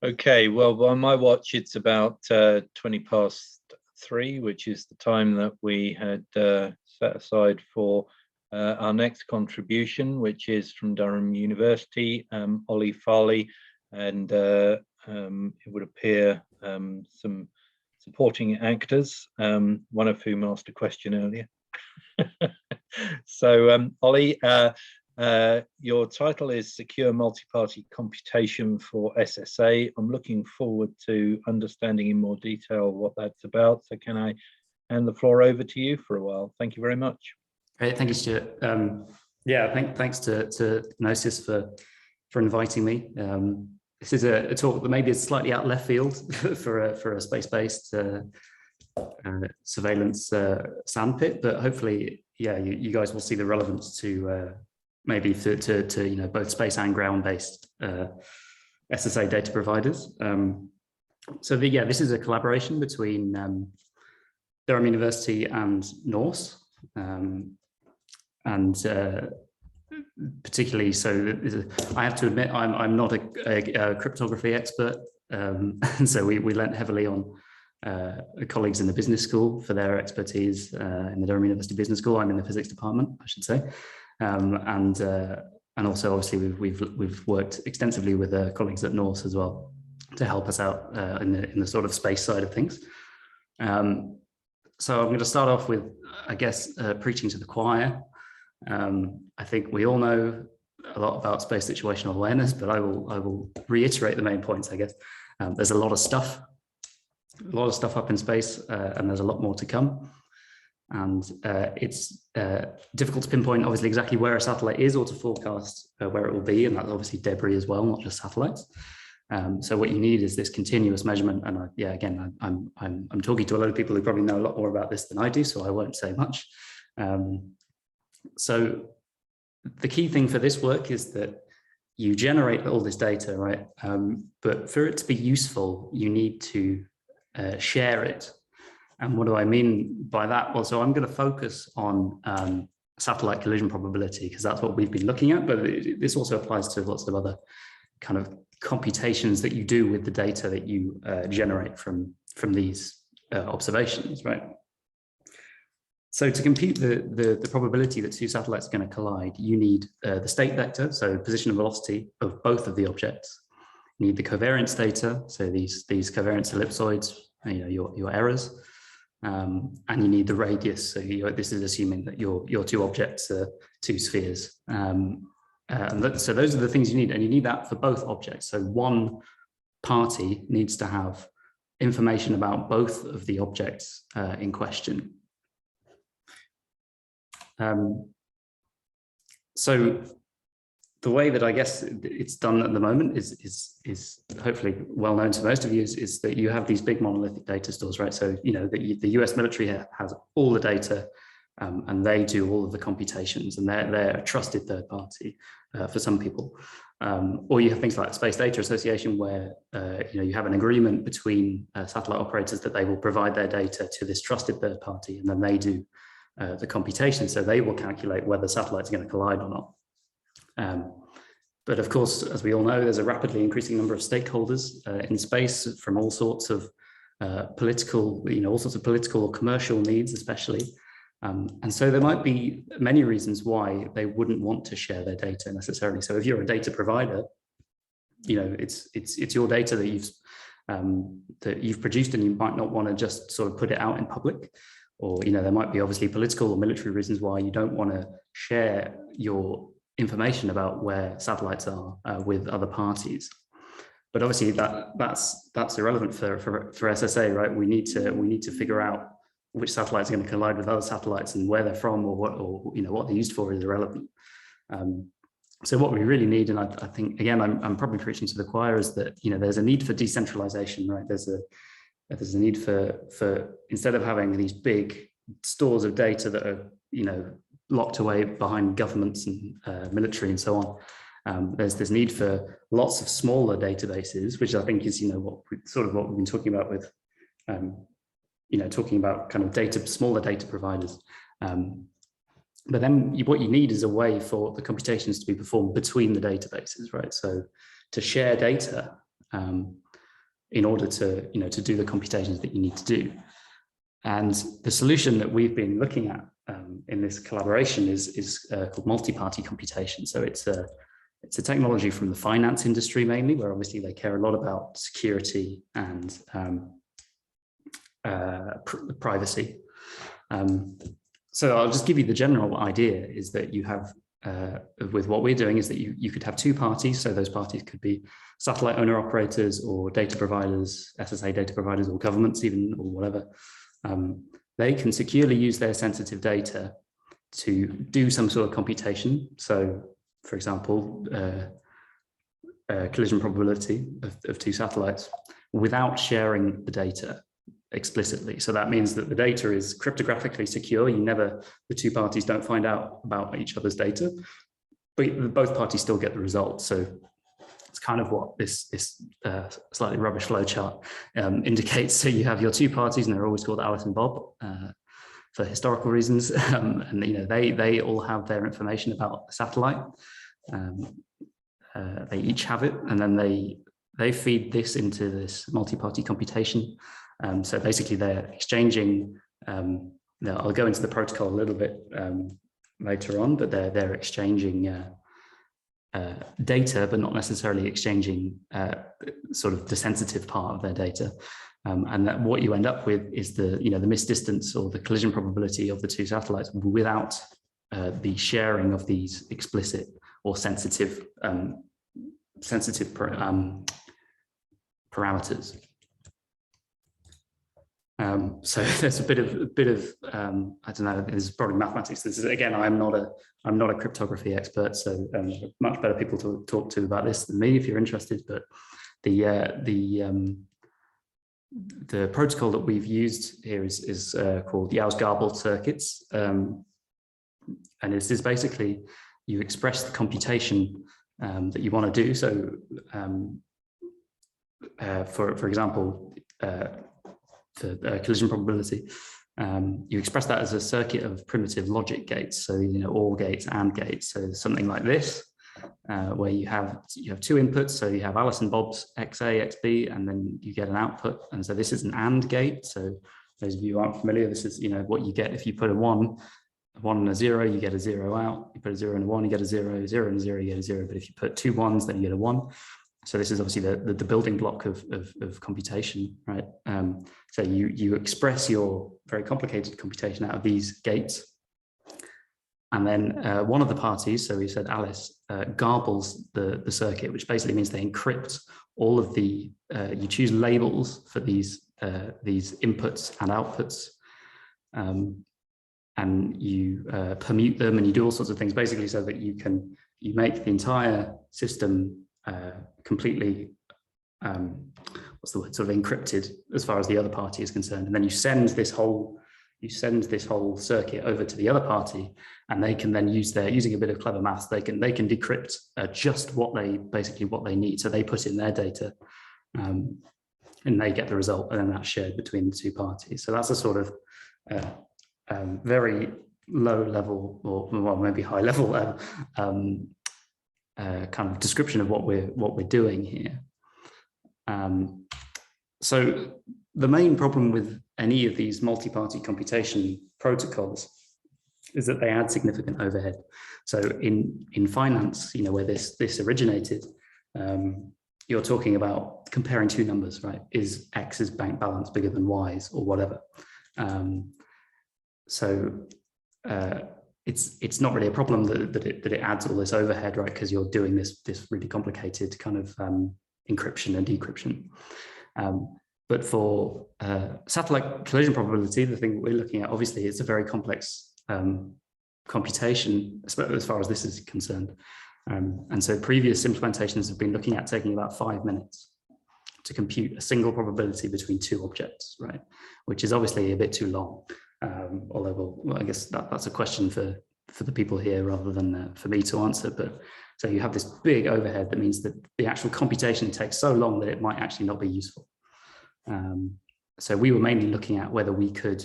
Okay, well, by my watch, it's about 20 past 3, which is the time that we had set aside for our next contribution, which is from Durham University, Ollie Farley, and it would appear some supporting actors, one of whom asked a question earlier. So, Ollie, your title is Secure Multi-Party Computation for SSA. I'm looking forward to understanding in more detail what that's about. So can I hand the floor over to you for a while? Thank you very much. Great, thank you, Stuart. Yeah, thanks to GNOSIS for inviting me. This is a talk that maybe is slightly out left field for a space-based surveillance sandpit, but hopefully, yeah, you guys will see the relevance to maybe to both space and ground-based SSA data providers. So this is a collaboration between Durham University and NORS, and particularly, so I have to admit I'm not a cryptography expert, and so we lent heavily on colleagues in the business school for their expertise in the Durham University Business School. I'm in the physics department, I should say, and also obviously we've worked extensively with colleagues at NORS as well to help us out in the sort of space side of things. So I'm going to start off with, I guess, preaching to the choir. I think we all know a lot about space situational awareness, but I will reiterate the main points, I guess. There's a lot of stuff up in space, and there's a lot more to come. And it's difficult to pinpoint, obviously, exactly where a satellite is or to forecast where it will be, and that's obviously debris as well, not just satellites. So what you need is this continuous measurement. And again, I'm talking to a lot of people who probably know a lot more about this than I do, so I won't say much. So the key thing for this work is that you generate all this data, right? But for it to be useful, you need to share it. And what do I mean by that? Well, so I'm going to focus on satellite collision probability, because that's what we've been looking at, but this also applies to lots of other kind of computations that you do with the data that you generate from these observations, right? So to compute the probability that two satellites are going to collide, you need the state vector, so position and velocity of both of the objects. You need the covariance data, so these covariance ellipsoids, your errors, and you need the radius. So this is assuming that your two objects are two spheres. So those are the things you need, and you need that for both objects. So one party needs to have information about both of the objects in question. So the way that I guess it's done at the moment is hopefully well known to most of you, is that you have these big monolithic data stores, right? So the US military has all the data, and they do all of the computations, and they're a trusted third party for some people. Or you have things like Space Data Association, where you have an agreement between satellite operators that they will provide their data to this trusted third party, and then they do the computation. So they will calculate whether satellites are going to collide or not. But of course, as we all know, there's a rapidly increasing number of stakeholders in space from all sorts of political, all sorts of political or commercial needs, especially. And so there might be many reasons why they wouldn't want to share their data necessarily. So if you're a data provider, it's your data that you've produced, and you might not want to just sort of put it out in public. Or there might be obviously political or military reasons why you don't want to share your information about where satellites are with other parties. But obviously that's irrelevant for SSA, right? We need to figure out which satellites are going to collide with other satellites, and where they're from, or what they're used for is irrelevant. So what we really need, and I think again I'm probably preaching to the choir, is that there's a need for decentralization, right? There's a need for instead of having these big stores of data that are locked away behind governments and military and so on, there's this need for lots of smaller databases, which I think is what we've been talking about with talking about kind of smaller data providers. But then what you need is a way for the computations to be performed between the databases, right? So to share data in order to do the computations that you need to do. And the solution that we've been looking at in this collaboration is called multi-party computation. So it's a technology from the finance industry mainly, where obviously they care a lot about security and privacy. So I'll just give you the general idea is that you have, with what we're doing is that you could have two parties. So those parties could be satellite owner operators or data providers, SSA data providers or governments even, or whatever. They can securely use their sensitive data to do some sort of computation. So for example, collision probability of two satellites without sharing the data explicitly. So that means that the data is cryptographically secure. The two parties don't find out about each other's data, but both parties still get the results. So it's kind of what this slightly rubbish flowchart indicates. So you have your two parties, and they're always called Alice and Bob for historical reasons, and they all have their information about the satellite. They each have it, and then they feed this into this multi-party computation. So basically they're exchanging, I'll go into the protocol a little bit later on, but they're exchanging data, but not necessarily exchanging sort of the sensitive part of their data. And that what you end up with is the misdistance or the collision probability of the two satellites without the sharing of these explicit or sensitive parameters. So there's a bit of I don't know, this is probably mathematics. This is, again, I'm not a cryptography expert, so much better people to talk to about this than me if you're interested. But the protocol that we've used here is called Gauss-Garbled circuits, and this is basically you express the computation that you want to do. So for example, for collision probability, you express that as a circuit of primitive logic gates. So OR gates, AND gates. So something like this, where you have two inputs. So you have Alice and Bob's XA, XB, and then you get an output. And so this is an AND gate. So those of you who aren't familiar, this is what you get if you put a 1 and a 0, you get a 0 out. You put a 0 and a 1, you get a 0, 0 and a 0, you get a 0. But if you put two 1s, then you get a 1. So this is obviously the building block of computation, right? So you express your very complicated computation out of these gates. And then one of the parties, so we said Alice, garbles the circuit, which basically means they encrypt all of the, you choose labels for these inputs and outputs. And you permute them, and you do all sorts of things, basically so that you make the entire system completely, what's the word, sort of encrypted as far as the other party is concerned. And then you send this whole circuit over to the other party, and they can then using a bit of clever maths, they can decrypt just what they need. So they put in their data, and they get the result, and then that's shared between the two parties. So that's a sort of very low level, or well, maybe high level kind of description of what we're doing here. So the main problem with any of these multi-party computation protocols is that they add significant overhead. So in finance, where this originated, you're talking about comparing two numbers, right? Is X's bank balance bigger than Y's or whatever? It's not really a problem that it adds all this overhead, right? Because you're doing this really complicated kind of encryption and decryption. But for satellite collision probability, the thing that we're looking at, obviously, it's a very complex computation, as far as this is concerned. And so previous implementations have been looking at taking about 5 minutes to compute a single probability between two objects, right? Which is obviously a bit too long. Although, well, I guess that's a question for the people here rather than for me to answer. But so you have this big overhead that means that the actual computation takes so long that it might actually not be useful. So we were mainly looking at whether we could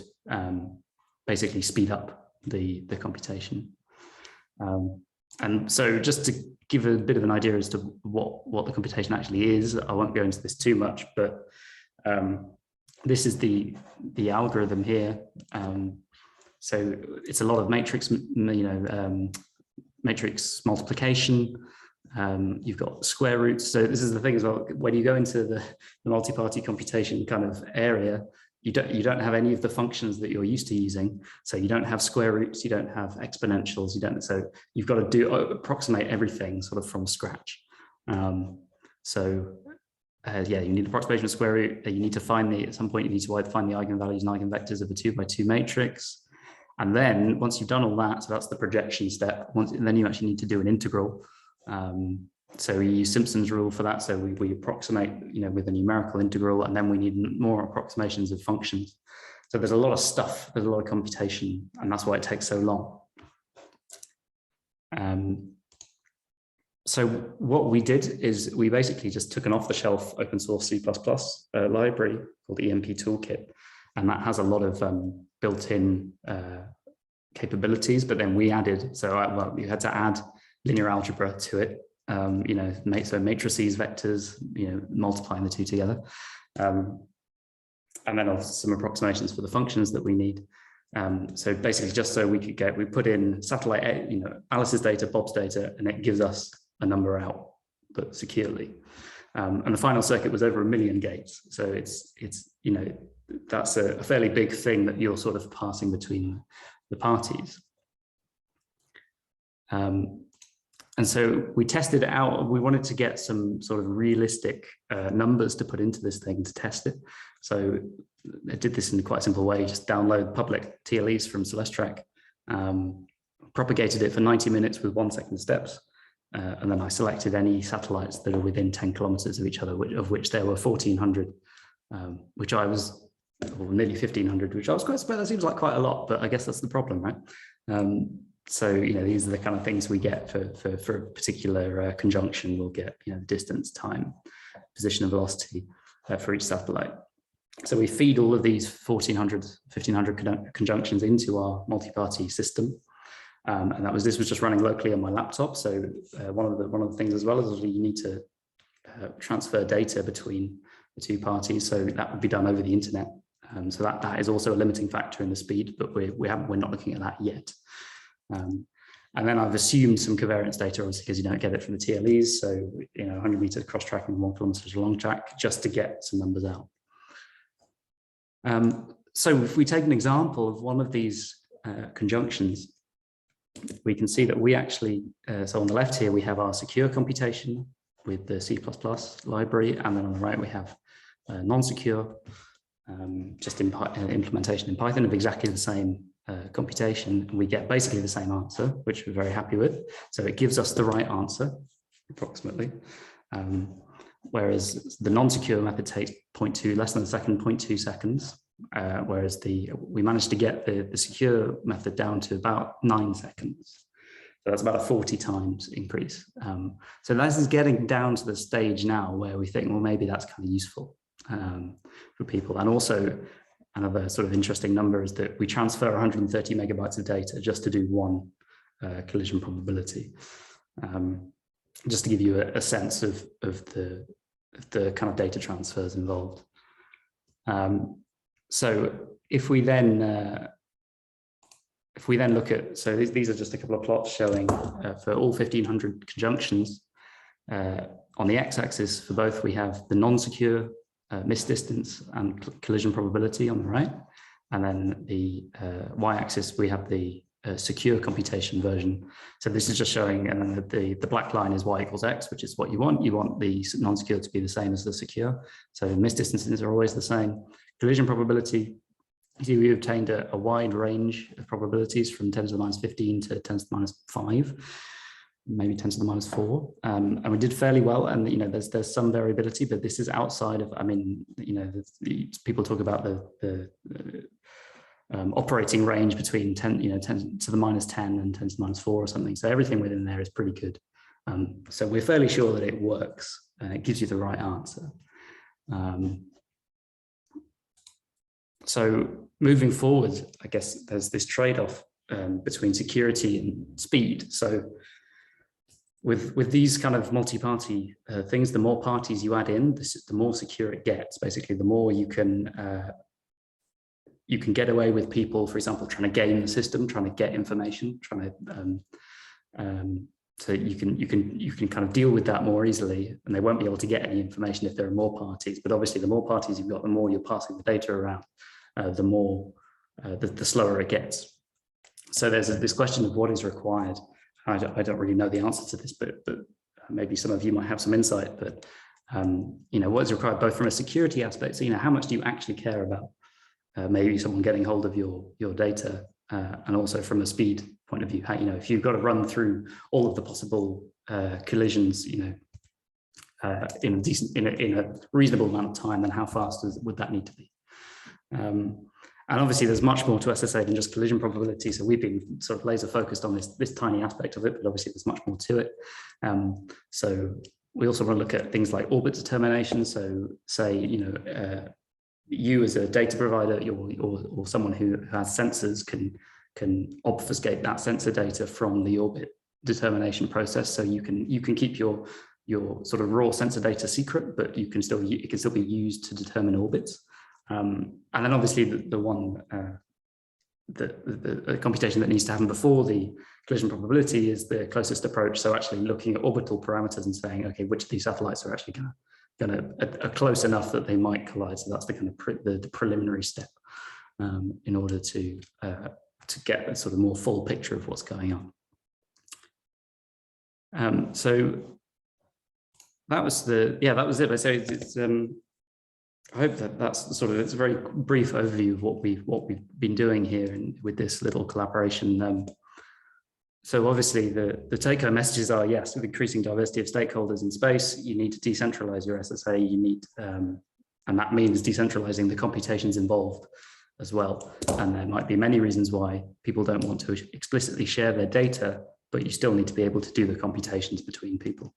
basically speed up the computation. And so just to give a bit of an idea as to what the computation actually is, I won't go into this too much, but this is the algorithm here. So it's a lot of matrix, matrix multiplication. You've got square roots. So this is the thing as well, when you go into the multi-party computation kind of area, you don't have any of the functions that you're used to using. So you don't have square roots, you don't have exponentials, so you've got to approximate everything sort of from scratch. Yeah, you need approximation of square root. You need to find at some point you need to find the eigenvalues and eigenvectors of a 2x2 matrix. And then once you've done all that, so that's the projection step, and then you actually need to do an integral. So we use Simpson's rule for that. So we approximate, with a numerical integral, and then we need more approximations of functions. So there's a lot of stuff, there's a lot of computation, and that's why it takes so long. So what we did is we basically just took an off-the-shelf open source C++ library called EMP Toolkit, and that has a lot of built-in capabilities. But then we added, you had to add linear algebra to it. So matrices, vectors, multiplying the two together, and then also some approximations for the functions that we need. So basically, just so we put in satellite, Alice's data, Bob's data, and it gives us a number out, but securely. And the final circuit was over 1 million gates. So it's that's a fairly big thing that you're sort of passing between the parties. And so we tested it out. We wanted to get some sort of realistic numbers to put into this thing to test it. So I did this in quite a simple way, just download public TLEs from Celestrak, propagated it for 90 minutes with 1 second steps. And then I selected any satellites that are within 10 kilometers of each other, of which there were 1,400, which I was, or nearly 1,500, which I was quite surprised. That seems like quite a lot, but I guess that's the problem, right? So, these are the kind of things we get for a particular conjunction. We'll get, distance, time, position and velocity for each satellite. So we feed all of these 1,500 conjunctions into our multi-party system. And this was just running locally on my laptop. So one of the things as well is you need to transfer data between the two parties. So that would be done over the internet. So that is also a limiting factor in the speed, but we're not looking at that yet. And then I've assumed some covariance data, obviously, because you don't get it from the TLEs. So 100 meter cross tracking, 1 kilometer long track, just to get some numbers out. So if we take an example of one of these conjunctions, we can see that we actually, so on the left here, we have our secure computation with the C++ library. And then on the right, we have non-secure, just implementation in Python of exactly the same computation. And we get basically the same answer, which we're very happy with. So it gives us the right answer, approximately. Whereas the non-secure method takes less than a second, 0.2 seconds. Whereas we managed to get the secure method down to about 9 seconds. So that's about a 40 times increase. So this is getting down to the stage now where we think, well, maybe that's kind of useful for people. And also another sort of interesting number is that we transfer 130 megabytes of data just to do one collision probability. Just to give you a sense of the kind of data transfers involved. So if we then look at, so these are just a couple of plots showing for all 1,500 conjunctions. On the x-axis for both, we have the non-secure misdistance and collision probability on the right, and then the y-axis we have the secure computation version. So this is just showing, and then the black line is y equals x, which is what you want. You want the non-secure to be the same as the secure. So misdistances are always the same. Collision probability, you see we obtained a wide range of probabilities from 10 to the minus 15 to 10 to the minus 5, maybe 10 to the minus 4. And we did fairly well. And, there's some variability, but this is outside of, people talk about the operating range between 10 to the minus 10 and 10 to the minus 4 or something. So everything within there is pretty good. So we're fairly sure that it works and it gives you the right answer. So moving forward, I guess there's this trade-off between security and speed. So with these kind of multi-party things, the more parties you add in, the more secure it gets. Basically, the more you can get away with people, for example, trying to game the system, trying to get information, trying to so you can kind of deal with that more easily, and they won't be able to get any information if there are more parties. But obviously, the more parties you've got, the more you're passing the data around, the more the slower it gets. So there's this question of what is required. I don't really know the answer to this, but maybe some of you might have some insight. But you know, what is required both from a security aspect. So, you know, how much do you actually care about maybe someone getting hold of your data, and also from a speed point of view, how, you know, if you've got to run through all of the possible collisions, you know, in a reasonable amount of time, then how fast would that need to be? And obviously, there's much more to SSA than just collision probability. So we've been sort of laser focused on this tiny aspect of it, but obviously there's much more to it. So we also want to look at things like orbit determination. So say, you know, you as a data provider or someone who has sensors can obfuscate that sensor data from the orbit determination process. So you can keep your sort of raw sensor data secret, but it can still be used to determine orbits. And then obviously the computation that needs to happen before the collision probability is the closest approach. So actually looking at orbital parameters and saying, okay, which of these satellites are actually are close enough that they might collide. So that's the kind of the preliminary step in order to get a sort of more full picture of what's going on. So that was that was it. So it's I hope that's sort of, it's a very brief overview of what we've been doing here and with this little collaboration. So obviously the take-home messages are, yes, with increasing diversity of stakeholders in space, you need to decentralize your SSA, you need, and that means decentralizing the computations involved as well. And there might be many reasons why people don't want to explicitly share their data, but you still need to be able to do the computations between people.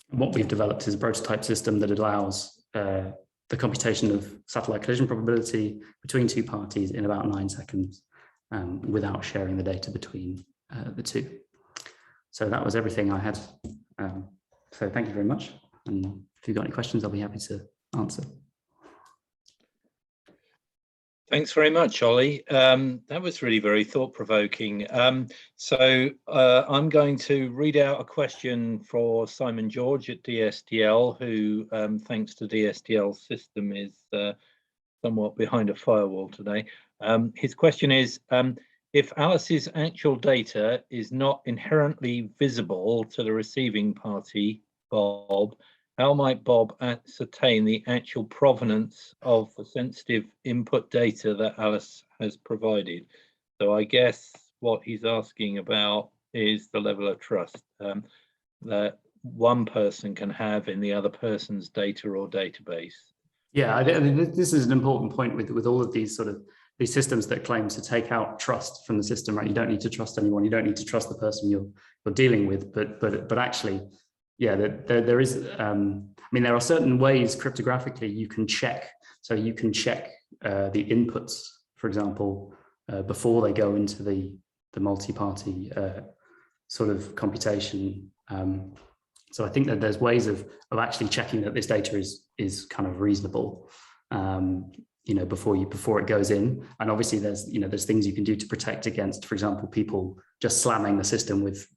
What we've developed is a prototype system that allows the computation of satellite collision probability between two parties in about 9 seconds without sharing the data between the two. So that was everything I had. So thank you very much. And if you've got any questions, I'll be happy to answer. Thanks very much, Ollie. That was really very thought-provoking. So I'm going to read out a question for Simon George at DSTL, who, thanks to DSTL's system, is somewhat behind a firewall today. His question is, if Alice's actual data is not inherently visible to the receiving party, Bob, how might Bob ascertain the actual provenance of the sensitive input data that Alice has provided? So I guess what he's asking about is the level of trust that one person can have in the other person's data or database. Yeah, I mean, this is an important point with all of these these systems that claim to take out trust from the system, right? You don't need to trust anyone. You don't need to trust the person you're dealing with, but actually, yeah, there is, I mean, there are certain ways cryptographically you can check. So you can check the inputs, for example, before they go into the multi-party sort of computation. So I think that there's ways of actually checking that this data is kind of reasonable, you know, before it goes in. And obviously there's things you can do to protect against, for example, people just slamming the system with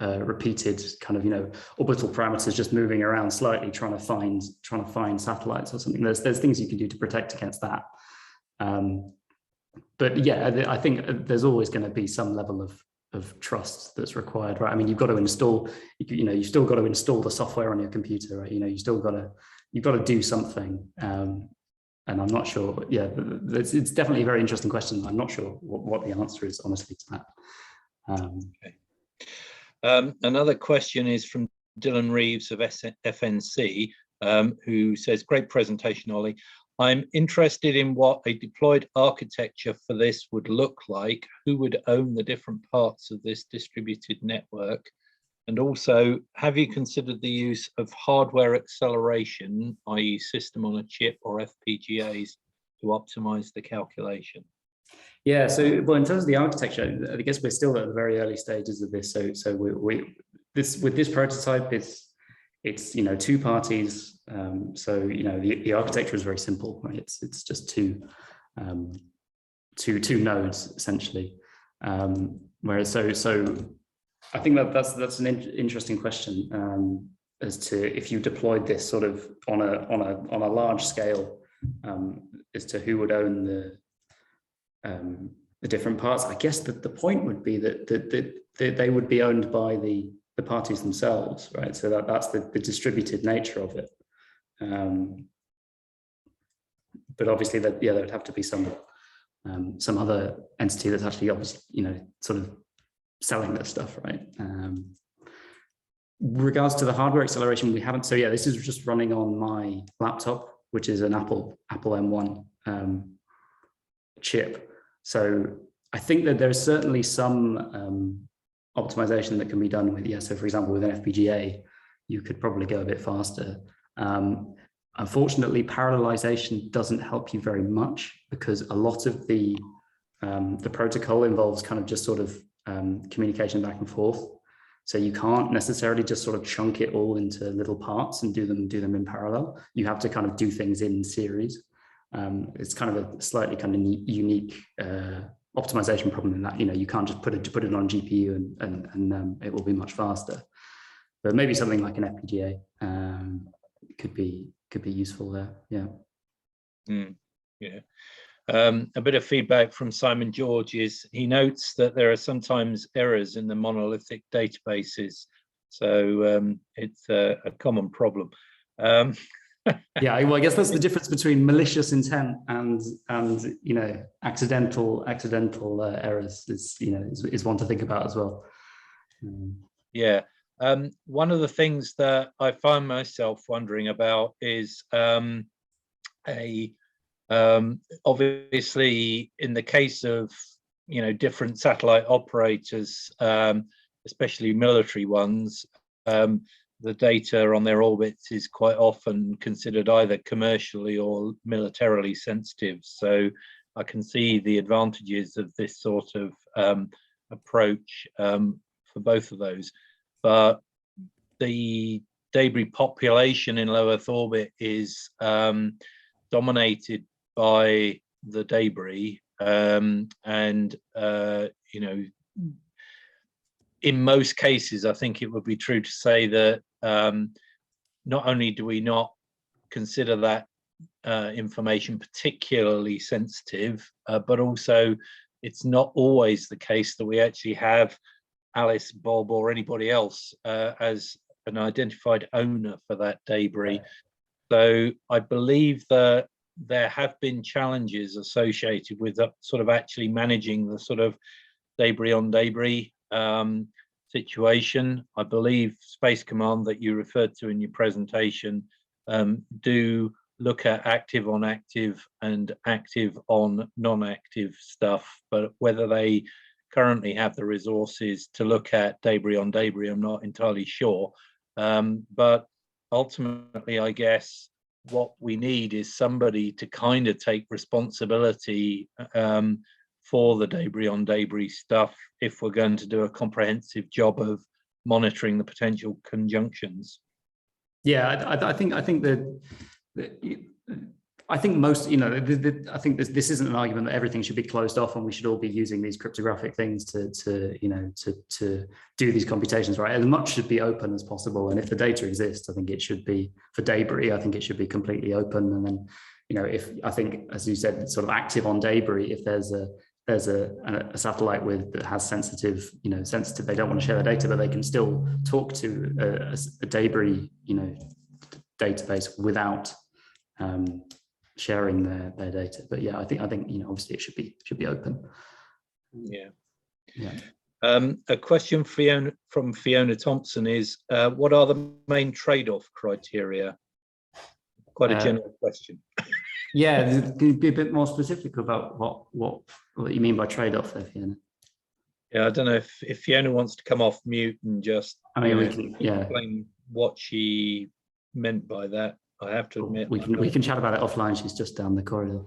repeated kind of, you know, orbital parameters just moving around slightly, trying to find satellites or something. There's things you can do to protect against that. But yeah, I think there's always going to be some level of trust that's required, right? I mean, you've got to install, you know, you've still got to install the software on your computer, right? You know, you've got to do something. And I'm not sure, yeah, it's definitely a very interesting question. I'm not sure what the answer is, honestly, to that. Okay. Another question is from Dylan Reeves of FNC, who says, great presentation, Ollie. I'm interested in what a deployed architecture for this would look like. Who would own the different parts of this distributed network? And also, have you considered the use of hardware acceleration, i.e. system on a chip or FPGAs, to optimize the calculation? Yeah, so well, in terms of the architecture, I guess we're still at the very early stages of this. So with this prototype, it's you know, two parties. So you know, the architecture is very simple, right? It's just two nodes essentially. Whereas so I think that's an interesting question as to if you deployed this sort of on a large scale, as to who would own the different parts. I guess that the point would be that they would be owned by the parties themselves, right? So that's the distributed nature of it. But obviously that, yeah, there would have to be some other entity that's actually obviously, sort of selling this stuff, right? Regards to the hardware acceleration, we haven't. So yeah, this is just running on my laptop, which is an Apple M1 chip. So I think that there's certainly some optimization that can be done with, so for example, with an FPGA, you could probably go a bit faster. Unfortunately, parallelization doesn't help you very much because a lot of the protocol involves kind of just sort of communication back and forth. So you can't necessarily just sort of chunk it all into little parts and do them in parallel. You have to kind of do things in series. It's kind of a slightly kind of unique optimization problem in that, you can't just put it on GPU and it will be much faster. But maybe something like an FPGA could be useful there. Yeah. Yeah. A bit of feedback from Simon George is he notes that there are sometimes errors in the monolithic databases. So it's a common problem. Yeah, well, I guess that's the difference between malicious intent and accidental errors is one to think about as well. Yeah. One of the things that I find myself wondering about is obviously in the case of different satellite operators, especially military ones, the data on their orbits is quite often considered either commercially or militarily sensitive. So I can see the advantages of this sort of approach for both of those. But the debris population in low Earth orbit is dominated by the debris, in most cases, I think it would be true to say that not only do we not consider that information particularly sensitive, but also it's not always the case that we actually have Alice, Bob, or anybody else as an identified owner for that debris. So I believe that there have been challenges associated with sort of actually managing the sort of debris on debris situation. I believe Space Command that you referred to in your presentation do look at active on active and active on non-active stuff, but whether they currently have the resources to look at debris on debris, I'm not entirely sure. But ultimately, I guess what we need is somebody to kind of take responsibility for the debris on debris stuff if we're going to do a comprehensive job of monitoring the potential conjunctions. Yeah, I think most, I think this isn't an argument that everything should be closed off and we should all be using these cryptographic things to do these computations, right? As much should be open as possible. And if the data exists, I think it should be, for debris, I think it should be completely open. And then, if I think, as you said, sort of active on debris, if there's a satellite that has sensitive, they don't want to share their data, but they can still talk to a debris, database without sharing their data. But yeah, I think obviously it should be open. Yeah. Yeah. A question from Fiona Thompson is, what are the main trade-off criteria? Quite a general question. Yeah, can you be a bit more specific about what you mean by trade-off there, Fiona? Yeah, I don't know if Fiona wants to come off mute and just explain what she meant by that. I have to admit, we can chat about it offline. She's just down the corridor.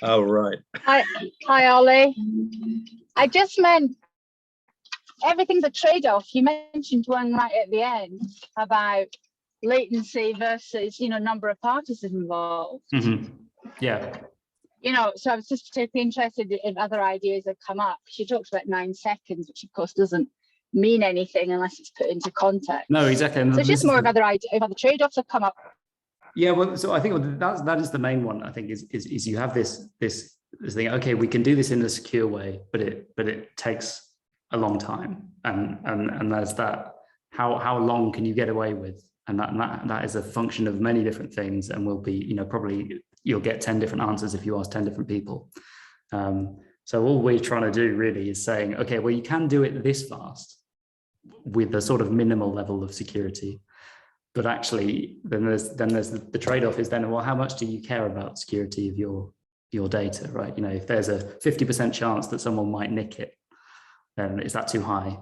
Oh, right. Hi, Ollie. I just meant everything's a trade-off. You mentioned one right at the end about latency versus, number of parties involved. Mm-hmm. Yeah. So I was just particularly interested in other ideas that come up. She talks about 9 seconds, which of course doesn't mean anything unless it's put into context. No, exactly. And so it's just more about the idea of how the trade-offs have come up. Yeah, well, so I think that is the main one. I think is you have this thing. Okay, we can do this in a secure way, but it takes a long time, and there's that. How long can you get away with? And that is a function of many different things, and will be, probably you'll get 10 different answers if you ask 10 different people. So all we're trying to do really is saying, okay, well, you can do it this fast with a sort of minimal level of security. But actually, then there's the trade-off is then, well, how much do you care about security of your data, right? If there's a 50% chance that someone might nick it, then is that too high?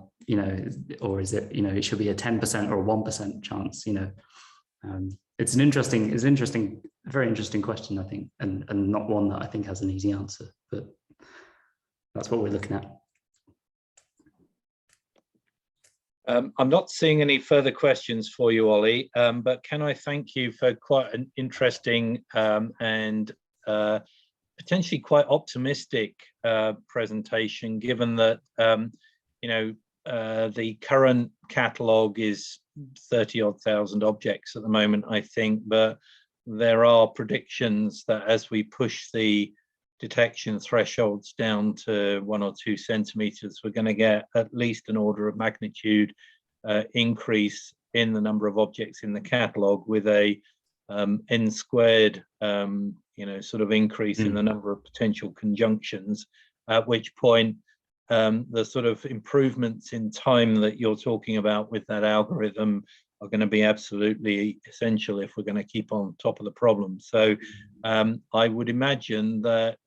Or is it, it should be a 10% or a 1% chance? It's an interesting, very interesting question, I think, and not one that I think has an easy answer, but that's what we're looking at. I'm not seeing any further questions for you, Ollie, but can I thank you for quite an interesting and potentially quite optimistic presentation, given that the current catalogue is 30-odd thousand objects at the moment, I think, but there are predictions that as we push the detection thresholds down to 1 or 2 centimeters, we're going to get at least an order of magnitude increase in the number of objects in the catalogue, with a n squared sort of increase in the number of potential conjunctions, at which point the sort of improvements in time that you're talking about with that algorithm are going to be absolutely essential if we're going to keep on top of the problem. So I would imagine that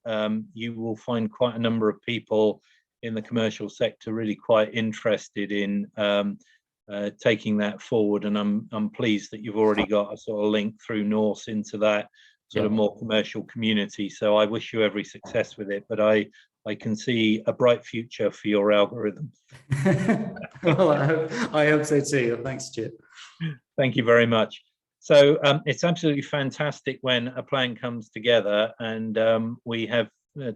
you will find quite a number of people in the commercial sector really quite interested in taking that forward, and I'm pleased that you've already got a sort of link through Norse into that sort of more commercial community. So I wish you every success with it, but I can see a bright future for your algorithm. Well, I hope so too. Thanks, Stuart. Thank you very much. So it's absolutely fantastic when a plan comes together, and we have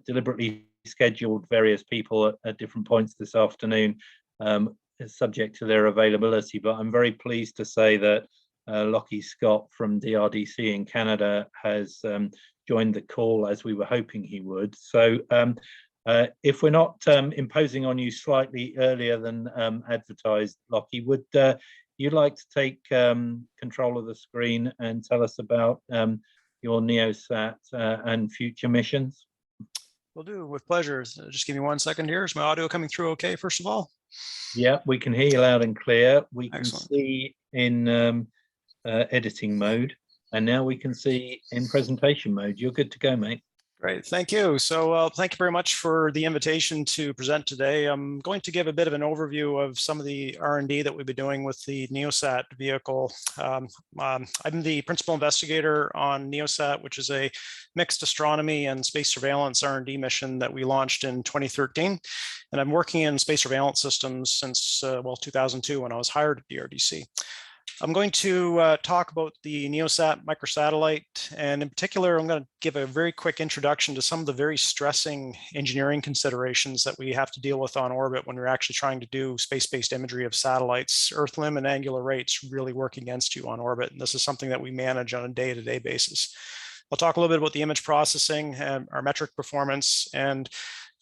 deliberately scheduled various people at different points this afternoon, subject to their availability. But I'm very pleased to say that Lauchie Scott from DRDC in Canada has joined the call, as we were hoping he would. So if we're not imposing on you slightly earlier than advertised, Lauchie, would you'd like to take control of the screen and tell us about your NEOSSat and future missions? Will do, with pleasure. Just give me 1 second here. Is my audio coming through okay, first of all? Yeah, we can hear you loud and clear. We can Excellent. see in editing mode, and now we can see in presentation mode. You're good to go, mate. Great, thank you. So thank you very much for the invitation to present today. I'm going to give a bit of an overview of some of the R&D that we've been doing with the NEOSSat vehicle. I'm the principal investigator on NEOSSat, which is a mixed astronomy and space surveillance R&D mission that we launched in 2013. And I'm working in space surveillance systems since, 2002, when I was hired at DRDC. I'm going to talk about the NEOSSat microsatellite, and in particular, I'm going to give a very quick introduction to some of the very stressing engineering considerations that we have to deal with on orbit when we're actually trying to do space-based imagery of satellites. Earth limb and angular rates really work against you on orbit, and this is something that we manage on a day-to-day basis. I'll talk a little bit about the image processing and our metric performance, and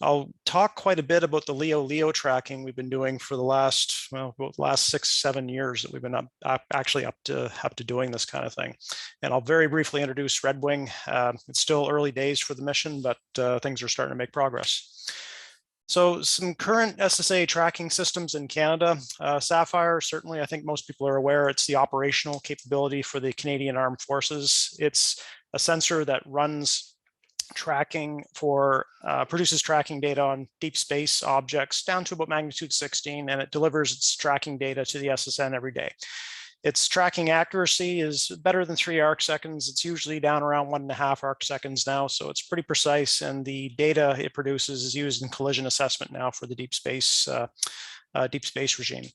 I'll talk quite a bit about the LEO tracking we've been doing for the last 6-7 years that we've been up to doing this kind of thing. And I'll very briefly introduce Redwing. It's still early days for the mission, but things are starting to make progress. So some current SSA tracking systems in Canada. Sapphire, certainly, I think most people are aware, it's the operational capability for the Canadian Armed Forces. It's a sensor that runs tracking for produces tracking data on deep space objects down to about magnitude 16, and it delivers its tracking data to the SSN every day. Its tracking accuracy is better than 3 arc seconds. It's usually down around 1.5 arc seconds now, so it's pretty precise, and the data it produces is used in collision assessment now for the deep space regime.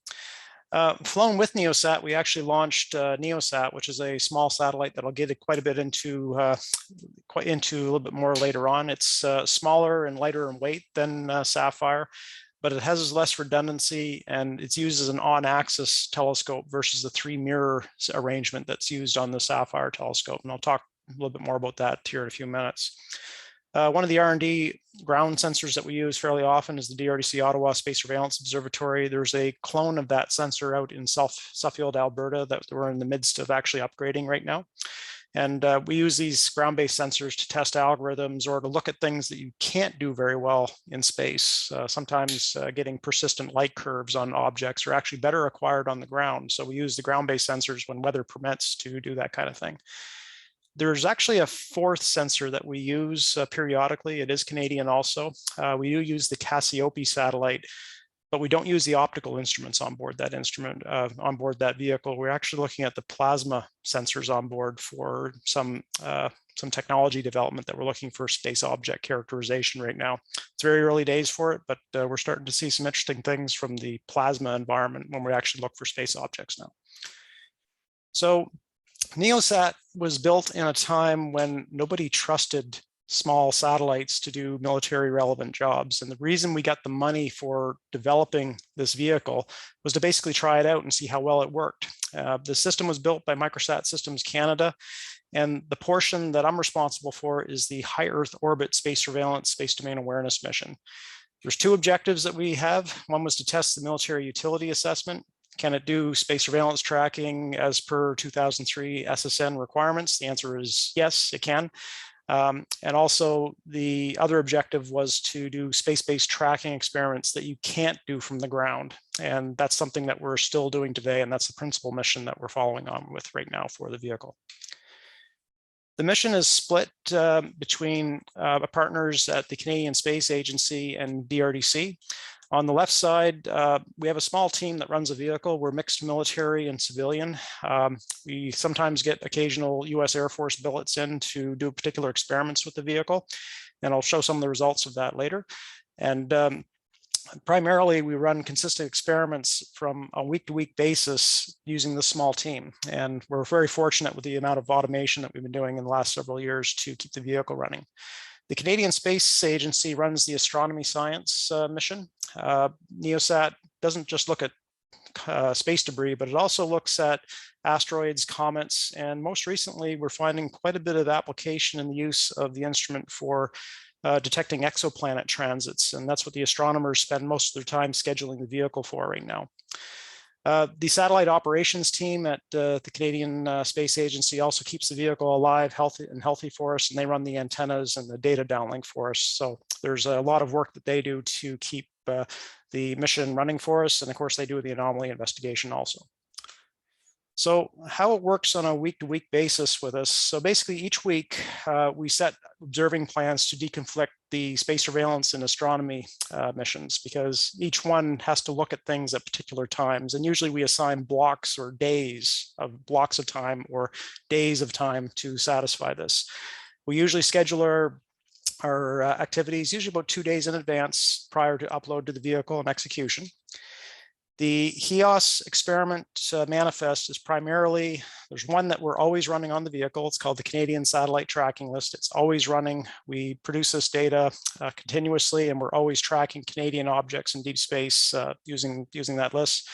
Flown with NEOSSat, we actually launched NEOSSat, which is a small satellite that I'll get quite a bit into a little bit more later on. It's smaller and lighter in weight than Sapphire. but it has less redundancy and it's used as an on-axis telescope versus the 3-mirror arrangement that's used on the Sapphire telescope. And I'll talk a little bit more about that here in a few minutes. One of the R&D ground sensors that we use fairly often is the DRDC Ottawa Space Surveillance Observatory. There's a clone of that sensor out in Suffield, Alberta that we're in the midst of actually upgrading right now. And we use these ground-based sensors to test algorithms or to look at things that you can't do very well in space. Sometimes getting persistent light curves on objects are actually better acquired on the ground. So we use the ground-based sensors when weather permits to do that kind of thing. There's actually a fourth sensor that we use periodically. It is Canadian also. We do use the Cassiope satellite, but we don't use the optical instruments on board that instrument, on board that vehicle. We're actually looking at the plasma sensors on board for some technology development that we're looking for space object characterization right now. It's very early days for it, but we're starting to see some interesting things from the plasma environment when we actually look for space objects now. So NEOSSat was built in a time when nobody trusted small satellites to do military relevant jobs. And the reason we got the money for developing this vehicle was to basically try it out and see how well it worked. The system was built by Microsat Systems Canada. And the portion that I'm responsible for is the high Earth orbit space surveillance, space domain awareness mission. There's 2 objectives that we have. One was to test the military utility assessment. Can it do space surveillance tracking as per 2003 SSN requirements? The answer is yes, it can. And also the other objective was to do space-based tracking experiments that you can't do from the ground. And that's something that we're still doing today. And that's the principal mission that we're following on with right now for the vehicle. The mission is split between partners at the Canadian Space Agency and DRDC. On the left side, we have a small team that runs a vehicle. We're mixed military and civilian. We sometimes get occasional US Air Force billets in to do particular experiments with the vehicle. And I'll show some of the results of that later. And primarily, we run consistent experiments from a week-to-week basis using this small team. And we're very fortunate with the amount of automation that we've been doing in the last several years to keep the vehicle running. The Canadian Space Agency runs the astronomy science mission. NEOSSat doesn't just look at space debris, but it also looks at asteroids, comets, and most recently, we're finding quite a bit of application in the use of the instrument for detecting exoplanet transits, and that's what the astronomers spend most of their time scheduling the vehicle for right now. The satellite operations team at the Canadian Space Agency also keeps the vehicle alive, healthy for us, and they run the antennas and the data downlink for us. So there's a lot of work that they do to keep the mission running for us, and of course they do the anomaly investigation also. So how it works on a week-to-week basis with us. So basically each week we set observing plans to deconflict the space surveillance and astronomy missions, because each one has to look at things at particular times. And usually we assign blocks or days of blocks of time or days of time to satisfy this. We usually schedule our activities usually about 2 days in advance prior to upload to the vehicle and execution. The HEOS experiment manifest is primarily, there's one that we're always running on the vehicle. It's called the Canadian Satellite Tracking List. It's always running. We produce this data continuously, and we're always tracking Canadian objects in deep space using that list.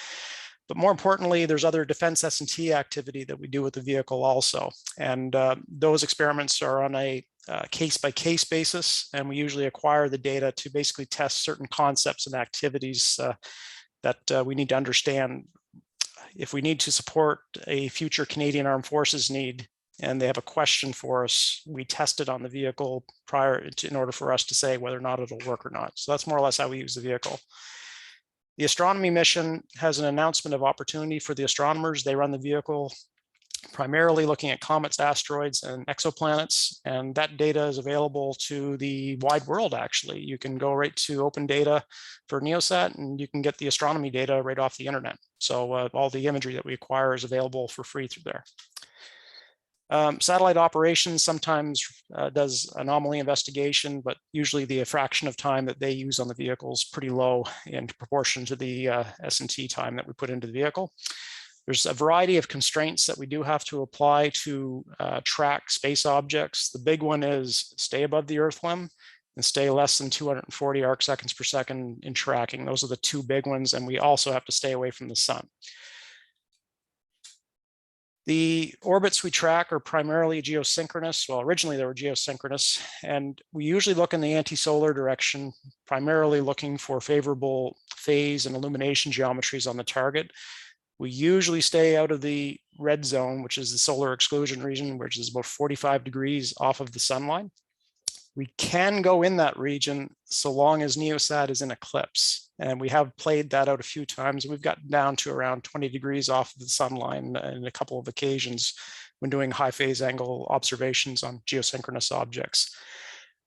But more importantly, there's other defense S&T activity that we do with the vehicle also. And those experiments are on a case-by-case basis, and we usually acquire the data to basically test certain concepts and activities that we need to understand. If we need to support a future Canadian Armed Forces need and they have a question for us, we test it on the vehicle in order for us to say whether or not it'll work or not. So that's more or less how we use the vehicle. The astronomy mission has an announcement of opportunity for the astronomers. They run the vehicle primarily looking at comets, asteroids, and exoplanets, and that data is available to the wide world, actually. You can go right to open data for NEOSSat, and you can get the astronomy data right off the internet. So all the imagery that we acquire is available for free through there. Satellite operations sometimes does anomaly investigation, but usually the fraction of time that they use on the vehicle is pretty low in proportion to the S&T time that we put into the vehicle. There's a variety of constraints that we do have to apply to track space objects. The big one is stay above the Earth limb and stay less than 240 arc seconds per second in tracking. Those are the two big ones, and we also have to stay away from the sun. The orbits we track are primarily geosynchronous. Well, originally they were geosynchronous, and we usually look in the anti-solar direction, primarily looking for favorable phase and illumination geometries on the target. We usually stay out of the red zone, which is the solar exclusion region, which is about 45 degrees off of the sun line. We can go in that region so long as NEOSSat is in eclipse. And we have played that out a few times. We've gotten down to around 20 degrees off of the sun line in a couple of occasions when doing high phase angle observations on geosynchronous objects.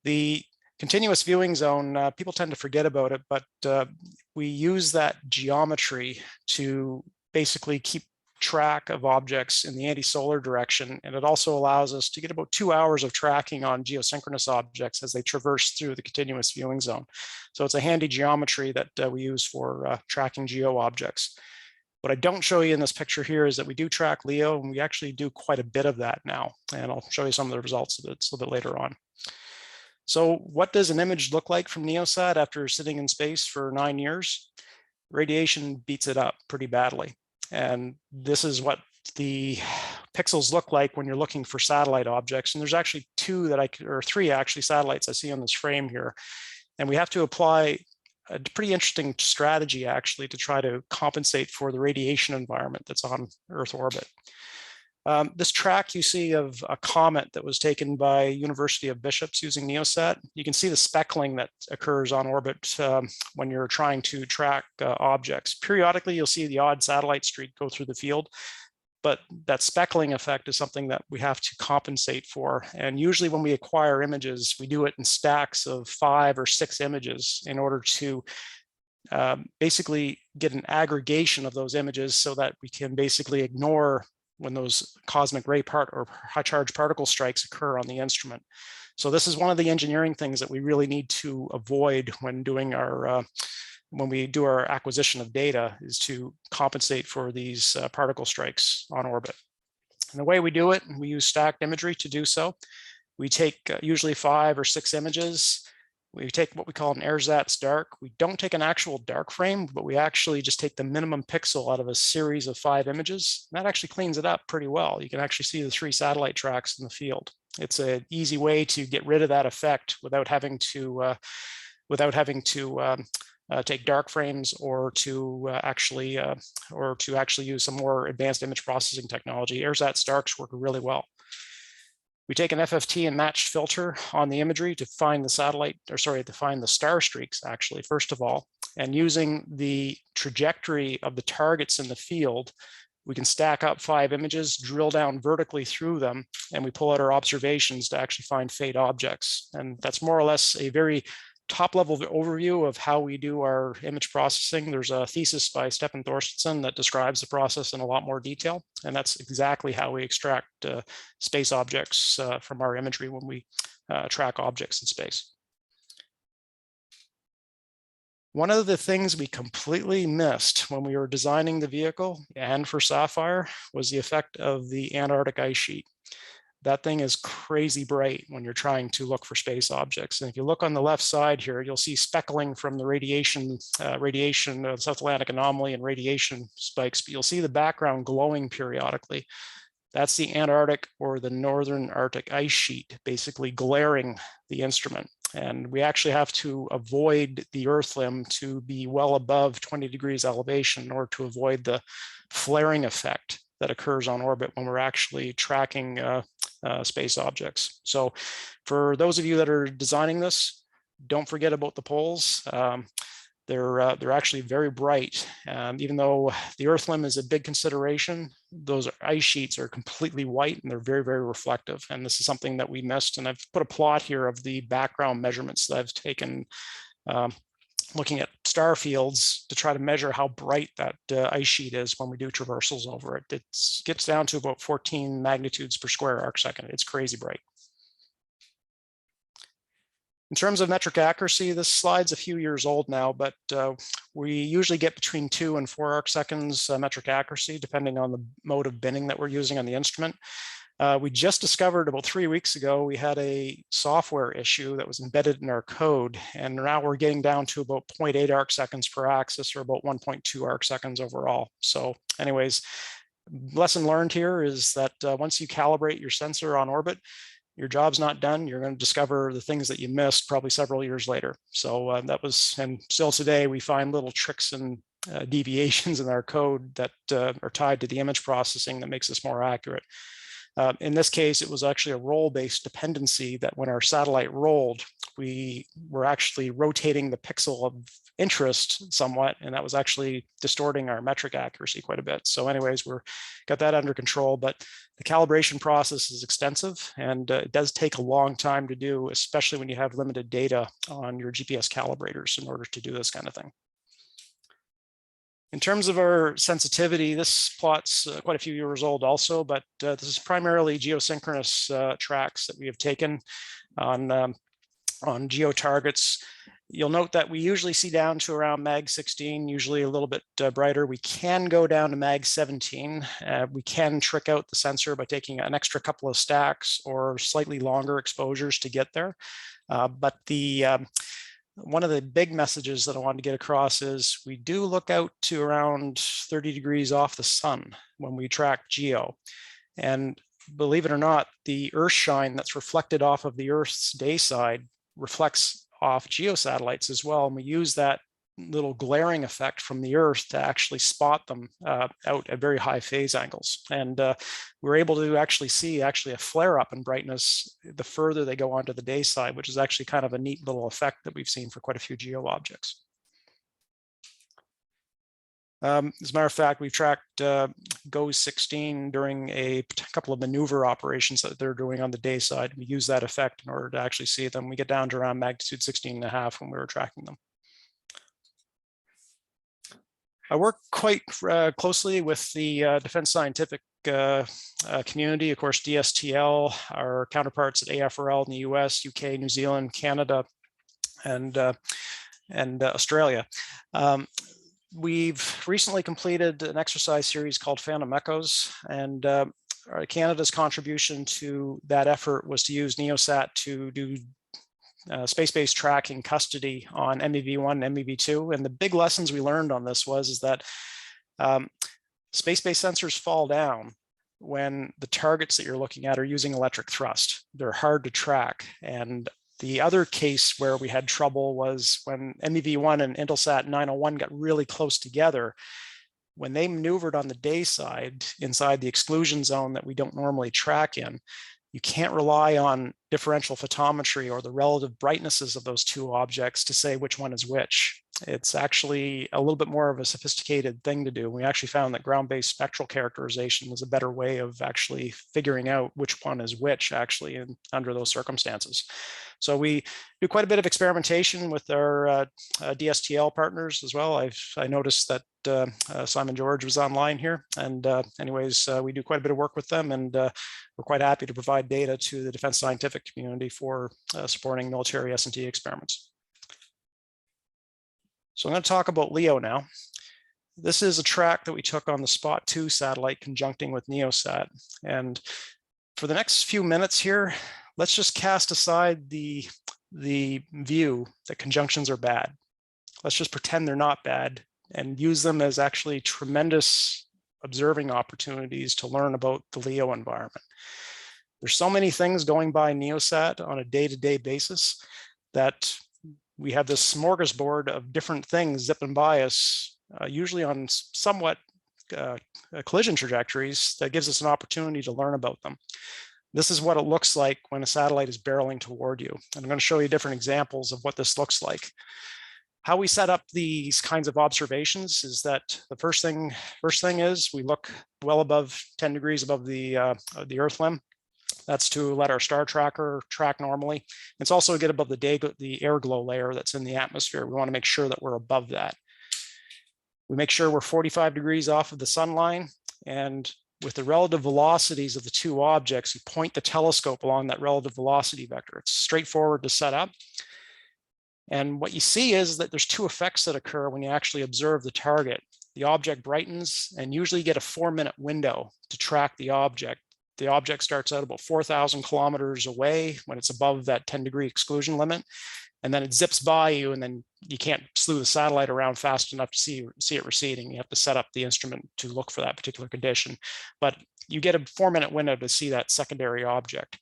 The continuous viewing zone, people tend to forget about it, but we use that geometry to basically keep track of objects in the anti-solar direction, and it also allows us to get about 2 hours of tracking on geosynchronous objects as they traverse through the continuous viewing zone. So it's a handy geometry that we use for tracking geo objects. What I don't show you in this picture here is that we do track LEO, and we actually do quite a bit of that now, and I'll show you some of the results of it a little bit later on. So what does an image look like from NEOSSat after sitting in space for 9 years? Radiation beats it up pretty badly. And this is what the pixels look like when you're looking for satellite objects. And there's actually three actually satellites I see on this frame here. And we have to apply a pretty interesting strategy actually to try to compensate for the radiation environment that's on Earth orbit. This track you see of a comet that was taken by University of Bishops using NEOSSat. You can see the speckling that occurs on orbit when you're trying to track objects. Periodically, you'll see the odd satellite streak go through the field, but that speckling effect is something that we have to compensate for. And usually when we acquire images, we do it in stacks of 5 or 6 images in order to basically get an aggregation of those images so that we can basically ignore when those cosmic ray or high charge particle strikes occur on the instrument. So this is one of the engineering things that we really need to avoid when doing our when we do our acquisition of data, is to compensate for these particle strikes on orbit. And the way we do it, we use stacked imagery to do so. We take usually 5 or 6 images. We take what we call an ersatz dark. We don't take an actual dark frame, but we actually just take the minimum pixel out of a series of 5 images. That actually cleans it up pretty well. You can actually see the 3 satellite tracks in the field. It's an easy way to get rid of that effect without having to take dark frames or to actually use some more advanced image processing technology. Ersatz darks work really well. We take an FFT and matched filter on the imagery to find the to find the star streaks actually, first of all. And using the trajectory of the targets in the field, we can stack up 5 images, drill down vertically through them, and we pull out our observations to actually find fate objects. And that's more or less a very top level overview of how we do our image processing. There's a thesis by Stefan Thorstensen that describes the process in a lot more detail. And that's exactly how we extract space objects from our imagery when we track objects in space. One of the things we completely missed when we were designing the vehicle and for Sapphire was the effect of the Antarctic ice sheet. That thing is crazy bright when you're trying to look for space objects. And if you look on the left side here, you'll see speckling from the radiation, South Atlantic anomaly and radiation spikes, but you'll see the background glowing periodically. That's the Antarctic or the Northern Arctic ice sheet, basically glaring the instrument. And we actually have to avoid the Earth limb to be well above 20 degrees elevation in order to avoid the flaring effect that occurs on orbit when we're actually tracking space objects. So for those of you that are designing this, don't forget about the poles. They're actually very bright. Even though the Earth limb is a big consideration, those ice sheets are completely white and they're very, very reflective. And this is something that we missed. And I've put a plot here of the background measurements that I've taken looking at star fields to try to measure how bright that ice sheet is when we do traversals over it. It gets down to about 14 magnitudes per square arc second. It's crazy bright. In terms of metric accuracy, this slide's a few years old now, but we usually get between 2 and 4 arc seconds metric accuracy, depending on the mode of binning that we're using on the instrument. We just discovered about 3 weeks ago, we had a software issue that was embedded in our code. And now we're getting down to about 0.8 arc seconds per axis, or about 1.2 arc seconds overall. So anyways, lesson learned here is that once you calibrate your sensor on orbit, your job's not done. You're going to discover the things that you missed probably several years later. So that was, and still today, we find little tricks and deviations in our code that are tied to the image processing that makes this more accurate. In this case, it was actually a role-based dependency that when our satellite rolled, we were actually rotating the pixel of interest somewhat, and that was actually distorting our metric accuracy quite a bit. So anyways, we're got that under control, but the calibration process is extensive, and it does take a long time to do, especially when you have limited data on your GPS calibrators in order to do this kind of thing. In terms of our sensitivity, this plot's quite a few years old also, but this is primarily geosynchronous tracks that we have taken on geo targets. You'll note that we usually see down to around mag 16, usually a little bit brighter. We can go down to mag 17. We can trick out the sensor by taking an extra couple of stacks or slightly longer exposures to get there. But one of the big messages that I wanted to get across is we do look out to around 30 degrees off the sun when we track geo. And believe it or not, the Earth shine that's reflected off of the Earth's day side reflects off geosatellites as well. And we use that little glaring effect from the Earth to actually spot them out at very high phase angles. And we're able to actually see a flare up in brightness the further they go onto the day side, which is actually kind of a neat little effect that we've seen for quite a few geo objects. As a matter of fact, we've tracked GOES 16 during a couple of maneuver operations that they're doing on the day side. We use that effect in order to actually see them. We get down to around magnitude 16.5 when we were tracking them. I work quite closely with the defense scientific community. Of course, DSTL, our counterparts at AFRL in the US, UK, New Zealand, Canada, and Australia. We've recently completed an exercise series called Phantom Echoes, and Canada's contribution to that effort was to use NEOSSat to do space-based tracking custody on MEV1 and MEV2. And the big lessons we learned on this is that space-based sensors fall down when the targets that you're looking at are using electric thrust. They're hard to track. And the other case where we had trouble was when MEV1 and Intelsat 901 got really close together. When they maneuvered on the day side inside the exclusion zone that we don't normally track in, you can't rely on differential photometry or the relative brightnesses of those two objects to say which one is which. It's actually a little bit more of a sophisticated thing to do. We actually found that ground-based spectral characterization was a better way of actually figuring out which one is which actually under those circumstances. So we do quite a bit of experimentation with our DSTL partners as well. I noticed that Simon George was online here, and anyways, we do quite a bit of work with them, and we're quite happy to provide data to the defense scientific community for supporting military S&T experiments. So I'm going to talk about LEO now. This is a track that we took on the Spot 2 satellite conjuncting with NEOSSat. And for the next few minutes here, let's just cast aside the view that conjunctions are bad. Let's just pretend they're not bad and use them as actually tremendous observing opportunities to learn about the LEO environment. There's so many things going by NEOSSat on a day-to-day basis that we have this smorgasbord of different things zipping by us, usually on somewhat collision trajectories that gives us an opportunity to learn about them. This is what it looks like when a satellite is barreling toward you. And I'm going to show you different examples of what this looks like. How we set up these kinds of observations is that the first thing is we look well above 10 degrees above the Earth limb. That's to let our star tracker track normally. It's also to get above the air glow layer that's in the atmosphere. We want to make sure that we're above that. We make sure we're 45 degrees off of the sun line, and with the relative velocities of the two objects, you point the telescope along that relative velocity vector. It's straightforward to set up. And what you see is that there's two effects that occur when you actually observe the target. The object brightens, and usually you get a 4-minute window to track the object. the object starts out about 4,000 kilometers away when it's above that 10-degree exclusion limit. And then it zips by you, and then you can't slew the satellite around fast enough to see it receding. You have to set up the instrument to look for that particular condition. But you get a 4-minute window to see that secondary object.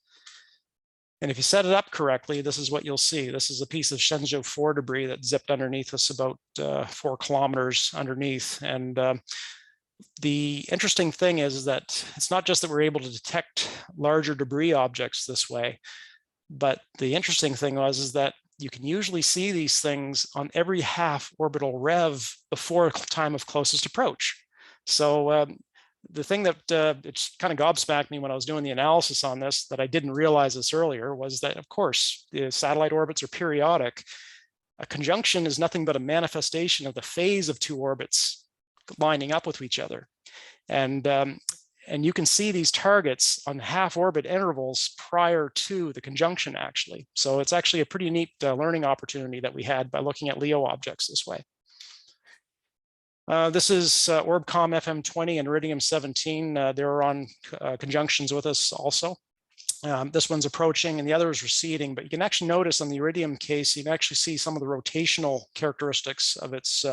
And if you set it up correctly, this is what you'll see. This is a piece of Shenzhou 4 debris that zipped underneath us about 4 kilometers underneath. And the interesting thing is that it's not just that we're able to detect larger debris objects this way, but the interesting thing is that you can usually see these things on every half orbital rev before time of closest approach. So the thing that it's kind of gobsmacked me when I was doing the analysis on this, that I didn't realize this earlier, was that, of course, the satellite orbits are periodic. A conjunction is nothing but a manifestation of the phase of two orbits lining up with each other. And you can see these targets on half orbit intervals prior to the conjunction, actually. So it's actually a pretty neat learning opportunity that we had by looking at LEO objects this way. This is OrbCom FM20 and Iridium 17. They're on conjunctions with us also. This one's approaching and the other is receding, but you can actually notice on the Iridium case, you can actually see some of the rotational characteristics of its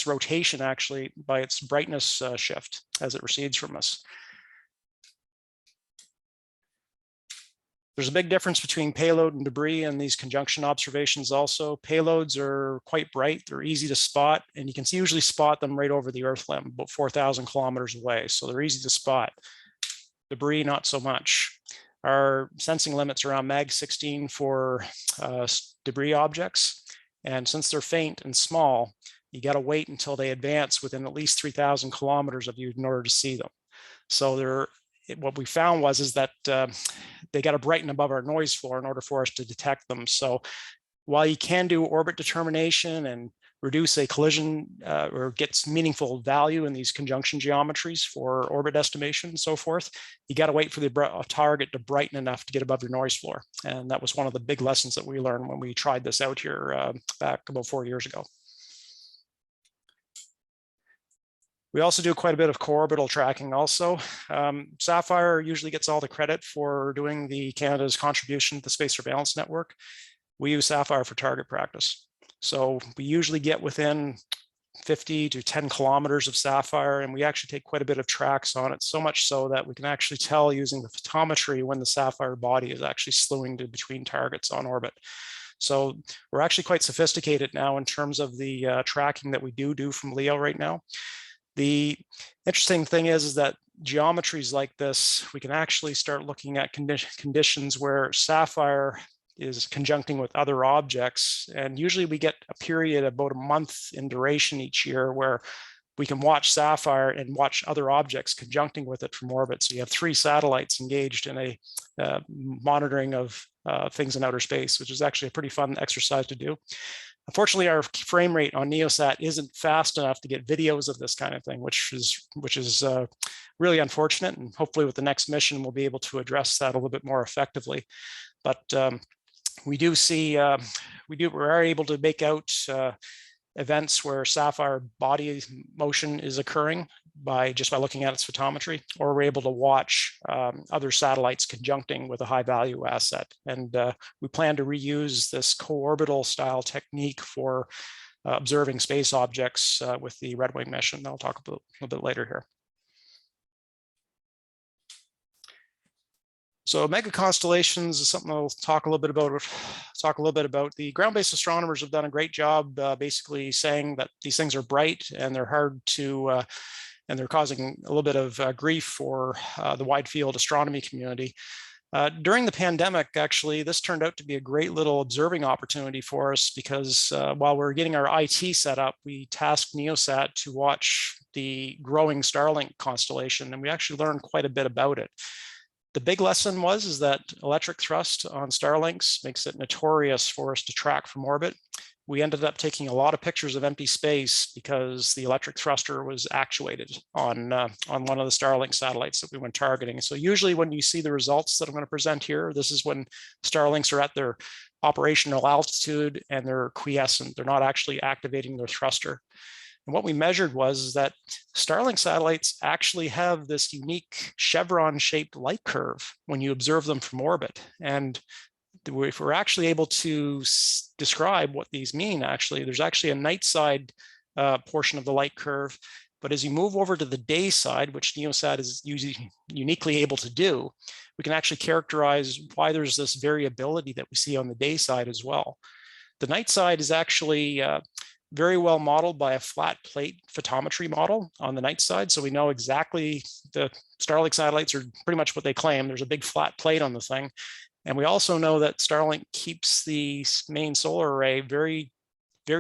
rotation, actually, by its brightness shift as it recedes from us. There's a big difference between payload and debris in these conjunction observations also. Payloads are quite bright, they're easy to spot, and you can usually spot them right over the Earth limb, about 4,000 kilometers away, so they're easy to spot. Debris, not so much. Our sensing limits around Mag 16 for debris objects, and since they're faint and small, you got to wait until they advance within at least 3,000 kilometers of you in order to see them. So what we found is that they got to brighten above our noise floor in order for us to detect them. So while you can do orbit determination and reduce a collision or gets meaningful value in these conjunction geometries for orbit estimation and so forth, you got to wait for the target to brighten enough to get above your noise floor. And that was one of the big lessons that we learned when we tried this out here back about 4 years ago. We also do quite a bit of co-orbital tracking also. Sapphire usually gets all the credit for doing Canada's contribution to the Space Surveillance Network. We use Sapphire for target practice. So we usually get within 50 to 10 kilometers of Sapphire, and we actually take quite a bit of tracks on it, so much so that we can actually tell using the photometry when the Sapphire body is actually slewing to between targets on orbit. So we're actually quite sophisticated now in terms of the tracking that we do from LEO right now. The interesting thing is that geometries like this, we can actually start looking at conditions where Sapphire is conjuncting with other objects. And usually we get a period about a month in duration each year where we can watch Sapphire and watch other objects conjuncting with it from orbit. So you have 3 satellites engaged in a monitoring of things in outer space, which is actually a pretty fun exercise to do. Unfortunately, our frame rate on NEOSSat isn't fast enough to get videos of this kind of thing, which is really unfortunate. And hopefully with the next mission, we'll be able to address that a little bit more effectively. But we do see, we are able to make out events where Sapphire body motion is occurring just by looking at its photometry, or we're able to watch other satellites conjuncting with a high value asset. And we plan to reuse this co-orbital style technique for observing space objects with the Redwing mission. I'll talk about a little bit later here. So mega constellations is something I'll talk a little bit about. The ground-based astronomers have done a great job basically saying that these things are bright and they're hard to, and they're causing a little bit of grief for the wide field astronomy community. During the pandemic, actually, this turned out to be a great little observing opportunity for us because while we're getting our IT set up, we tasked NEOSSat to watch the growing Starlink constellation, and we actually learned quite a bit about it. The big lesson is that electric thrust on Starlinks makes it notorious for us to track from orbit. We ended up taking a lot of pictures of empty space because the electric thruster was actuated on one of the Starlink satellites that we went targeting. So usually when you see the results that I'm going to present here, this is when Starlinks are at their operational altitude and they're quiescent. They're not actually activating their thruster. And what we measured was that Starlink satellites actually have this unique chevron-shaped light curve when you observe them from orbit. And if we're actually able to describe what these mean, actually, there's actually a night side portion of the light curve. But as you move over to the day side, which NEOSSat is usually uniquely able to do, we can actually characterize why there's this variability that we see on the day side as well. The night side is actually very well modeled by a flat plate photometry model on the night side. So we know exactly the Starlink satellites are pretty much what they claim. There's a big flat plate on the thing. And we also know that Starlink keeps the main solar array very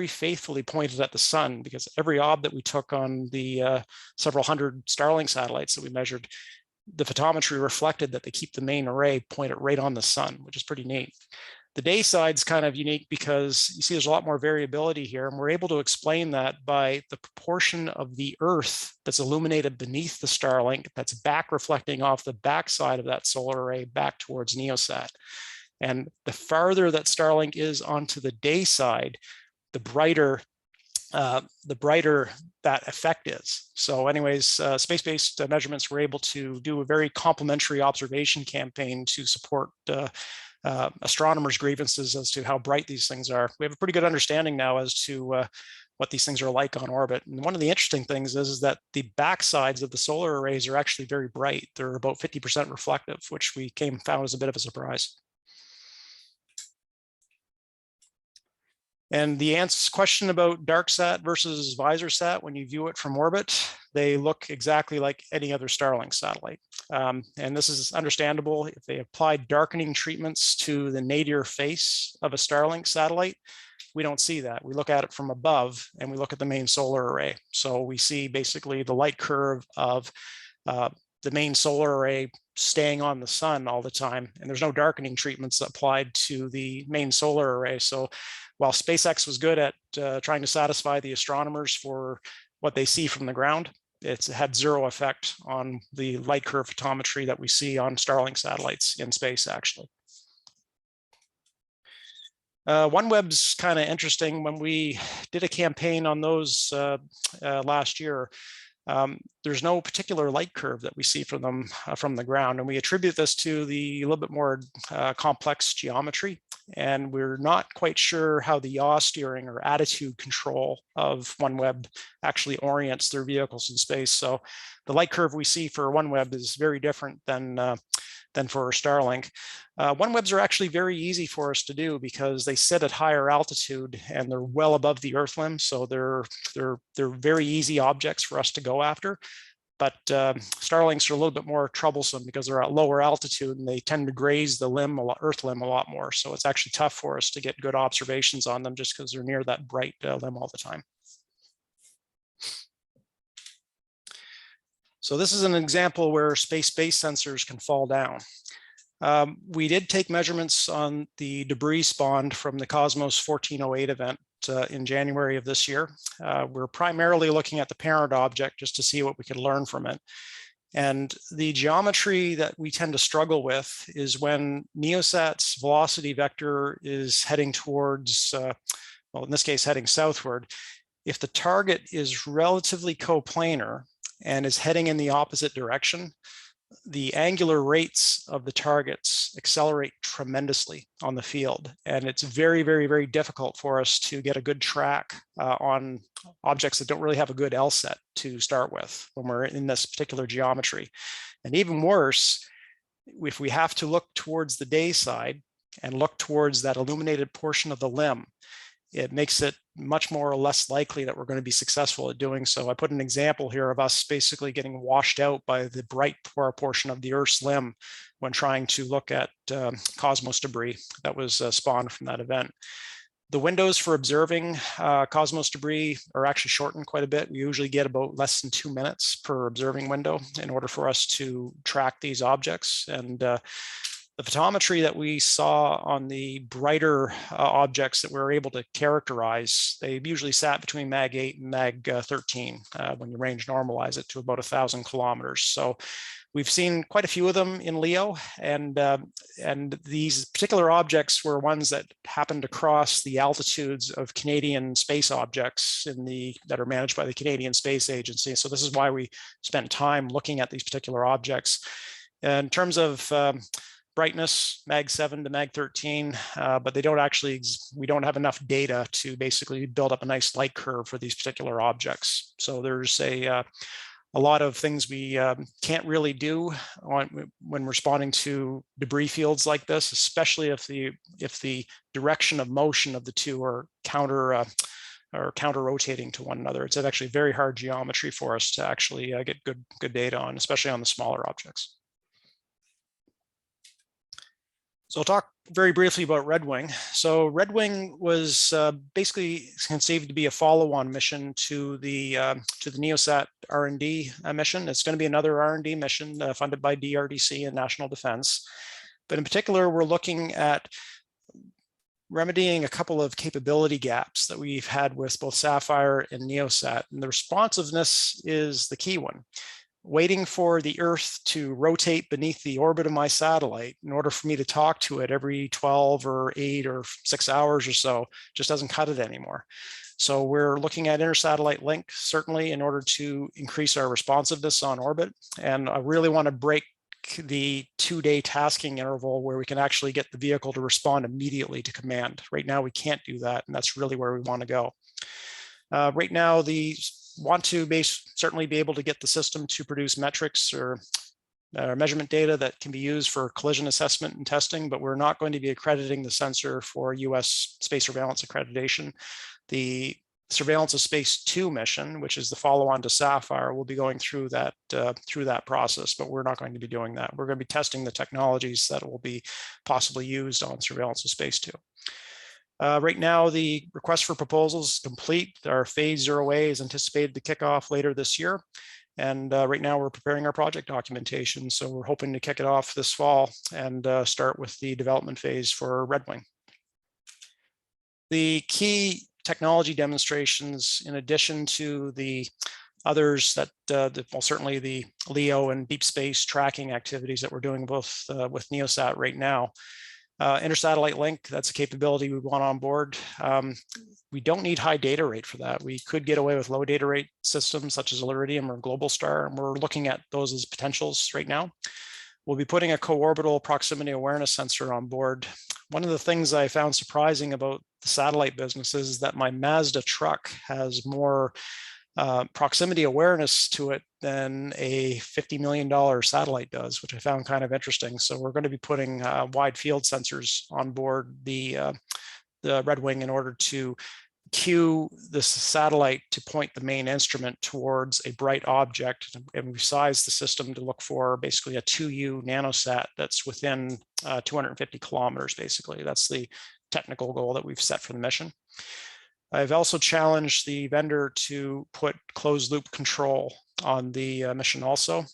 faithfully pointed at the sun, because every ob that we took on the several hundred Starlink satellites that we measured, the photometry reflected that they keep the main array pointed right on the sun, which is pretty neat. The day side's kind of unique because you see there's a lot more variability here, and we're able to explain that by the proportion of the Earth that's illuminated beneath the Starlink that's back reflecting off the backside of that solar array back towards NEOSSat. And the farther that Starlink is onto the day side, the brighter that effect is. So anyways, space-based measurements were able to do a very complementary observation campaign to support astronomers' grievances as to how bright these things are. We have a pretty good understanding now as to what these things are like on orbit. And one of the interesting things is that the backsides of the solar arrays are actually very bright. They're about 50% reflective, which we found as a bit of a surprise. And the question about DarkSat versus VisorSat, when you view it from orbit, they look exactly like any other Starlink satellite. And this is understandable. If they apply darkening treatments to the nadir face of a Starlink satellite, we don't see that. We look at it from above and we look at the main solar array. So we see basically the light curve of the main solar array staying on the sun all the time. And there's no darkening treatments applied to the main solar array. So while SpaceX was good at trying to satisfy the astronomers for what they see from the ground, it's had zero effect on the light curve photometry that we see on Starlink satellites in space, actually. OneWeb's kind of interesting. When we did a campaign on those last year, there's no particular light curve that we see from them from the ground. And we attribute this to the little bit more complex geometry. And we're not quite sure how the yaw steering or attitude control of OneWeb actually orients their vehicles in space. So the light curve we see for OneWeb is very different than for Starlink. OneWebs are actually very easy for us to do because they sit at higher altitude and they're well above the Earth limb. So they're very easy objects for us to go after. But Starlinks are a little bit more troublesome because they're at lower altitude and they tend to graze the Earth limb a lot more. So it's actually tough for us to get good observations on them just because they're near that bright limb all the time. So this is an example where space-based sensors can fall down. We did take measurements on the debris spawned from the Cosmos 1408 event in January of this year. We're primarily looking at the parent object just to see what we could learn from it. And the geometry that we tend to struggle with is when NEOSSat's velocity vector is heading towards, well, in this case, heading southward. If the target is relatively coplanar and is heading in the opposite direction, the angular rates of the targets accelerate tremendously on the field. And it's very, very, very difficult for us to get a good track on objects that don't really have a good LSAT to start with when we're in this particular geometry. And even worse, if we have to look towards the day side and look towards that illuminated portion of the limb, it makes it much more or less likely that we're going to be successful at doing so. I put an example here of us basically getting washed out by the bright portion of the Earth's limb when trying to look at cosmos debris that was spawned from that event. The windows for observing cosmos debris are actually shortened quite a bit. We usually get about less than 2 minutes per observing window in order for us to track these objects. And The photometry that we saw on the brighter objects that we were able to characterize, they usually sat between mag 8 and mag 13 when you range normalize it to about 1,000 kilometers. So we've seen quite a few of them in LEO, and these particular objects were ones that happened to cross the altitudes of Canadian space objects that are managed by the Canadian Space Agency. So this is why we spent time looking at these particular objects. In terms of brightness, mag 7 to mag 13, but they don't actually, we don't have enough data to basically build up a nice light curve for these particular objects. So there's a lot of things we can't really do when responding to debris fields like this, especially if the direction of motion of the two are counter rotating to one another. It's actually very hard geometry for us to actually get good data on, especially on the smaller objects. So I'll talk very briefly about Redwing. So Redwing was basically conceived to be a follow-on mission to the NEOSSat R&D mission. It's going to be another R&D mission funded by DRDC and National Defense. But in particular, we're looking at remedying a couple of capability gaps that we've had with both Sapphire and NEOSSat. And the responsiveness is the key one. Waiting for the Earth to rotate beneath the orbit of my satellite in order for me to talk to it every 12 or 8 or 6 hours or so just doesn't cut it anymore. So we're looking at intersatellite link, certainly, in order to increase our responsiveness on orbit. And I really want to break the 2-day tasking interval where we can actually get the vehicle to respond immediately to command. Right now, we can't do that, and that's really where we want to go. Right now, want to certainly be able to get the system to produce metrics or measurement data that can be used for collision assessment and testing, but we're not going to be accrediting the sensor for US space surveillance accreditation. The Surveillance of Space 2 mission, which is the follow-on to Sapphire, will be going through that process, but we're not going to be doing that. We're going to be testing the technologies that will be possibly used on Surveillance of Space 2. Right now, the request for proposals is complete. Our phase 0A is anticipated to kick off later this year. And right now we're preparing our project documentation. So we're hoping to kick it off this fall and start with the development phase for Redwing. The key technology demonstrations, in addition to the others that, well, certainly the LEO and deep space tracking activities that we're doing both with NEOSSat right now. Intersatellite link, that's a capability we want on board. We don't need high data rate for that. We could get away with low data rate systems such as Iridium or Globalstar, and we're looking at those as potentials right now. We'll be putting a co-orbital proximity awareness sensor on board. One of the things I found surprising about the satellite business is that my Mazda truck has more proximity awareness to it than a $50 million satellite does, which I found kind of interesting. So we're going to be putting wide field sensors on board the Redwing in order to cue the satellite to point the main instrument towards a bright object. And we've sized the system to look for basically a 2U nanosat that's within 250 kilometers, basically. That's the technical goal that we've set for the mission. I've also challenged the vendor to put closed loop control on the mission also.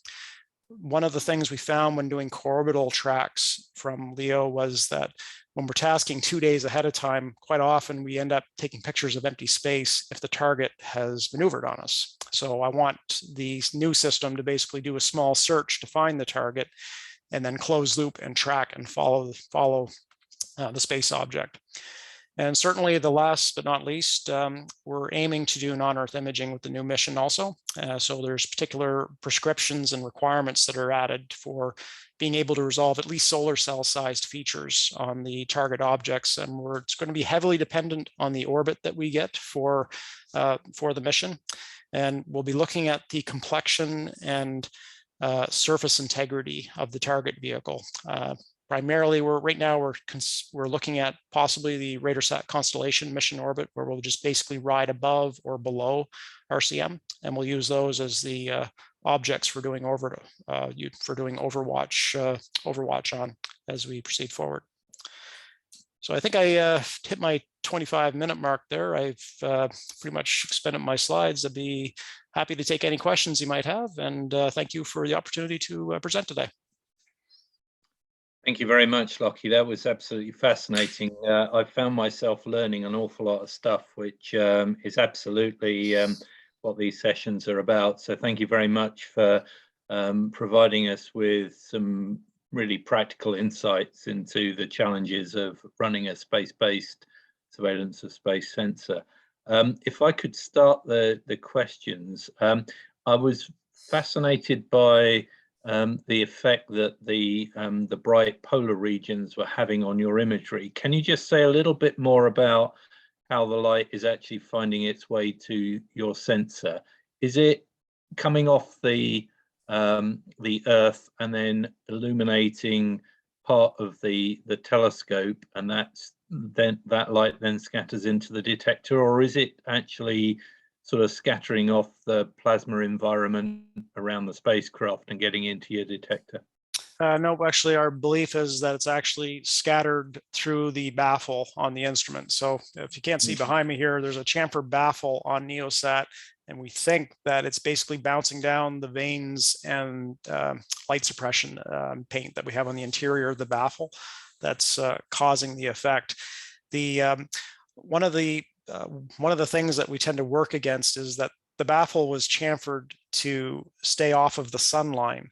One of the things we found when doing co-orbital tracks from LEO was that when we're tasking 2 days ahead of time, quite often we end up taking pictures of empty space if the target has maneuvered on us. So I want the new system to basically do a small search to find the target and then close loop and track and follow the space object. And certainly the last but not least, we're aiming to do non-Earth imaging with the new mission also. So there's particular prescriptions and requirements that are added for being able to resolve at least solar cell sized features on the target objects. And it's going to be heavily dependent on the orbit that we get for the mission. And we'll be looking at the complexion and surface integrity of the target vehicle. Primarily, right now we're looking at possibly the RADARSAT Constellation mission orbit, where we'll just basically ride above or below RCM, and we'll use those as the objects for doing overwatch on as we proceed forward. So I think I hit my 25-minute mark there. I've pretty much expended my slides. I'd be happy to take any questions you might have, and thank you for the opportunity to present today. Thank you very much, Lauchie. That was absolutely fascinating. I found myself learning an awful lot of stuff, which is absolutely what these sessions are about. So thank you very much for providing us with some really practical insights into the challenges of running a space-based surveillance of space sensor. If I could start the questions, I was fascinated by the effect that the bright polar regions were having on your imagery. Can you just say a little bit more about how the light is actually finding its way to your sensor? Is it coming off the Earth and then illuminating part of the telescope, and that light then scatters into the detector, or is it actually sort of scattering off the plasma environment around the spacecraft and getting into your detector? No, actually, our belief is that it's actually scattered through the baffle on the instrument. So if you can't see behind me here, there's a chamfer baffle on NEOSSat, and we think that it's basically bouncing down the vanes and light suppression paint that we have on the interior of the baffle that's causing the effect. One of the things that we tend to work against is that the baffle was chamfered to stay off of the sun line.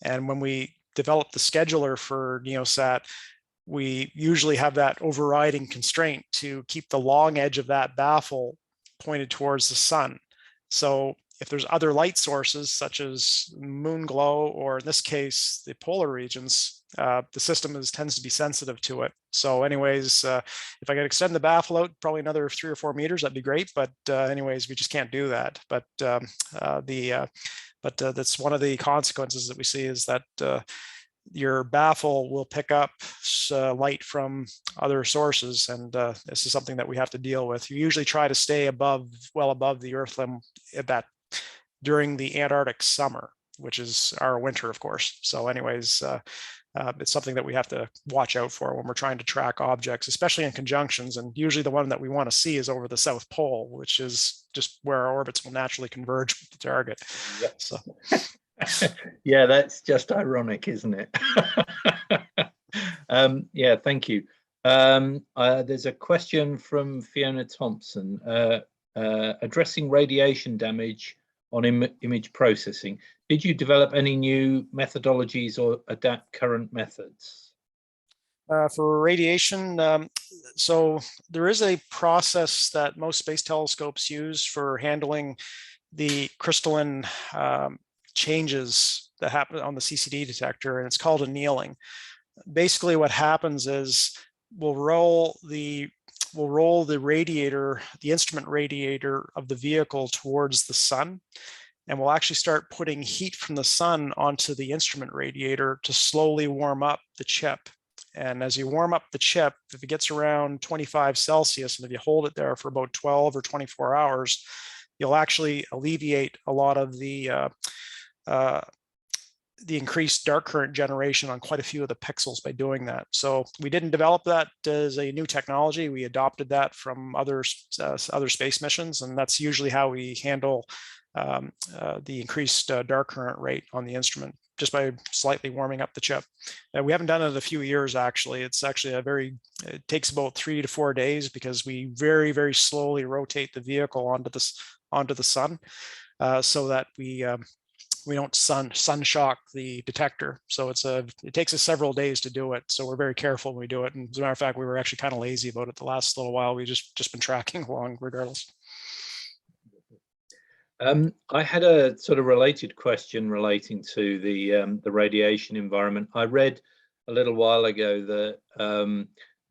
And when we develop the scheduler for NEOSSat, we usually have that overriding constraint to keep the long edge of that baffle pointed towards the sun. So if there's other light sources such as moon glow, or in this case, the polar regions, the system tends to be sensitive to it. So anyways, if I could extend the baffle out probably another 3 or 4 meters, that'd be great. But anyways, we just can't do that. But that's one of the consequences that we see, is that your baffle will pick up light from other sources, and this is something that we have to deal with. You usually try to stay well above the Earth limb during the Antarctic summer, which is our winter, of course. So anyways, it's something that we have to watch out for when we're trying to track objects, especially in conjunctions. And usually the one that we want to see is over the South Pole, which is just where our orbits will naturally converge with the target. Yep. So. Yeah, that's just ironic, isn't it? Yeah, thank you. There's a question from Fiona Thompson, addressing radiation damage on image processing. Did you develop any new methodologies or adapt current methods? For radiation, so there is a process that most space telescopes use for handling the crystalline changes that happen on the CCD detector, and it's called annealing. Basically what happens is we'll roll the radiator, the instrument radiator of the vehicle towards the sun, and we'll actually start putting heat from the sun onto the instrument radiator to slowly warm up the chip. And as you warm up the chip, if it gets around 25 Celsius, and if you hold it there for about 12 or 24 hours, you'll actually alleviate a lot of the increased dark current generation on quite a few of the pixels by doing that. So we didn't develop that as a new technology. We adopted that from other space missions, and that's usually how we handle the increased dark current rate on the instrument, just by slightly warming up the chip. We haven't done it in a few years, actually. It's actually it takes about 3 to 4 days, because we very, very slowly rotate the vehicle onto the sun, so that we don't sun shock the detector. So it takes us several days to do it. So we're very careful when we do it. And as a matter of fact, we were actually kind of lazy about it the last little while. We just been tracking along regardless. I had a sort of related question relating to the radiation environment. I read a little while ago that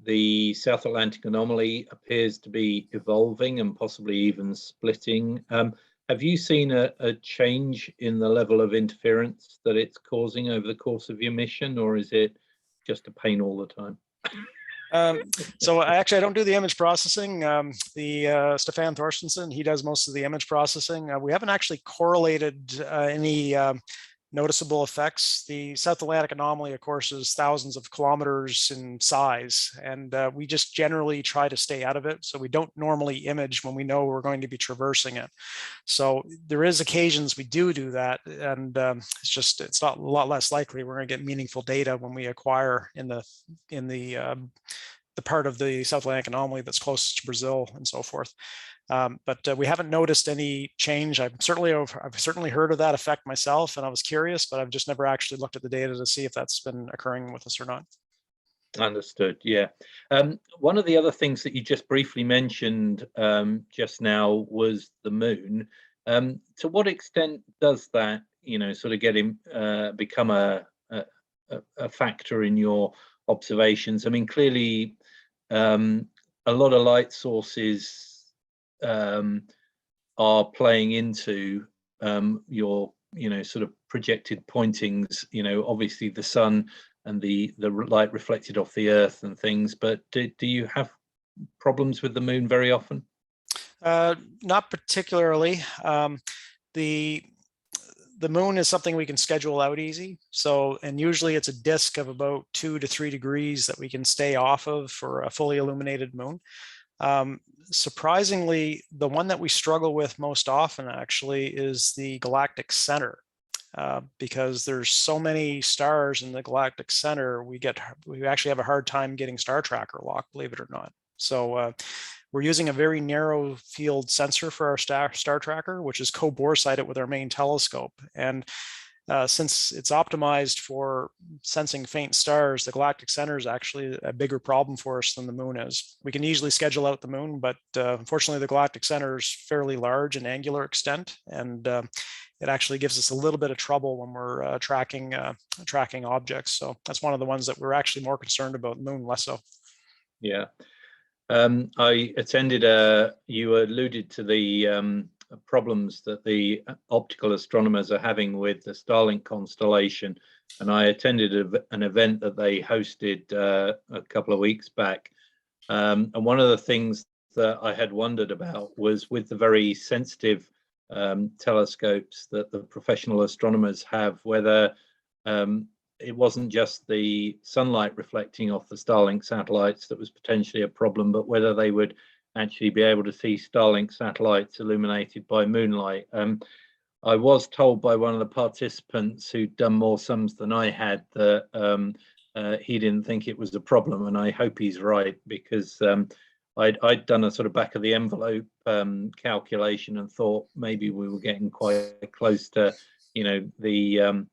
the South Atlantic anomaly appears to be evolving and possibly even splitting. Have you seen a change in the level of interference that it's causing over the course of your mission, or is it just a pain all the time? So I don't do the image processing. Stefan Thorstensen, he does most of the image processing. We haven't actually correlated any noticeable effects. The South Atlantic anomaly, of course, is thousands of kilometers in size, and we just generally try to stay out of it. So we don't normally image when we know we're going to be traversing it. So there is occasions we do that, and it's not a lot less likely we're going to get meaningful data when we acquire in the part of the South Atlantic anomaly that's closest to Brazil and so forth. But we haven't noticed any change. I've certainly heard of that effect myself, and I was curious, but I've just never actually looked at the data to see if that's been occurring with us or not. Understood. Yeah. One of the other things that you just briefly mentioned just now was the moon. To what extent does that, sort of become a factor in your observations? I mean, clearly, a lot of light sources are playing into your sort of projected pointings, obviously the sun and the light reflected off the earth and things, but do you have problems with the moon very often? Not particularly. The moon is something we can schedule out easy. So, and usually it's a disk of about 2 to 3 degrees that we can stay off of for a fully illuminated moon. Surprisingly, the one that we struggle with most often actually is the galactic center, because there's so many stars in the galactic center. We actually have a hard time getting star tracker lock, believe it or not. So we're using a very narrow field sensor for our star tracker, which is co-bore sighted with our main telescope. And since it's optimized for sensing faint stars, the galactic center is actually a bigger problem for us than the moon is. We can easily schedule out the moon, but unfortunately the galactic center is fairly large in angular extent, and it actually gives us a little bit of trouble when we're tracking objects. So that's one of the ones that we're actually more concerned about, the moon less so. Yeah. I attended you alluded to the problems that the optical astronomers are having with the Starlink constellation, and I attended an event that they hosted a couple of weeks back, and one of the things that I had wondered about was with the very sensitive telescopes that the professional astronomers have, whether it wasn't just the sunlight reflecting off the Starlink satellites that was potentially a problem, but whether they would actually be able to see Starlink satellites illuminated by moonlight. I was told by one of the participants who'd done more sums than I had that he didn't think it was a problem, and I hope he's right, because I'd done a sort of back of the envelope calculation and thought maybe we were getting quite close to, the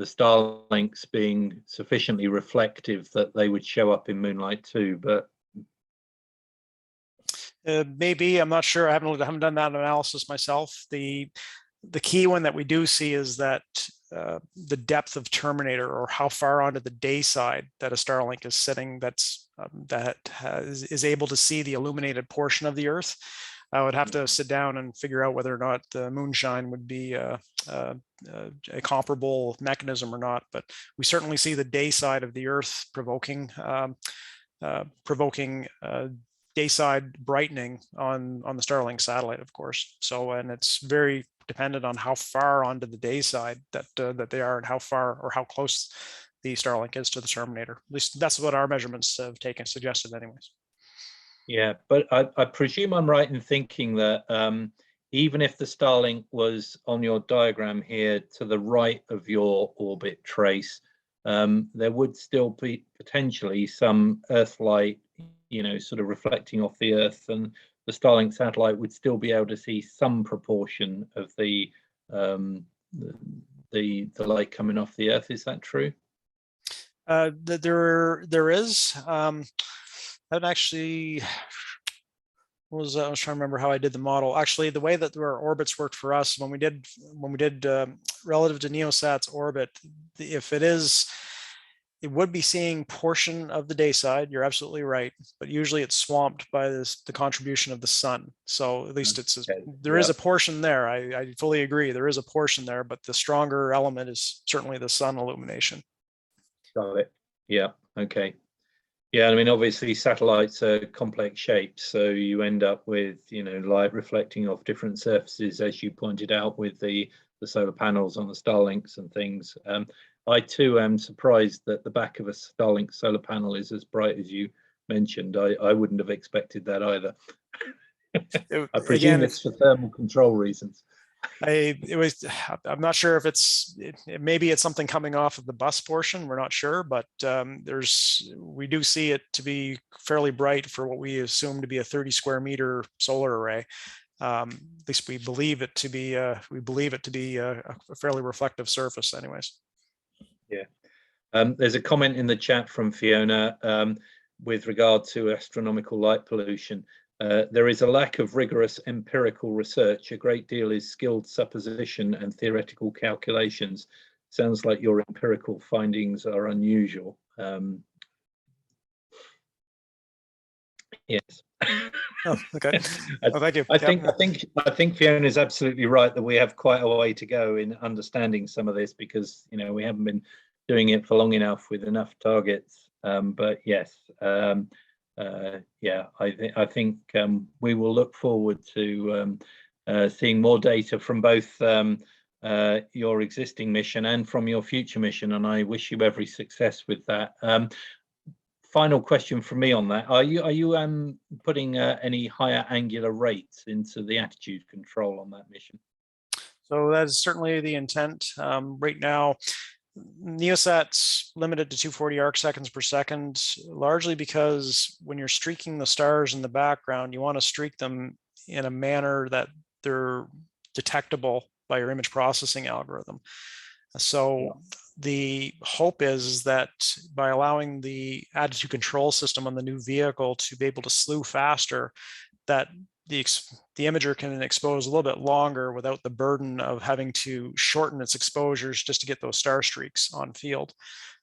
Starlinks being sufficiently reflective that they would show up in moonlight too, but maybe, I'm not sure. I haven't done that analysis myself. The key one that we do see is that the depth of terminator, or how far onto the day side that a Starlink is sitting, is able to see the illuminated portion of the Earth. I would have to sit down and figure out whether or not the moonshine would be a comparable mechanism or not. But we certainly see the day side of the Earth provoking day side brightening on the Starlink satellite, of course. So, and it's very dependent on how far onto the day side that they are, and how far or how close the Starlink is to the terminator. At least that's what our measurements have suggested anyways. Yeah, but I presume I'm right in thinking that even if the Starlink was on your diagram here to the right of your orbit trace, there would still be potentially some Earth light, sort of reflecting off the Earth, and the Starlink satellite would still be able to see some proportion of the light coming off the Earth. Is that true? There is. That actually was, I was trying to remember how I did the model. Actually, the way that our orbits worked for us when we did relative to NEOSSat's orbit, if it would be seeing portion of the day side. You're absolutely right, but usually it's swamped by the contribution of the sun. So at least there is a portion there. I fully agree. There is a portion there, but the stronger element is certainly the sun illumination. Got it. Yeah. Okay. Yeah, I mean, obviously satellites are complex shapes, so you end up with, light reflecting off different surfaces, as you pointed out, with the the solar panels on the Starlinks and things. I too am surprised that the back of a Starlink solar panel is as bright as you mentioned. I wouldn't have expected that either. I presume Again, it's for thermal control reasons. I'm not sure if maybe it's something coming off of the bus portion. We're not sure, but we do see it to be fairly bright for what we assume to be a 30 square meter solar array. At least we believe it to be a fairly reflective surface, anyways. Yeah. There's a comment in the chat from Fiona with regard to astronomical light pollution. There is a lack of rigorous empirical research. A great deal is skilled supposition and theoretical calculations. Sounds like your empirical findings are unusual. Yes. Oh, okay. Well, thank you. I think Fiona is absolutely right that we have quite a way to go in understanding some of this, because we haven't been doing it for long enough with enough targets. But yes. Yeah, I think we will look forward to seeing more data from both your existing mission and from your future mission, and I wish you every success with that. Final question from me on that: Are you putting any higher angular rates into the attitude control on that mission? So that is certainly the intent. Right now, NEOSSat's limited to 240 arc seconds per second, largely because when you're streaking the stars in the background, you want to streak them in a manner that they're detectable by your image processing algorithm. So the hope is that by allowing the attitude control system on the new vehicle to be able to slew faster, that the imager can expose a little bit longer without the burden of having to shorten its exposures just to get those star streaks on field.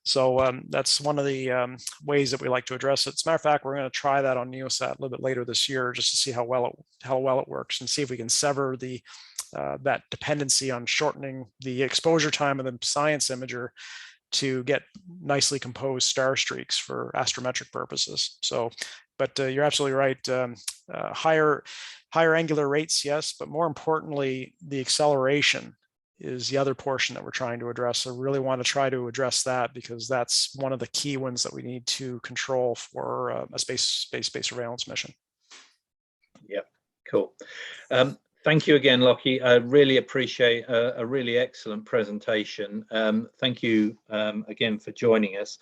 So that's one of the ways that we like to address it. As a matter of fact, we're going to try that on NEOSSat a little bit later this year, just to see how well it works, and see if we can sever that dependency on shortening the exposure time of the science imager to get nicely composed star streaks for astrometric purposes. So, but you're absolutely right. Higher angular rates, yes, but more importantly, the acceleration is the other portion that we're trying to address. So really want to try to address that, because that's one of the key ones that we need to control for a space-based surveillance mission. Yeah, cool. Thank you again, Lauchie. I really appreciate a really excellent presentation. Thank you again for joining us.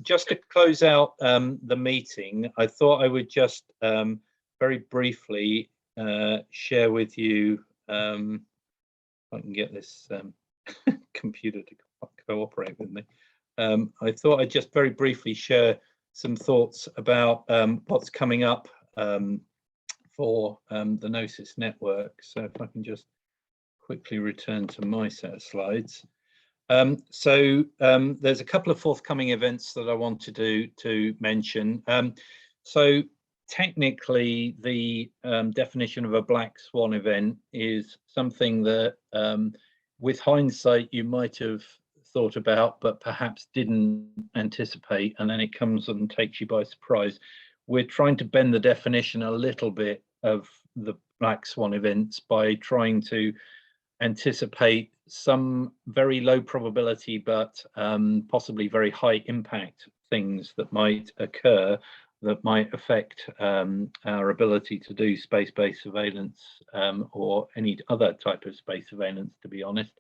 Just to close out the meeting, I thought I would just very briefly share with you, if I can get this computer to cooperate with me. I thought I'd just very briefly share some thoughts about what's coming up for the GNOSIS network. So if I can just quickly return to my set of slides. There's a couple of forthcoming events that I want to mention. So technically, the definition of a black swan event is something that with hindsight you might have thought about but perhaps didn't anticipate, and then it comes and takes you by surprise. We're trying to bend the definition a little bit of the black swan events by trying to anticipate some very low probability but possibly very high impact things that might occur that might affect our ability to do space-based surveillance or any other type of space surveillance, to be honest.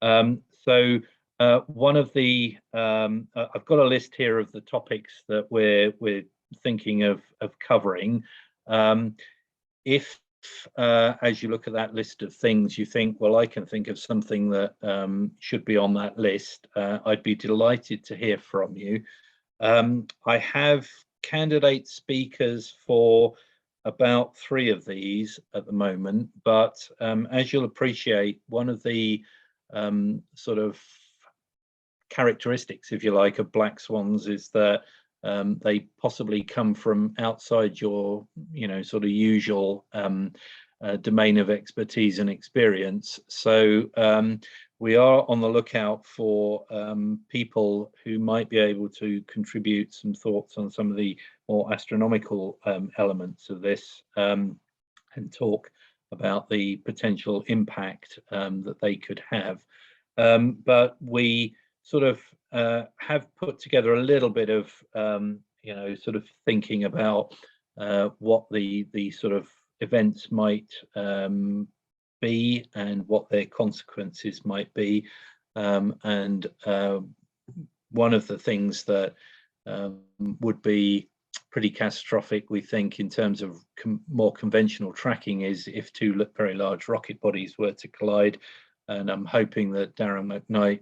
One of the I've got a list here of the topics that we're thinking of covering. If as you look at that list of things you think, well, I can think of something that should be on that list, I'd be delighted to hear from you. I have candidate speakers for about 3 of these at the moment, but as you'll appreciate, one of the sort of characteristics, if you like, of black swans is that they possibly come from outside your, sort of usual domain of expertise and experience. So we are on the lookout for people who might be able to contribute some thoughts on some of the more astronomical elements of this and talk about the potential impact that they could have. But we sort of have put together a little bit of, you know, sort of thinking about what the sort of events might be and what their consequences might be. And one of the things that would be pretty catastrophic, we think, in terms of more conventional tracking is if two very large rocket bodies were to collide. And I'm hoping that Darren McKnight,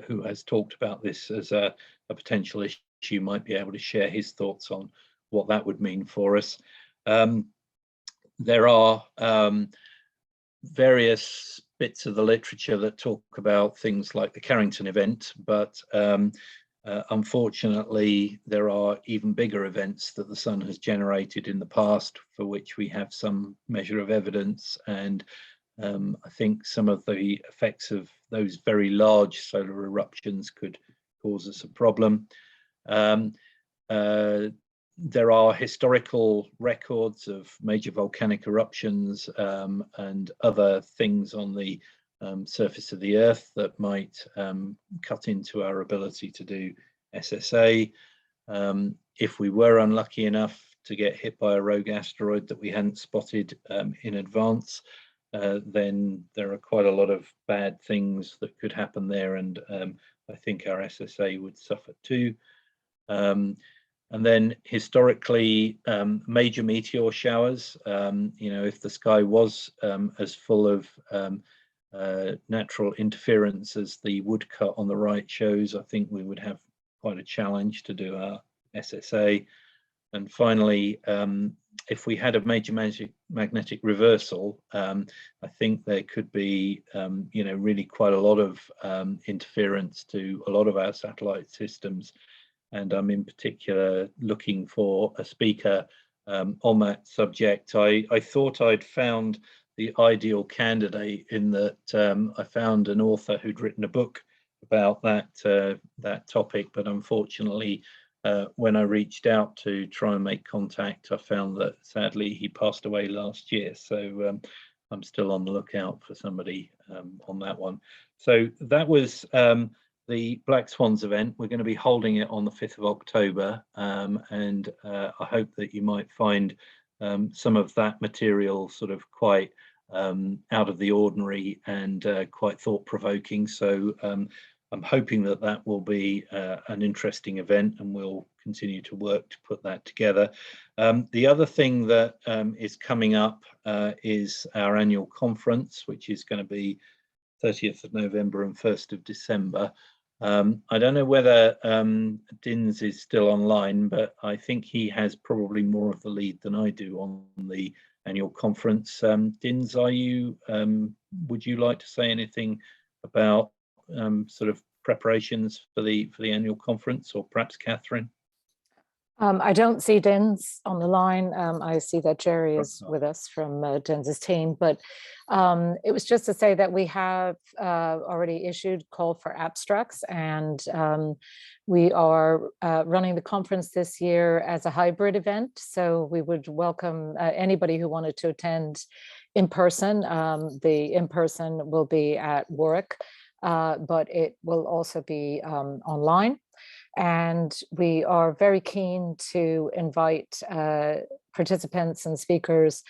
who has talked about this as a potential issue, might be able to share his thoughts on what that would mean for us. There are various bits of the literature that talk about things like the Carrington event, but unfortunately, there are even bigger events that the sun has generated in the past for which we have some measure of evidence. And I think some of the effects of those very large solar eruptions could cause us a problem. There are historical records of major volcanic eruptions and other things on the surface of the Earth that might cut into our ability to do SSA. If we were unlucky enough to get hit by a rogue asteroid that we hadn't spotted in advance, then there are quite a lot of bad things that could happen there, and I think our SSA would suffer too. And then historically, major meteor showers, you know, if the sky was as full of natural interference as the woodcut on the right shows, I think we would have quite a challenge to do our SSA. And finally, if we had a major magnetic reversal, I think there could be, you know, really quite a lot of interference to a lot of our satellite systems. And I'm in particular looking for a speaker on that subject. I thought I'd found the ideal candidate in that I found an author who'd written a book about that topic, but unfortunately, when I reached out to try and make contact, I found that sadly he passed away last year. So I'm still on the lookout for somebody on that one. So that was the Black Swans event. We're going to be holding it on the 5th of October, and I hope that you might find some of that material sort of quite out of the ordinary and quite thought-provoking. So I'm hoping that that will be an interesting event, and we'll continue to work to put that together. The other thing that is coming up is our annual conference, which is going to be 30th of November and 1st of December. I don't know whether Dins is still online, but I think he has probably more of the lead than I do on the annual conference. Dins, are you? Would you like to say anything about sort of preparations for the annual conference, or perhaps Catherine? I don't see Dins on the line. I see that Jerry is with us from Dins's team, but it was just to say that we have already issued call for abstracts, and we are running the conference this year as a hybrid event. So we would welcome anybody who wanted to attend in person. The in-person will be at Warwick, but it will also be online. And we are very keen to invite participants and speakers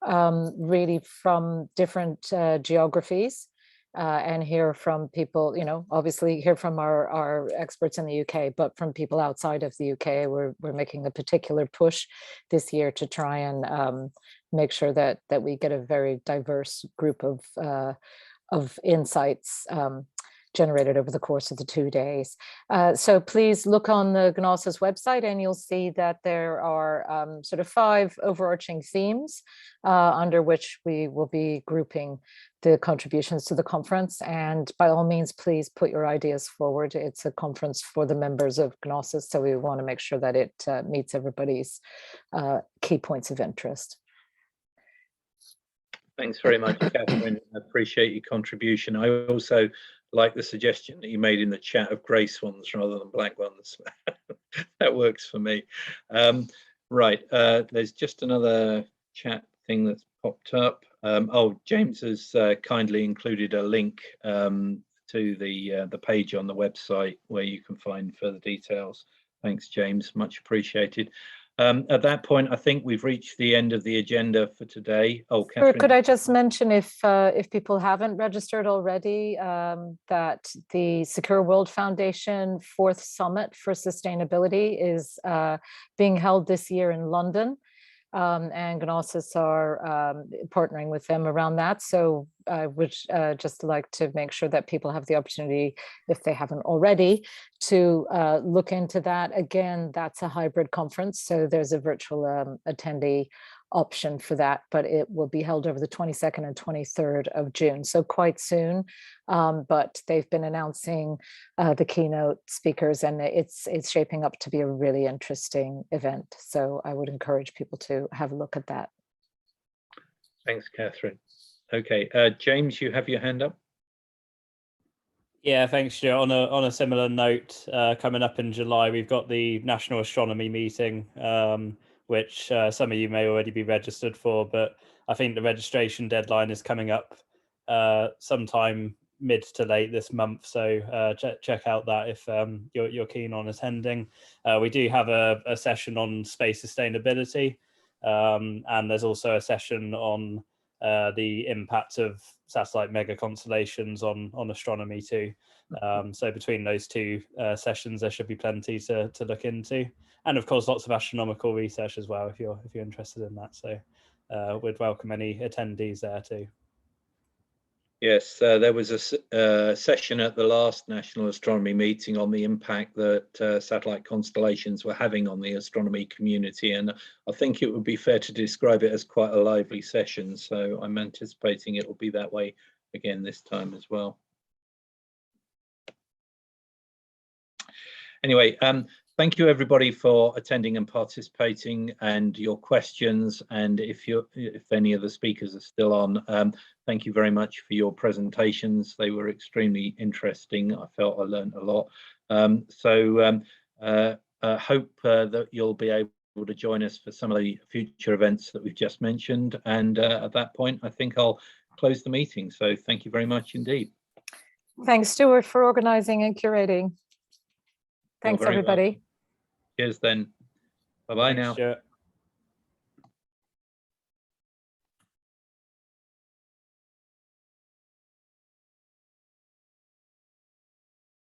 really from different geographies and hear from people, you know, obviously hear from our experts in the UK, but from people outside of the UK. We're making a particular push this year to try and make sure that we get a very diverse group of insights generated over the course of the 2 days. So please look on the GNOSIS website, and you'll see that there are sort of 5 overarching themes under which we will be grouping the contributions to the conference. And by all means, please put your ideas forward. It's a conference for the members of GNOSIS, so we want to make sure that it meets everybody's key points of interest. Thanks very much, Catherine. I appreciate your contribution. I also like the suggestion that you made in the chat of grey swans rather than black ones. That works for me. Right, there's just another chat thing that's popped up. Oh, James has kindly included a link to the page on the website where you can find further details. Thanks, James, much appreciated. At that point, I think we've reached the end of the agenda for today. Oh, Catherine. Could I just mention, if people haven't registered already, that the Secure World Foundation 4th Summit for Sustainability is being held this year in London. And GNOSIS are partnering with them around that. So I would just like to make sure that people have the opportunity, if they haven't already, to look into that. Again, that's a hybrid conference, so there's a virtual attendee option for that, but it will be held over the 22nd and 23rd of June, so quite soon. But they've been announcing the keynote speakers, and it's shaping up to be a really interesting event. So I would encourage people to have a look at that. Thanks, Catherine. Okay, James, you have your hand up. Yeah, thanks, Stuart. On a similar note, coming up in July, we've got the National Astronomy meeting, which some of you may already be registered for, but I think the registration deadline is coming up sometime mid to late this month. So check out that if you're keen on attending. We do have a session on space sustainability, and there's also a session on the impact of satellite mega constellations on astronomy too. So between those two sessions, there should be plenty to look into, and of course lots of astronomical research as well if you're interested in that. So we'd welcome any attendees there too. Yes, there was a session at the last National Astronomy meeting on the impact that satellite constellations were having on the astronomy community, and I think it would be fair to describe it as quite a lively session. So I'm anticipating it will be that way again this time as well. Anyway, thank you everybody for attending and participating and your questions. And if any of the speakers are still on, thank you very much for your presentations. They were extremely interesting. I felt I learned a lot. Hope that you'll be able to join us for some of the future events that we've just mentioned. And at that point, I think I'll close the meeting. So thank you very much indeed. Thanks, Stuart, for organizing and curating. Thanks, everybody. Cheers then. Bye-bye now. Stuart.